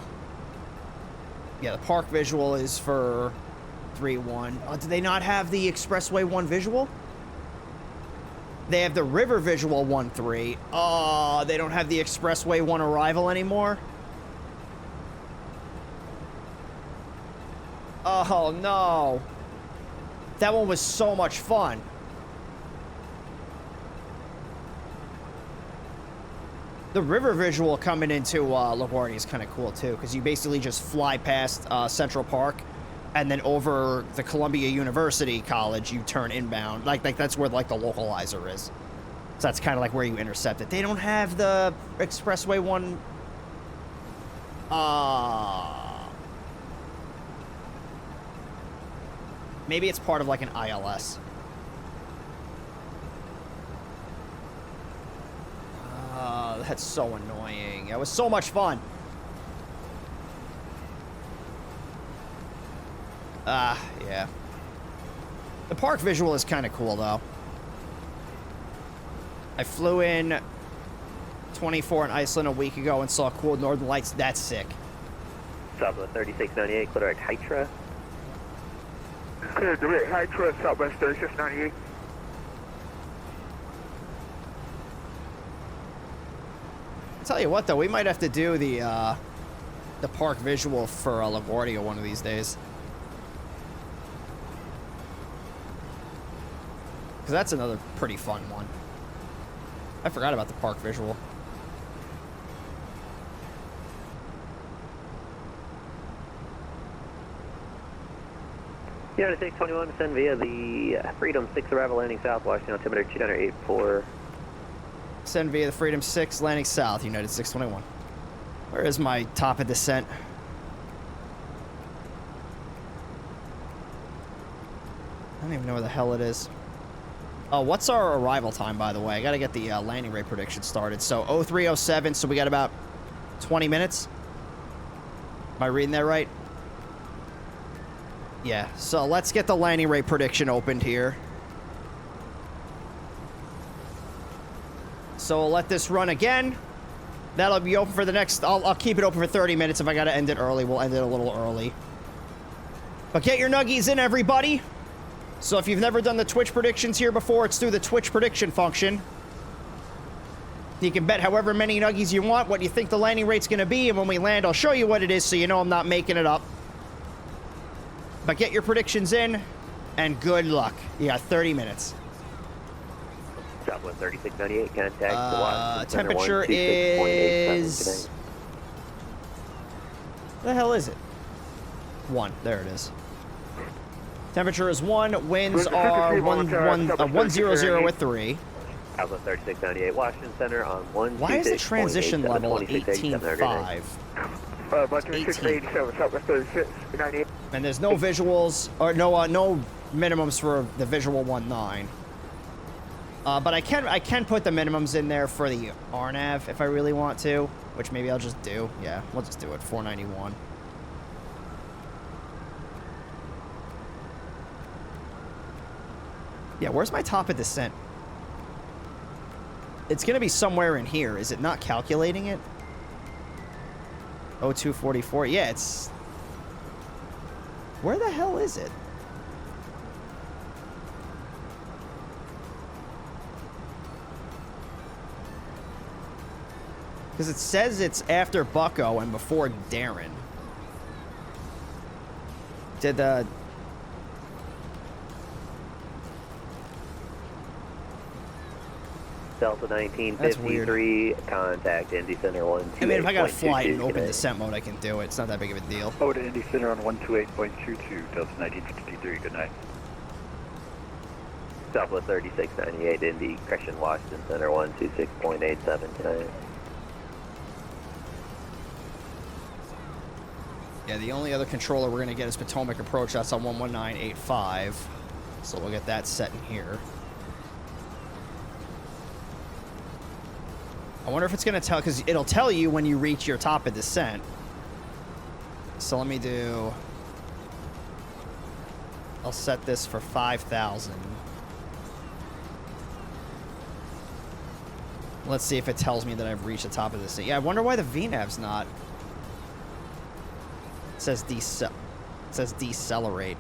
the park visual is for 31. Do they not have the Expressway 1 visual? They have the river visual 13. Oh, they don't have the Expressway 1 arrival anymore? Oh, no. That one was so much fun. The river visual coming into LaGuardia is kind of cool, too, because you basically just fly past Central Park, and then over the Columbia University College, you turn inbound. Like that's where, like, the localizer is. So that's kind of like where you intercept it. They don't have the Expressway 1... Maybe it's part of, like, an ILS. That's so annoying. It was so much fun. Yeah. The park visual is kind of cool, though. I flew in 24 in Iceland a week ago and saw cool northern lights. That's sick. Southwest 3698, clear direct Hydra. Clear direct Hydra, Southwest 3698. I'll tell you what, though, we might have to do the park visual for LaGuardia one of these days. Because that's another pretty fun one. I forgot about the park visual. United 621, send via the Freedom 6 arrival landing south, Washington, altimeter 2984. Send via the Freedom 6 landing south, United 621. Where is my top of descent? I don't even know where the hell it is. Oh, what's our arrival time, by the way? I gotta get the landing rate prediction started. So, 0307, so we got about 20 minutes? Am I reading that right? Yeah, so let's get the landing rate prediction opened here. So we'll let this run again. That'll be open for the next... I'll keep it open for 30 minutes. If I gotta end it early, we'll end it a little early. But get your nuggies in, everybody. So if you've never done the Twitch predictions here before, it's through the Twitch prediction function. You can bet however many nuggies you want, what you think the landing rate's gonna be, and when we land, I'll show you what it is so you know I'm not making it up. But get your predictions in, and good luck. You got 30 minutes. Southwest 3698, contact the temperature is... What the hell is it? 1. There it is. Temperature is 1. Winds are 100 with 3. Southwest 3698, Washington Center on 126.87. Why is the transition level 18.5? 2687, Southwest 3698. And there's no visuals, or no minimums for the visual 19. But I can put the minimums in there for the RNAV if I really want to, which maybe I'll just do. Yeah, we'll just do it. 491. Yeah, where's my top of descent? It's gonna be somewhere in here. Is it not calculating it? 0244. Yeah, it's... Where the hell is it? Because it says it's after Bucko and before Darren. Did the... Delta 1953, contact Indy Center 128. I mean, if I gotta fly it in open descent mode, I can do it. It's not that big of a deal. Oh, to Indy Center on 128.22, Delta 1953, good night. Southwest 3698, Indy, correction, Washington Center 126.87, good night. Yeah, the only other controller we're gonna get is Potomac Approach. That's on 11985. So we'll get that set in here. I wonder if it's going to tell, because it'll tell you when you reach your top of descent. So let me do... I'll set this for 5,000. Let's see if it tells me that I've reached the top of the descent. Yeah, I wonder why the VNAV's not... It says decelerate.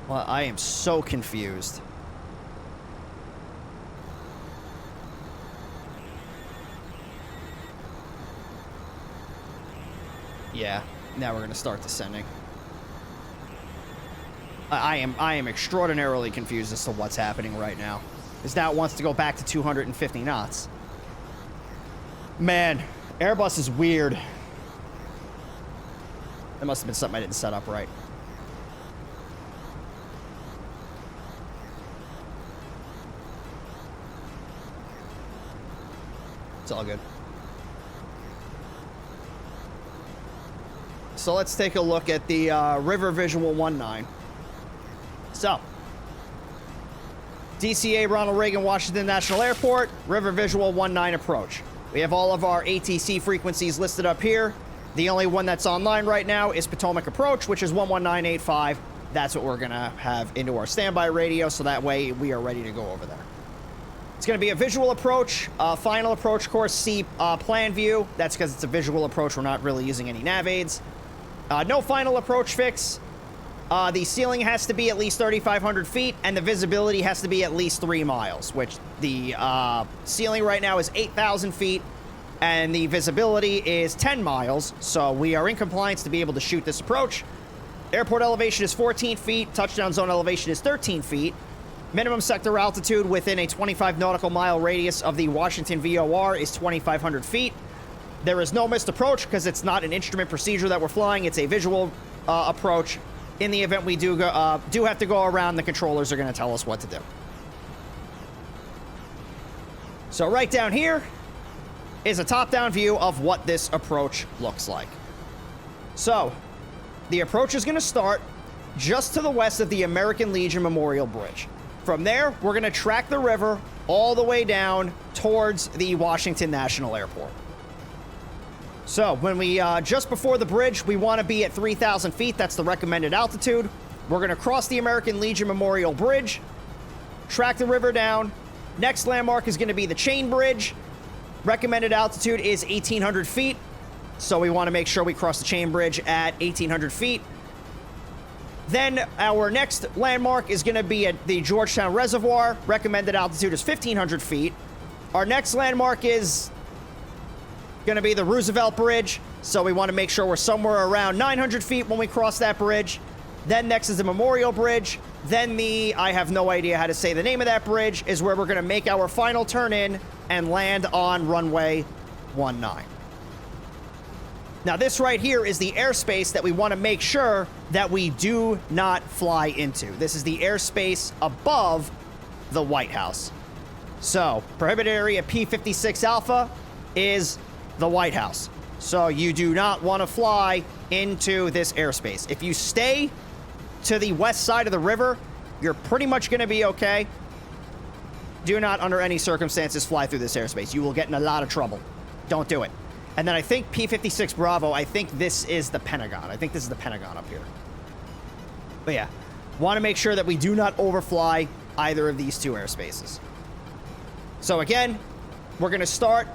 Well, I am so confused. Yeah, now we're gonna start descending. I am extraordinarily confused as to what's happening right now. Because now it wants to go back to 250 knots. Man, Airbus is weird. That must have been something I didn't set up right. It's all good. So let's take a look at the River Visual 19. So, DCA Ronald Reagan Washington National Airport, River Visual 19 approach. We have all of our ATC frequencies listed up here. The only one that's online right now is Potomac Approach, which is 11985. That's what we're gonna have into our standby radio, so that way we are ready to go over there. It's going to be a visual approach, final approach course, C plan view. That's because it's a visual approach. We're not really using any nav aids. No final approach fix. The ceiling has to be at least 3,500 feet, and the visibility has to be at least 3 miles, which the ceiling right now is 8,000 feet, and the visibility is 10 miles, so we are in compliance to be able to shoot this approach. Airport elevation is 14 feet. Touchdown zone elevation is 13 feet. Minimum sector altitude within a 25 nautical mile radius of the Washington VOR is 2,500 feet. There is no missed approach because it's not an instrument procedure that we're flying. It's a visual approach. In the event we do have to go around, the controllers are going to tell us what to do. So right down here is a top-down view of what this approach looks like. So the approach is going to start just to the west of the American Legion Memorial Bridge. From there, we're going to track the river all the way down towards the Washington National Airport. So when we, just before the bridge, we want to be at 3,000 feet. That's the recommended altitude. We're going to cross the American Legion Memorial Bridge, track the river down. Next landmark is going to be the Chain Bridge. Recommended altitude is 1,800 feet. So we want to make sure we cross the Chain Bridge at 1,800 feet. Then our next landmark is going to be at the Georgetown Reservoir. Recommended altitude is 1,500 feet. Our next landmark is going to be the Roosevelt Bridge. So we want to make sure we're somewhere around 900 feet when we cross that bridge. Then next is the Memorial Bridge. Then I have no idea how to say the name of that bridge, is where we're going to make our final turn in and land on runway 19. Now, this right here is the airspace that we want to make sure that we do not fly into. This is the airspace above the White House. So, prohibited area P56 Alpha is the White House. So you do not want to fly into this airspace. If you stay to the west side of the river, you're pretty much going to be okay. Do not, under any circumstances, fly through this airspace. You will get in a lot of trouble. Don't do it. And then I think P-56 Bravo, I think this is the Pentagon. I think this is the Pentagon up here. But yeah, want to make sure that we do not overfly either of these two airspaces. So again, we're going to start...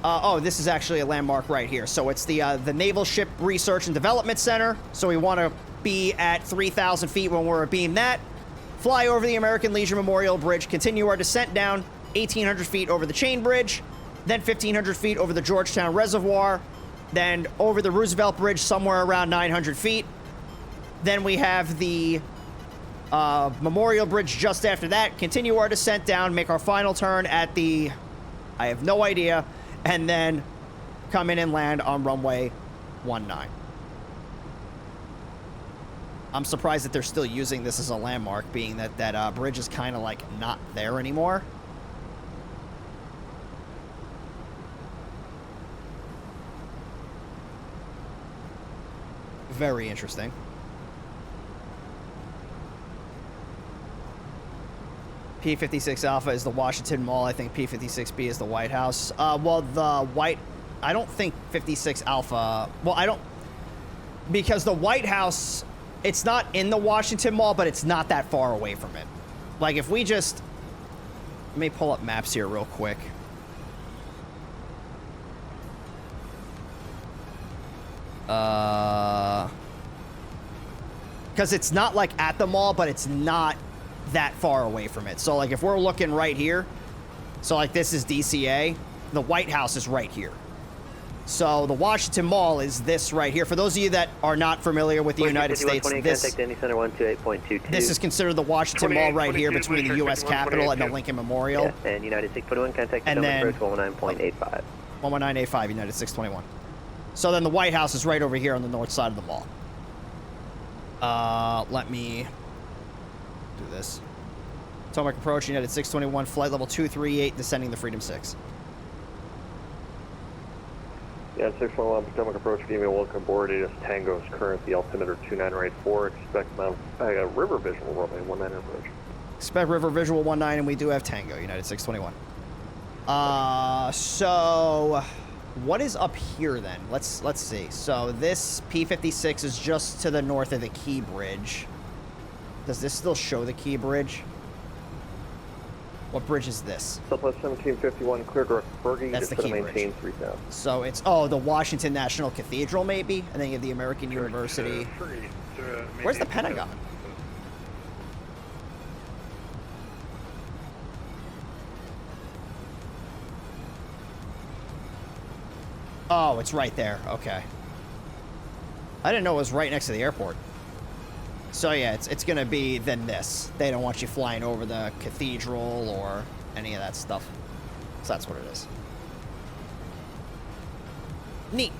oh, this is actually a landmark right here. So it's the Naval Ship Research and Development Center. So we want to be at 3,000 feet when we're abeam that. Fly over the American Legion Memorial Bridge. Continue our descent down 1,800 feet over the Chain Bridge. Then 1,500 feet over the Georgetown Reservoir. Then over the Roosevelt Bridge somewhere around 900 feet. Then we have the Memorial Bridge just after that. Continue our descent down. Make our final turn at the... I have no idea. And then come in and land on runway 19. I'm surprised that they're still using this as a landmark, being that that bridge is kind of like not there anymore. Very interesting. P-56 Alpha is the Washington Mall. I think P-56B is the White House. Well, I don't think 56 Alpha... Well, I don't... Because the White House, it's not in the Washington Mall, but it's not that far away from it. Like, if we just... Let me pull up maps here real quick. Because it's not, like, at the mall, but it's not that far away from it. So, like, if we're looking right here, so, like, this is DCA, the White House is right here. So, the Washington Mall is this right here. For those of you that are not familiar with the United States, this is considered the Washington Mall right here between the U.S. Capitol and the Lincoln Memorial. Yeah, and United 621, contact and then 119.85. 119.85, United 621. So then the White House is right over here on the north side of the mall. Let me do this. Potomac approach, United 621, flight level 238, descending the Freedom 6. Yeah, 611 Potomac approach, give me a welcome aboard. It is Tango's current, the altimeter 2984. Expect Mount River Visual runway 19 approach. Expect River Visual 19, and we do have Tango, United 621. So what is up here then? Let's see. So this P-56 is just to the north of the Key Bridge. Does this still show the Key Bridge? What bridge is this? Southwest 1751, clear direct Bergie. That's the Key maintain Bridge. 3000. So it's, oh, the Washington National Cathedral maybe? And then you have the American University. Where's the Pentagon? Oh, it's right there. Okay. I didn't know it was right next to the airport. So yeah, it's gonna be then this. They don't want you flying over the cathedral or any of that stuff. So that's what it is. Neat.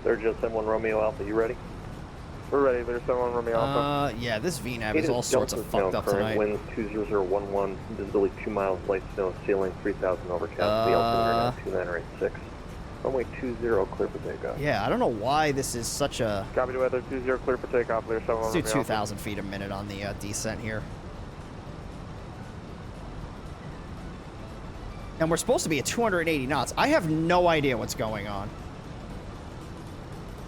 They're just M1 Romeo Alpha, you ready? We're ready. There's someone Romeo Alpha. Yeah, this VNAV is all sorts of fucked up tonight. Winds 20011, visibility 2 miles, light snow, ceiling 3000 overcast, the altimeter 2986. Runway 20, clear for takeoff. Yeah, I don't know why this is such a... Copy to weather 20, clear for takeoff. There's someone Let's do 2,000 feet a minute on the descent here. And we're supposed to be at 280 knots. I have no idea what's going on.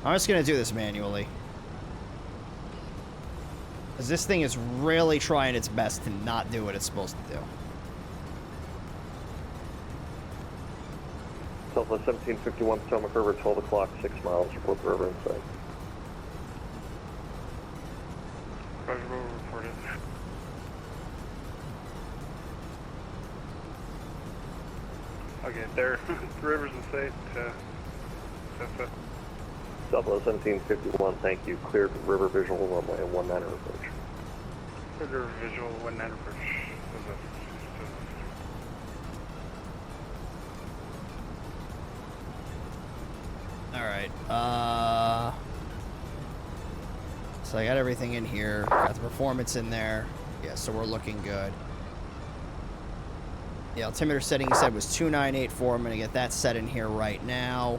I'm just going to do this manually. Because this thing is really trying its best to not do what it's supposed to do. Southwest 1751, Potomac River, 12 o'clock, 6 miles, report the river in sight. Roger, reported. Okay, there. The river's in sight. Southwest 1751, thank you. Cleared river visual runway 19 approach. River visual 19 approach. Alright, so I got everything in here. Got the performance in there. Yeah, so we're looking good. The altimeter setting you said was 2984. I'm going to get that set in here right now.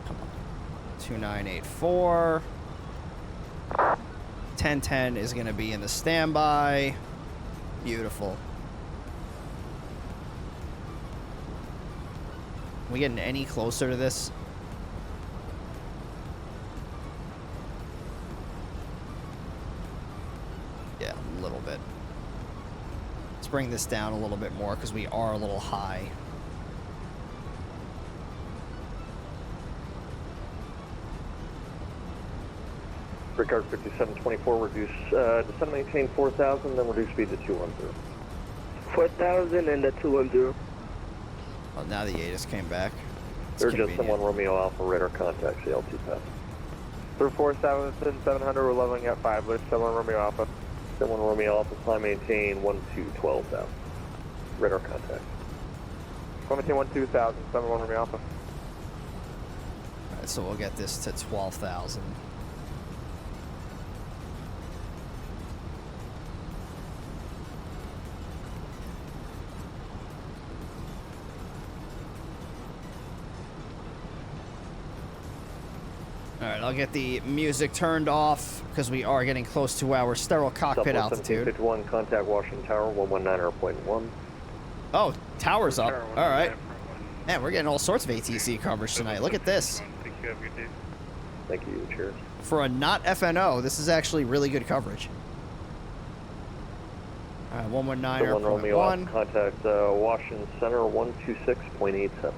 Come on. 2984. 1010 is going to be in the standby. Beautiful. We getting any closer to this? Yeah, a little bit. Let's bring this down a little bit more because we are a little high. Ricard 5724, reduce, descend and maintain 4,000, then reduce speed to 210. 4,000 and the 210. Oh, now the ATIS came back. It's They're just convenient. someone Romeo Alpha radar contacts the LT pass. Through 47,700, we're leveling at 5, with 7 Romeo Alpha. Someone Romeo Alpha, climb maintain 12,000. Radar contact. Climb maintain 12,000, 7 Romeo Alpha. Alright, so we'll get this to 12,000. Alright, I'll get the music turned off because we are getting close to our sterile cockpit altitude. 1751, contact Washington Tower, 119.1. Oh, tower's up. Alright. Man, we're getting all sorts of ATC coverage tonight. Look at this. Thank you, cheers. For a not FNO, this is actually really good coverage. Alright, 119 Someone or Romeo Alpha, 1. contact Washington Center, 126.87.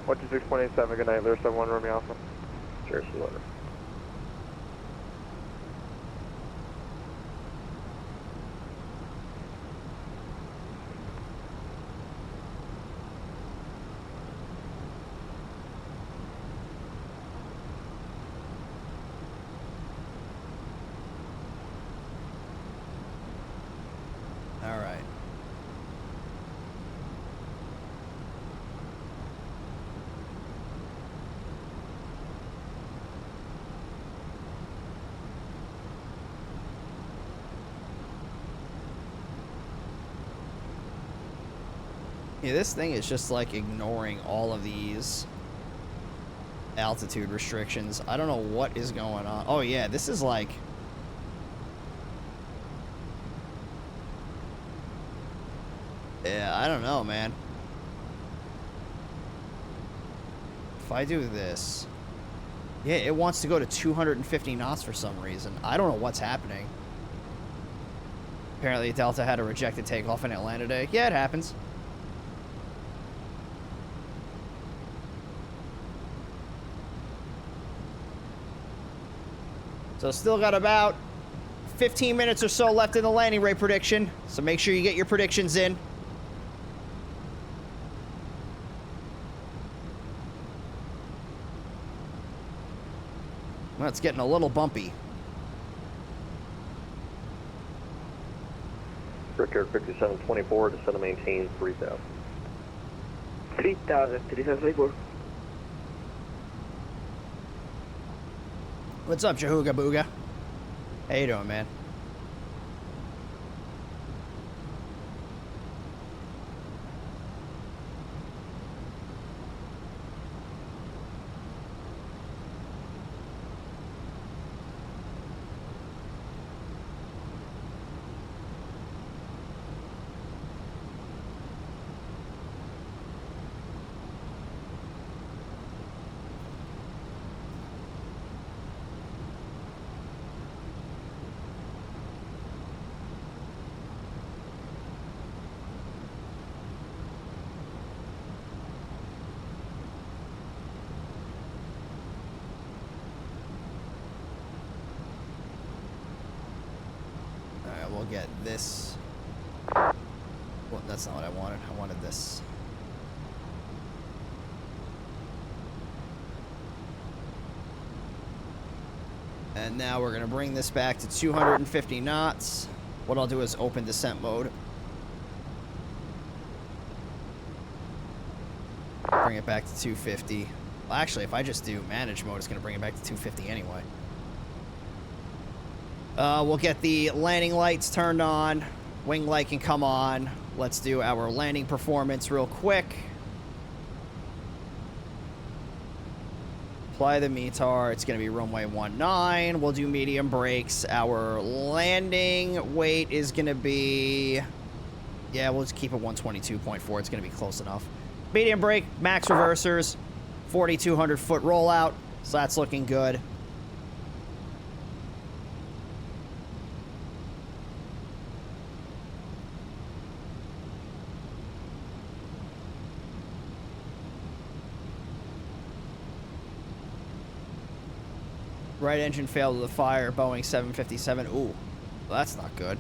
126.87, good night, there's 7 Romeo Alpha. Cheers, see you later. Alright. Yeah, this thing is just like ignoring all of these altitude restrictions. I don't know what is going on. Oh yeah, this is like... Yeah, I don't know, man. If I do this... Yeah, it wants to go to 250 knots for some reason. I don't know what's happening. Apparently Delta had a rejected takeoff in Atlanta today. Yeah, it happens. So still got about 15 minutes or so left in the landing rate prediction. So make sure you get your predictions in. Well, it's getting a little bumpy. Ricard 5724, descend and maintain 3,000. 3,000. What's up, Jahooga Booga? How you doing, man? We'll get this. Well, that's not what I wanted. I wanted this. And now we're going to bring this back to 250 knots. What I'll do is open descent mode. Bring it back to 250. Well, actually, if I just do manage mode, it's going to bring it back to 250 anyway. We'll get the landing lights turned on. Wing light can come on. Let's do our landing performance real quick. Apply the METAR. It's going to be runway 19. We'll do medium brakes. Our landing weight is going to be... Yeah, we'll just keep it 122.4. It's going to be close enough. Medium brake, max reversers, 4,200 foot rollout. So that's looking good. Right engine failed to the fire, Boeing 757. Ooh, well, that's not good.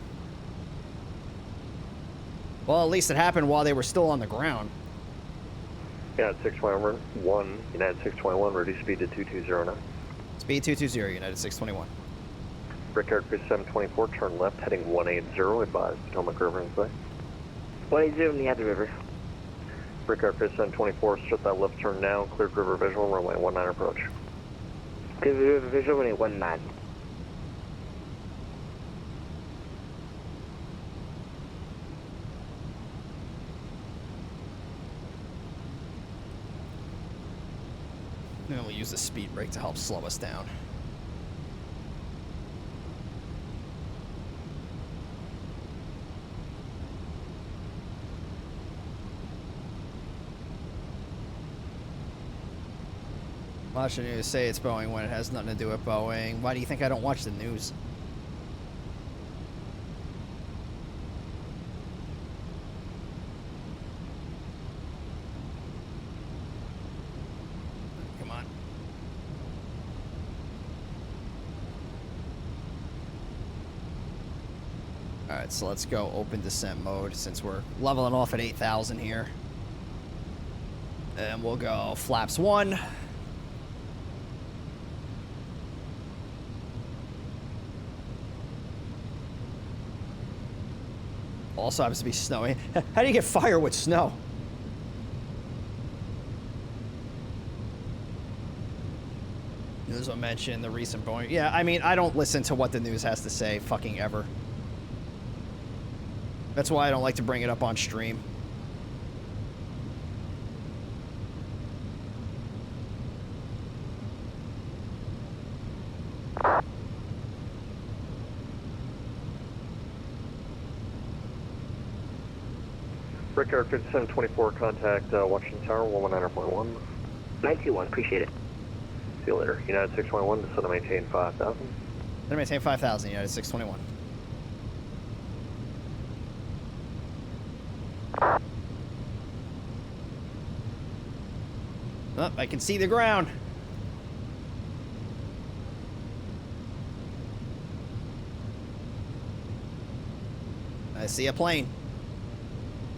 Well, at least it happened while they were still on the ground. United 621, United 621, reduce speed to 2209. Speed 220, United 621. Brickyard 724, turn left, heading 180, advise Potomac River in sight. 180 near the river. Brickyard 724, start that left turn now, cleared river visual, runway 19 approach. Cleared river visual, runway 19. And we'll use the speed brake to help slow us down. Watch the news say it's Boeing when it has nothing to do with Boeing. Why do you think I don't watch the news? Come on. Alright, so let's go open descent mode since we're leveling off at 8,000 here. And we'll go flaps 1. Also happens to be snowy. How do you get fire with snow? News will mention the recent Boeing. Yeah, I mean, I don't listen to what the news has to say fucking ever. That's why I don't like to bring it up on stream. Brickyard 5724, contact Washington Tower, 119.1. 921, appreciate it. See you later. United 621, descend to maintain 5,000. Then maintain 5,000, United 621. Oh, I can see the ground. I see a plane.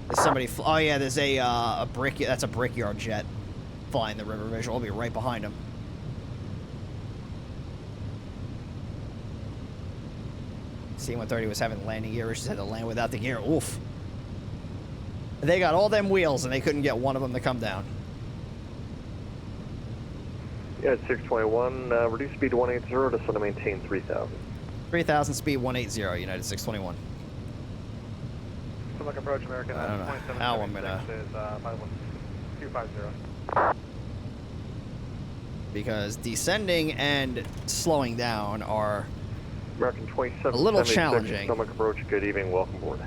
There's somebody. Oh yeah, there's a brick. That's a brickyard jet flying the river visual. I'll be right behind him. C-130 was having landing gear issues. Had to land without the gear. Oof. They got all them wheels and they couldn't get one of them to come down. Yeah, 621, reduce speed to 180, descend to maintain 3,000. 3,000 speed 180, United 621. Look, approach American. I don't know how I'm gonna. Is 250. Because descending and slowing down are American 27, a little challenging. Potomac approach. Good evening. Welcome aboard.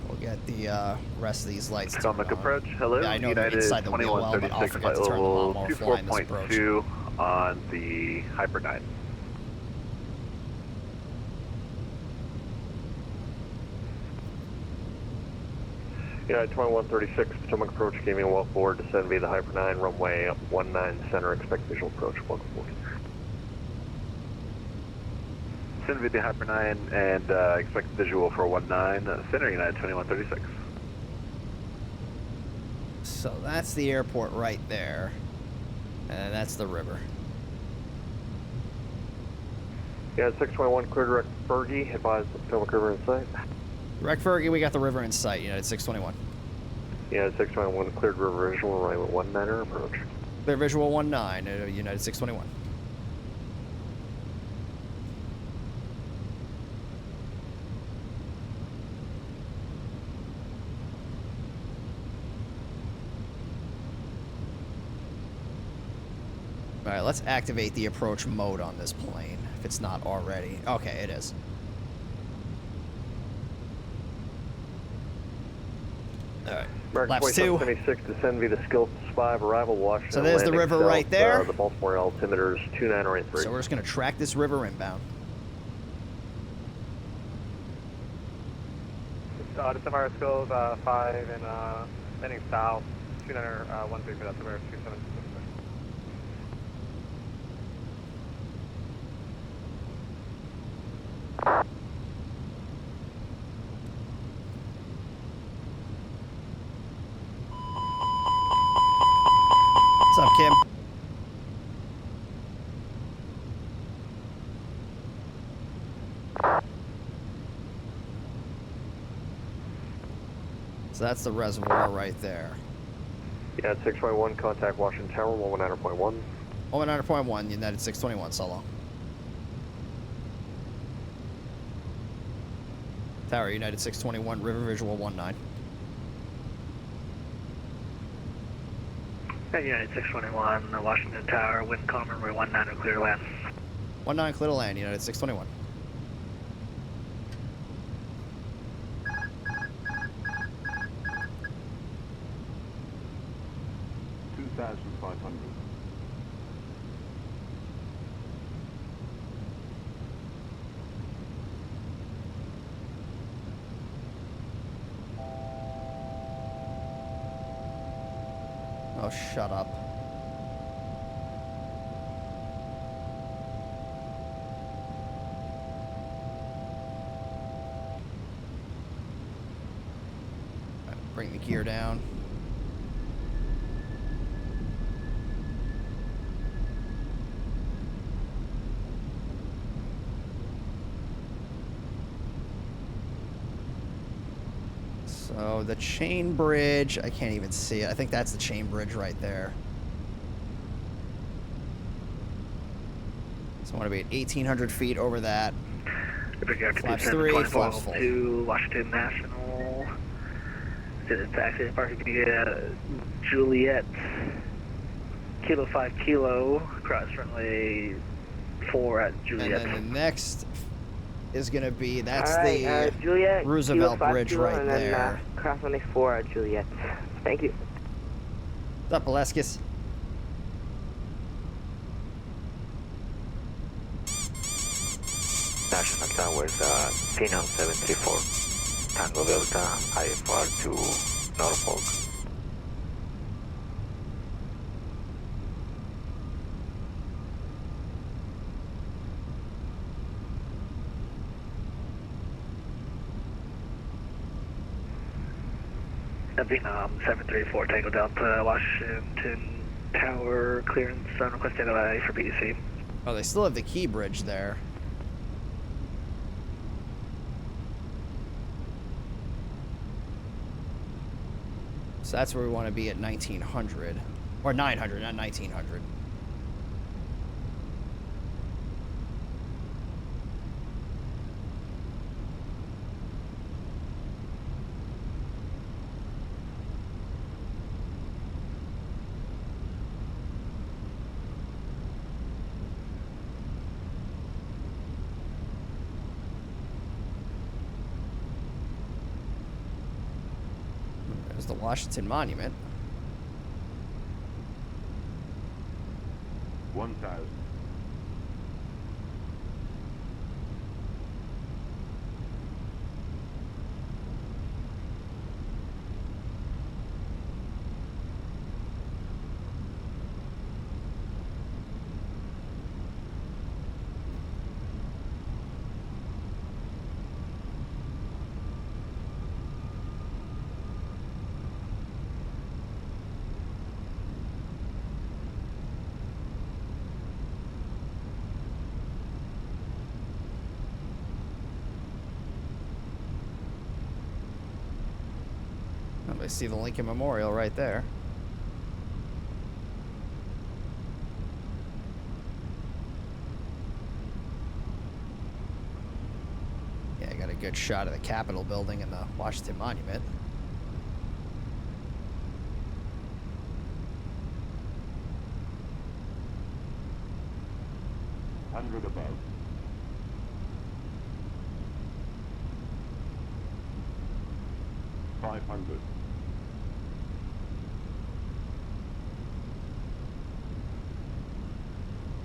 We'll get the rest of these lights. Potomac approach. Hello. Yeah, I know United inside the wheel well, but I'll forget to turn them on while we're flying this approach. 24.2 on the Hyper 9. United 2136, Potomac approach, giving a well forward, descend via the Hyper 9, runway 19 center, expect visual approach, welcome aboard. Send via the Hyper 9 and expect visual for 19 center, United 2136. So that's the airport right there. And that's the river. Yeah, 621 clear direct Fergie, advise Potomac River in sight. Direct Fergie, we got the river in sight, United 621. Yeah, 621 cleared river visual, runway 19er approach. Clear visual 19, United 621. All right, let's activate the approach mode on this plane, if it's not already. Okay, it is. All right, laps 2. 26, descend via the Skill 5, arrival Washington. So there's the river south, right there. The Baltimore altimeter is 2983. So we're just going to track this river inbound. Descend via Skill 5 and heading south, 2913 for altimeter 27. What's up, Kim? So that's the reservoir right there. Yeah, 621, contact Washington Tower, 119.1. 119.1, United 621, so long. Tower, United 621, river visual 19. United 621, Washington Tower, wind calm, runway 19, clear to land. 19, clear to land, United 621. Oh, shut up. Bring the gear down. So the chain bridge, I can't even see it. I think that's the chain bridge right there. So I want to be at 1,800 feet over that. Flaps 3, flaps full. To Washington National. It's actually parking via Juliet. Kilo 5 Kilo, cross runway 4 at Juliet. And then the next is going to be, that's right, the Juliet, Roosevelt Kilo 5 Bridge Kilo, right and then, there. Cross runway 4 at Juliet. Thank you. What's up, Aleskis? National Towers, FNO 734, Tango Delta, IFR to Norfolk. Vietnam 734, Tango Delta, Washington Tower, clearance on request NOI for BDC. Oh, they still have the key bridge there. So that's where we want to be at 1,900. Or 900, not 1,900. There's the Washington Monument. 1,000. see the Lincoln Memorial right there. Yeah, I got a good shot of the Capitol building and the Washington Monument. Hundred above. $500.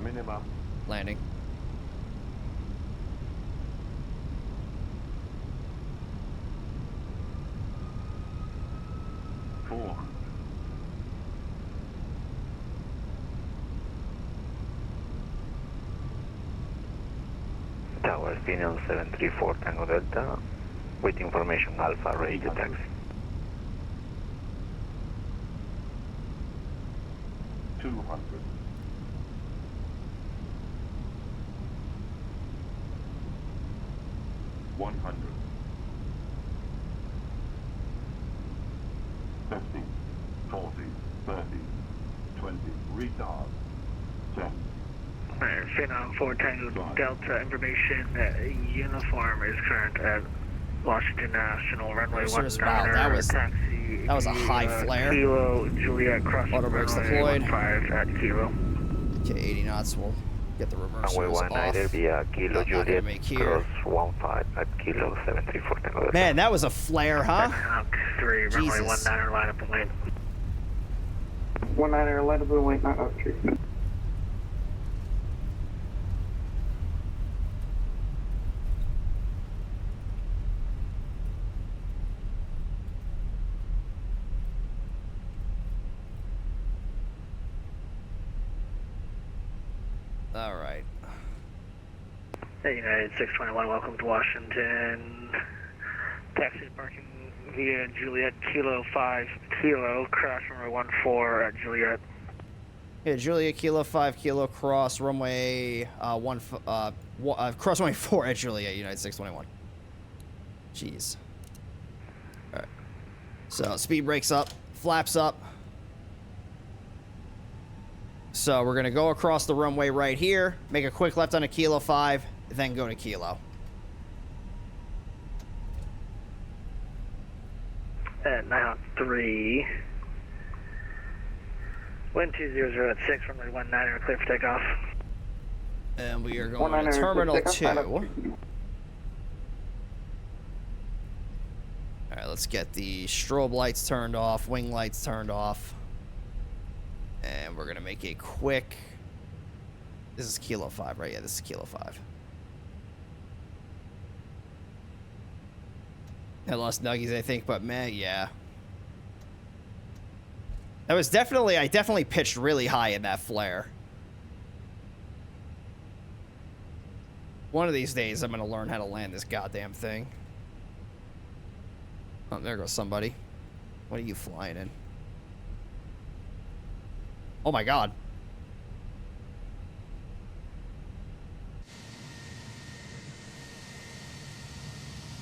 Minimum. Landing. $400. Tower Spinel 734 Tango Delta, with information Alpha, ready to taxi. 200. 100. 50, 40, 30, 20, retard. 10. FNO 4 Tango Delta information. Uniform is current at Washington National Runway 19. Wow, that was a high flare. Kilo Juliet crossing Auto brakes runway deployed. 15 at Kilo. Okay, 80 knots. We'll get the reversers Runway off. 19 via Kilo Juliet cross 15 at Kilo 734 Tango Delta. Man, that was a flare, huh? Hawk 3 runway Jesus. 19 line up and wait. 19 line up and wait, not up 3. All right. Hey, United 621, welcome to Washington. Taxi parking via Juliet Kilo 5 Kilo, cross runway 14 at Juliet. Yeah, Juliet Kilo 5 Kilo cross runway cross runway 4 at Juliet, United 621. Jeez. All right. So speed brakes up, flaps up. So we're gonna go across the runway right here, make a quick left on a Kilo 5, then go to Kilo. At Nighthawk 3. Wind 200 at 6, runway 19, clear for takeoff. And we are going to Terminal 2. Alright, let's get the strobe lights turned off, wing lights turned off. And we're going to make a quick... This is Kilo 5, right? Yeah, this is Kilo 5. I lost nuggies, I think, but man, yeah. That was definitely... I definitely pitched really high in that flare. One of these days, I'm going to learn how to land this goddamn thing. Oh, there goes somebody. What are you flying in? Oh my god.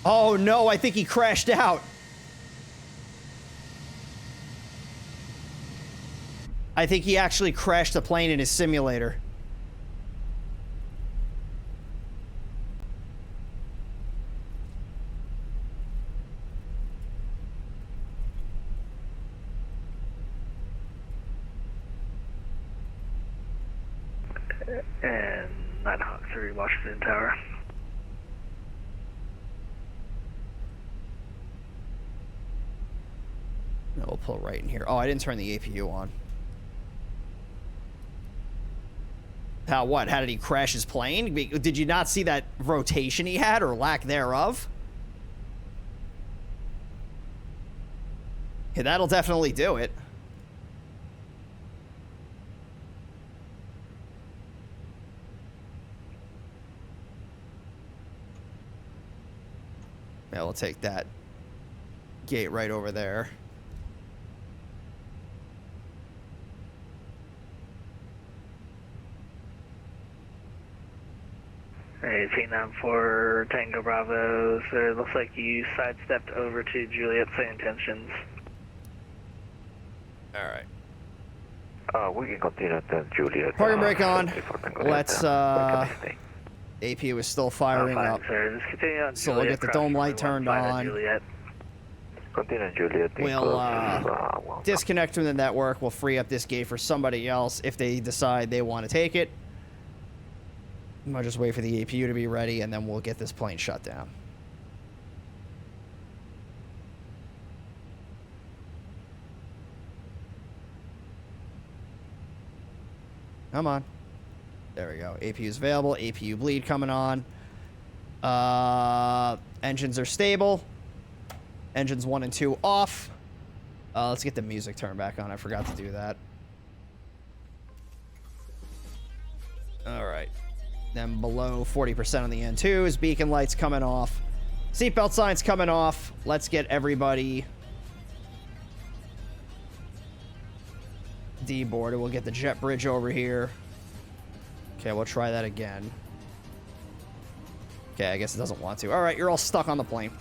Oh no, I think he crashed out. I think he actually crashed the plane in his simulator. And Nighthawk 3, Washington Tower. No, we'll pull right in here. Oh, I didn't turn the APU on. How, what? How did he crash his plane? Did you not see that rotation he had, or lack thereof? Yeah, that'll definitely do it. Yeah, we'll take that gate right over there. Hey, T94 Tango Bravo, so it looks like you sidestepped over to Juliet, same intentions. All right. We can continue to Juliet. Parking brake on. Let's, AP was still firing up. Sir, just continue on So we'll get the dome light turned on. Continue Juliet. We'll disconnect from the network. We'll free up this gate for somebody else if they decide they want to take it. I'll just wait for the APU to be ready, and then we'll get this plane shut down. Come on. There we go. APU is available. APU bleed coming on. Engines are stable. Engines 1 and 2 off. Let's get the music turned back on. I forgot to do that. All right. Then below 40% on the N2s. Beacon lights coming off. Seatbelt signs coming off. Let's get everybody deboarded. We'll get the jet bridge over here. Okay, we'll try that again. Okay, I guess it doesn't want to. All right, you're all stuck on the plane.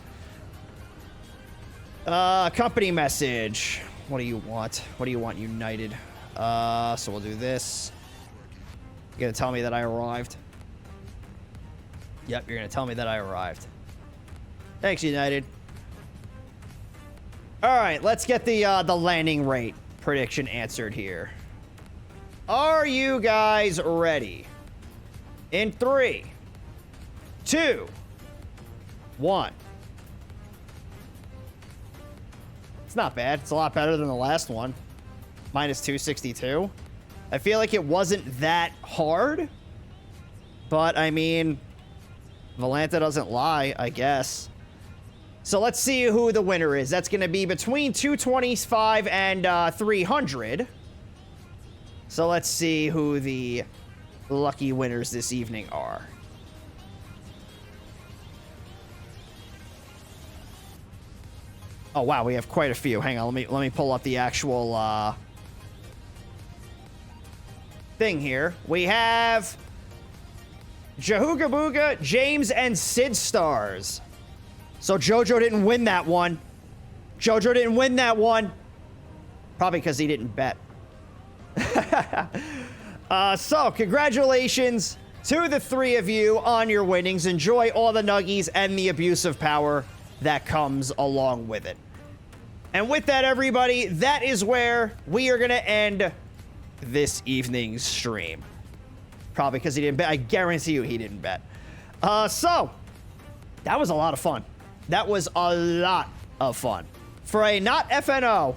Company message. What do you want? What do you want, United? So we'll do this. You're gonna tell me that I arrived? Yep, you're gonna tell me that I arrived. Thanks, United. All right, let's get the landing rate prediction answered here. Are you guys ready? In 3, 2, 1. It's not bad. It's a lot better than the last one. Minus 262. I feel like it wasn't that hard. But, I mean, Volanta doesn't lie, I guess. So let's see who the winner is. That's going to be between 225 and 300. So let's see who the lucky winners this evening are. Oh wow, we have quite a few. Hang on, let me pull up the actual thing here. We have Jahooga Booga, James, and Sid Stars. So Jojo didn't win that one. Jojo didn't win that one. Probably because he didn't bet. So congratulations to the three of you on your winnings. Enjoy all the nuggies and the abuse of power that comes along with it. And with that, everybody, that is where we are going to end this evening's stream. Probably because he didn't bet. I guarantee you he didn't bet. So, that was a lot of fun. That was a lot of fun. For a not FNO,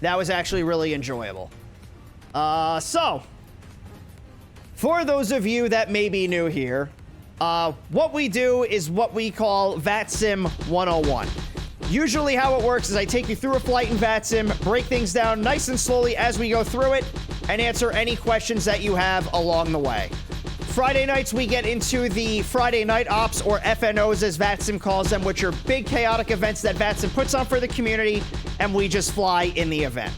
that was actually really enjoyable. So, for those of you that may be new here, what we do is what we call VATSIM 101. Usually how it works is I take you through a flight in VATSIM, break things down nice and slowly as we go through it, and answer any questions that you have along the way. Friday nights, we get into the Friday Night Ops, or FNOs as VATSIM calls them, which are big chaotic events that VATSIM puts on for the community, and we just fly in the event.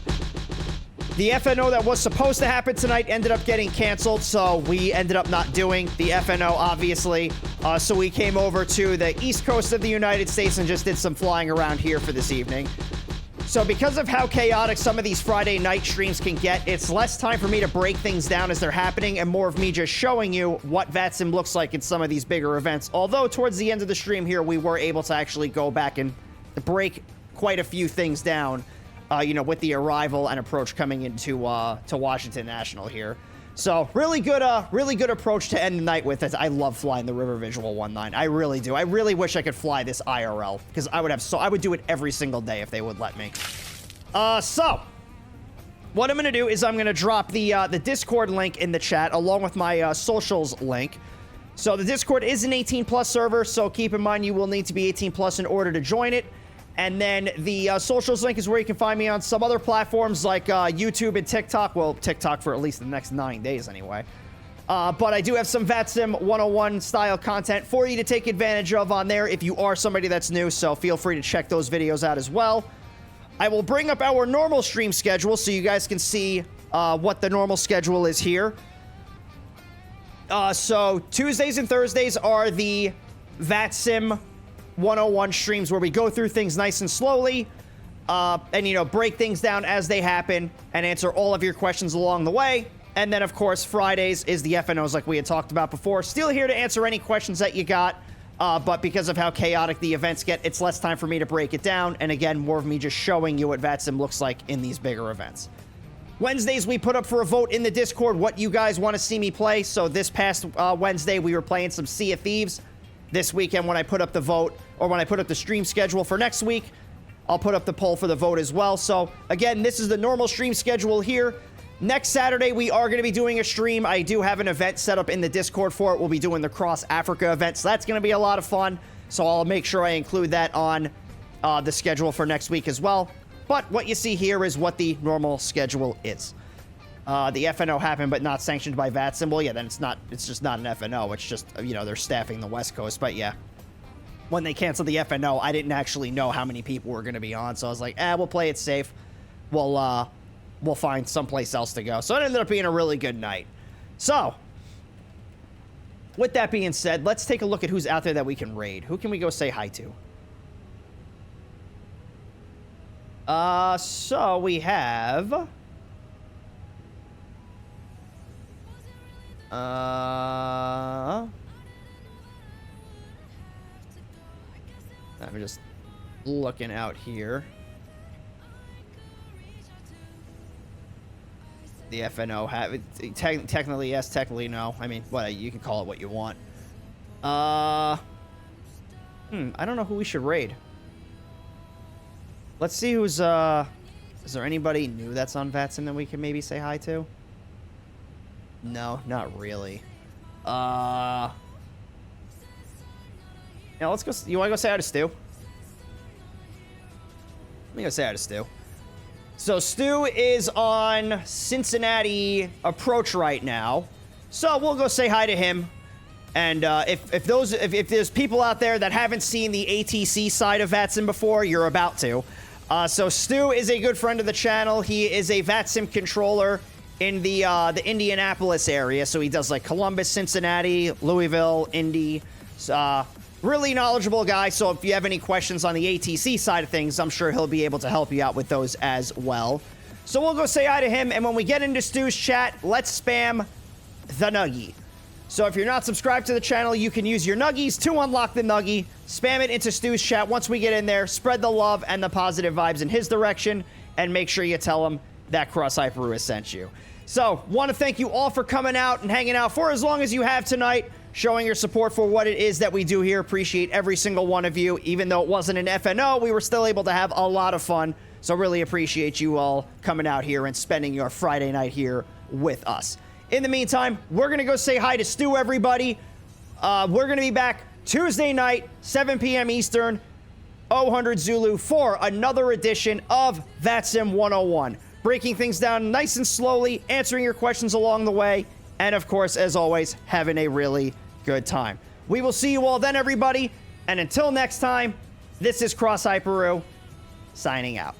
The FNO that was supposed to happen tonight ended up getting canceled, so we ended up not doing the FNO, obviously. So we came over to the East Coast of the United States and just did some flying around here for this evening. So because of how chaotic some of these Friday night streams can get, it's less time for me to break things down as they're happening and more of me just showing you what VATSIM looks like in some of these bigger events. Although towards the end of the stream here, we were able to actually go back and break quite a few things down. You know, with the arrival and approach coming into to Washington National here. So really good approach to end the night with. As I love flying the River Visual 19. I really do. I really wish I could fly this IRL because I would do it every single day if they would let me. So what I'm gonna do is I'm gonna drop the Discord link in the chat along with my socials link. So the Discord is an 18+ server, so keep in mind you will need to be 18+ in order to join it. And then the socials link is where you can find me on some other platforms like YouTube and TikTok. Well, TikTok for at least the next 9 days anyway. But I do have some VATSIM 101 style content for you to take advantage of on there if you are somebody that's new. So feel free to check those videos out as well. I will bring up our normal stream schedule so you guys can see what the normal schedule is here. So Tuesdays and Thursdays are the VATSIM 101 streams where we go through things nice and slowly. and, you know, break things down as they happen and answer all of your questions along the way. And then, of course, Fridays is the FNOs like we had talked about before. Still here to answer any questions that you got, but because of how chaotic the events get, it's less time for me to break it down. And again, more of me just showing you what VATSIM looks like in these bigger events. Wednesdays, we put up for a vote in the Discord what you guys want to see me play. So this past Wednesday, we were playing some Sea of Thieves. This weekend, when I put up the vote, or when I put up the stream schedule for next week, I'll put up the poll for the vote as well. So again, this is the normal stream schedule here. Next Saturday, we are going to be doing a stream. I do have an event set up in the Discord for it. We'll be doing the Cross Africa event, so that's going to be a lot of fun. So I'll make sure I include that on the schedule for next week as well. But what you see here is what the normal schedule is. The FNO happened, but not sanctioned by VATSIM. Well, yeah, then it's just not an FNO. It's just, you know, they're staffing the West Coast. But yeah, when they canceled the FNO, I didn't actually know how many people were going to be on. So I was like, we'll play it safe. We'll find someplace else to go. So it ended up being a really good night. So, with that being said, let's take a look at who's out there that we can raid. Who can we go say hi to? So we have... I'm just looking out here. The FNO have technically yes, technically no. I mean, what, you can call it what you want. I don't know who we should raid. Let's see who's is there anybody new that's on VATSIM that we can maybe say hi to? No, not really. Yeah, let's go. You want to go say hi to Stu? Let me go say hi to Stu. So Stu is on Cincinnati approach right now. So we'll go say hi to him. And if there's people out there that haven't seen the ATC side of VATSIM before, you're about to. So Stu is a good friend of the channel. He is a VATSIM controller in the Indianapolis area. So he does like Columbus, Cincinnati, Louisville, Indy. Really knowledgeable guy, so if you have any questions on the ATC side of things, I'm sure he'll be able to help you out with those as well. So we'll go say hi to him, and when we get into Stu's chat, let's spam the Nuggie. So if you're not subscribed to the channel, you can use your Nuggies to unlock the Nuggie. Spam it into Stu's chat once we get in there. Spread the love and the positive vibes in his direction, and make sure you tell him that Cross Hyperu has sent you. So, want to thank you all for coming out and hanging out for as long as you have tonight, showing your support for what it is that we do here. Appreciate every single one of you. Even though it wasn't an FNO, we were still able to have a lot of fun. So really appreciate you all coming out here and spending your Friday night here with us. In the meantime, we're going to go say hi to Stu, everybody. We're going to be back Tuesday night, 7 p.m. Eastern, 00 Zulu, for another edition of VATSIM 101. Breaking things down nice and slowly, answering your questions along the way, and of course, as always, having a really good time. We will see you all then, everybody, and until next time, this is Cross Hyperu, signing out.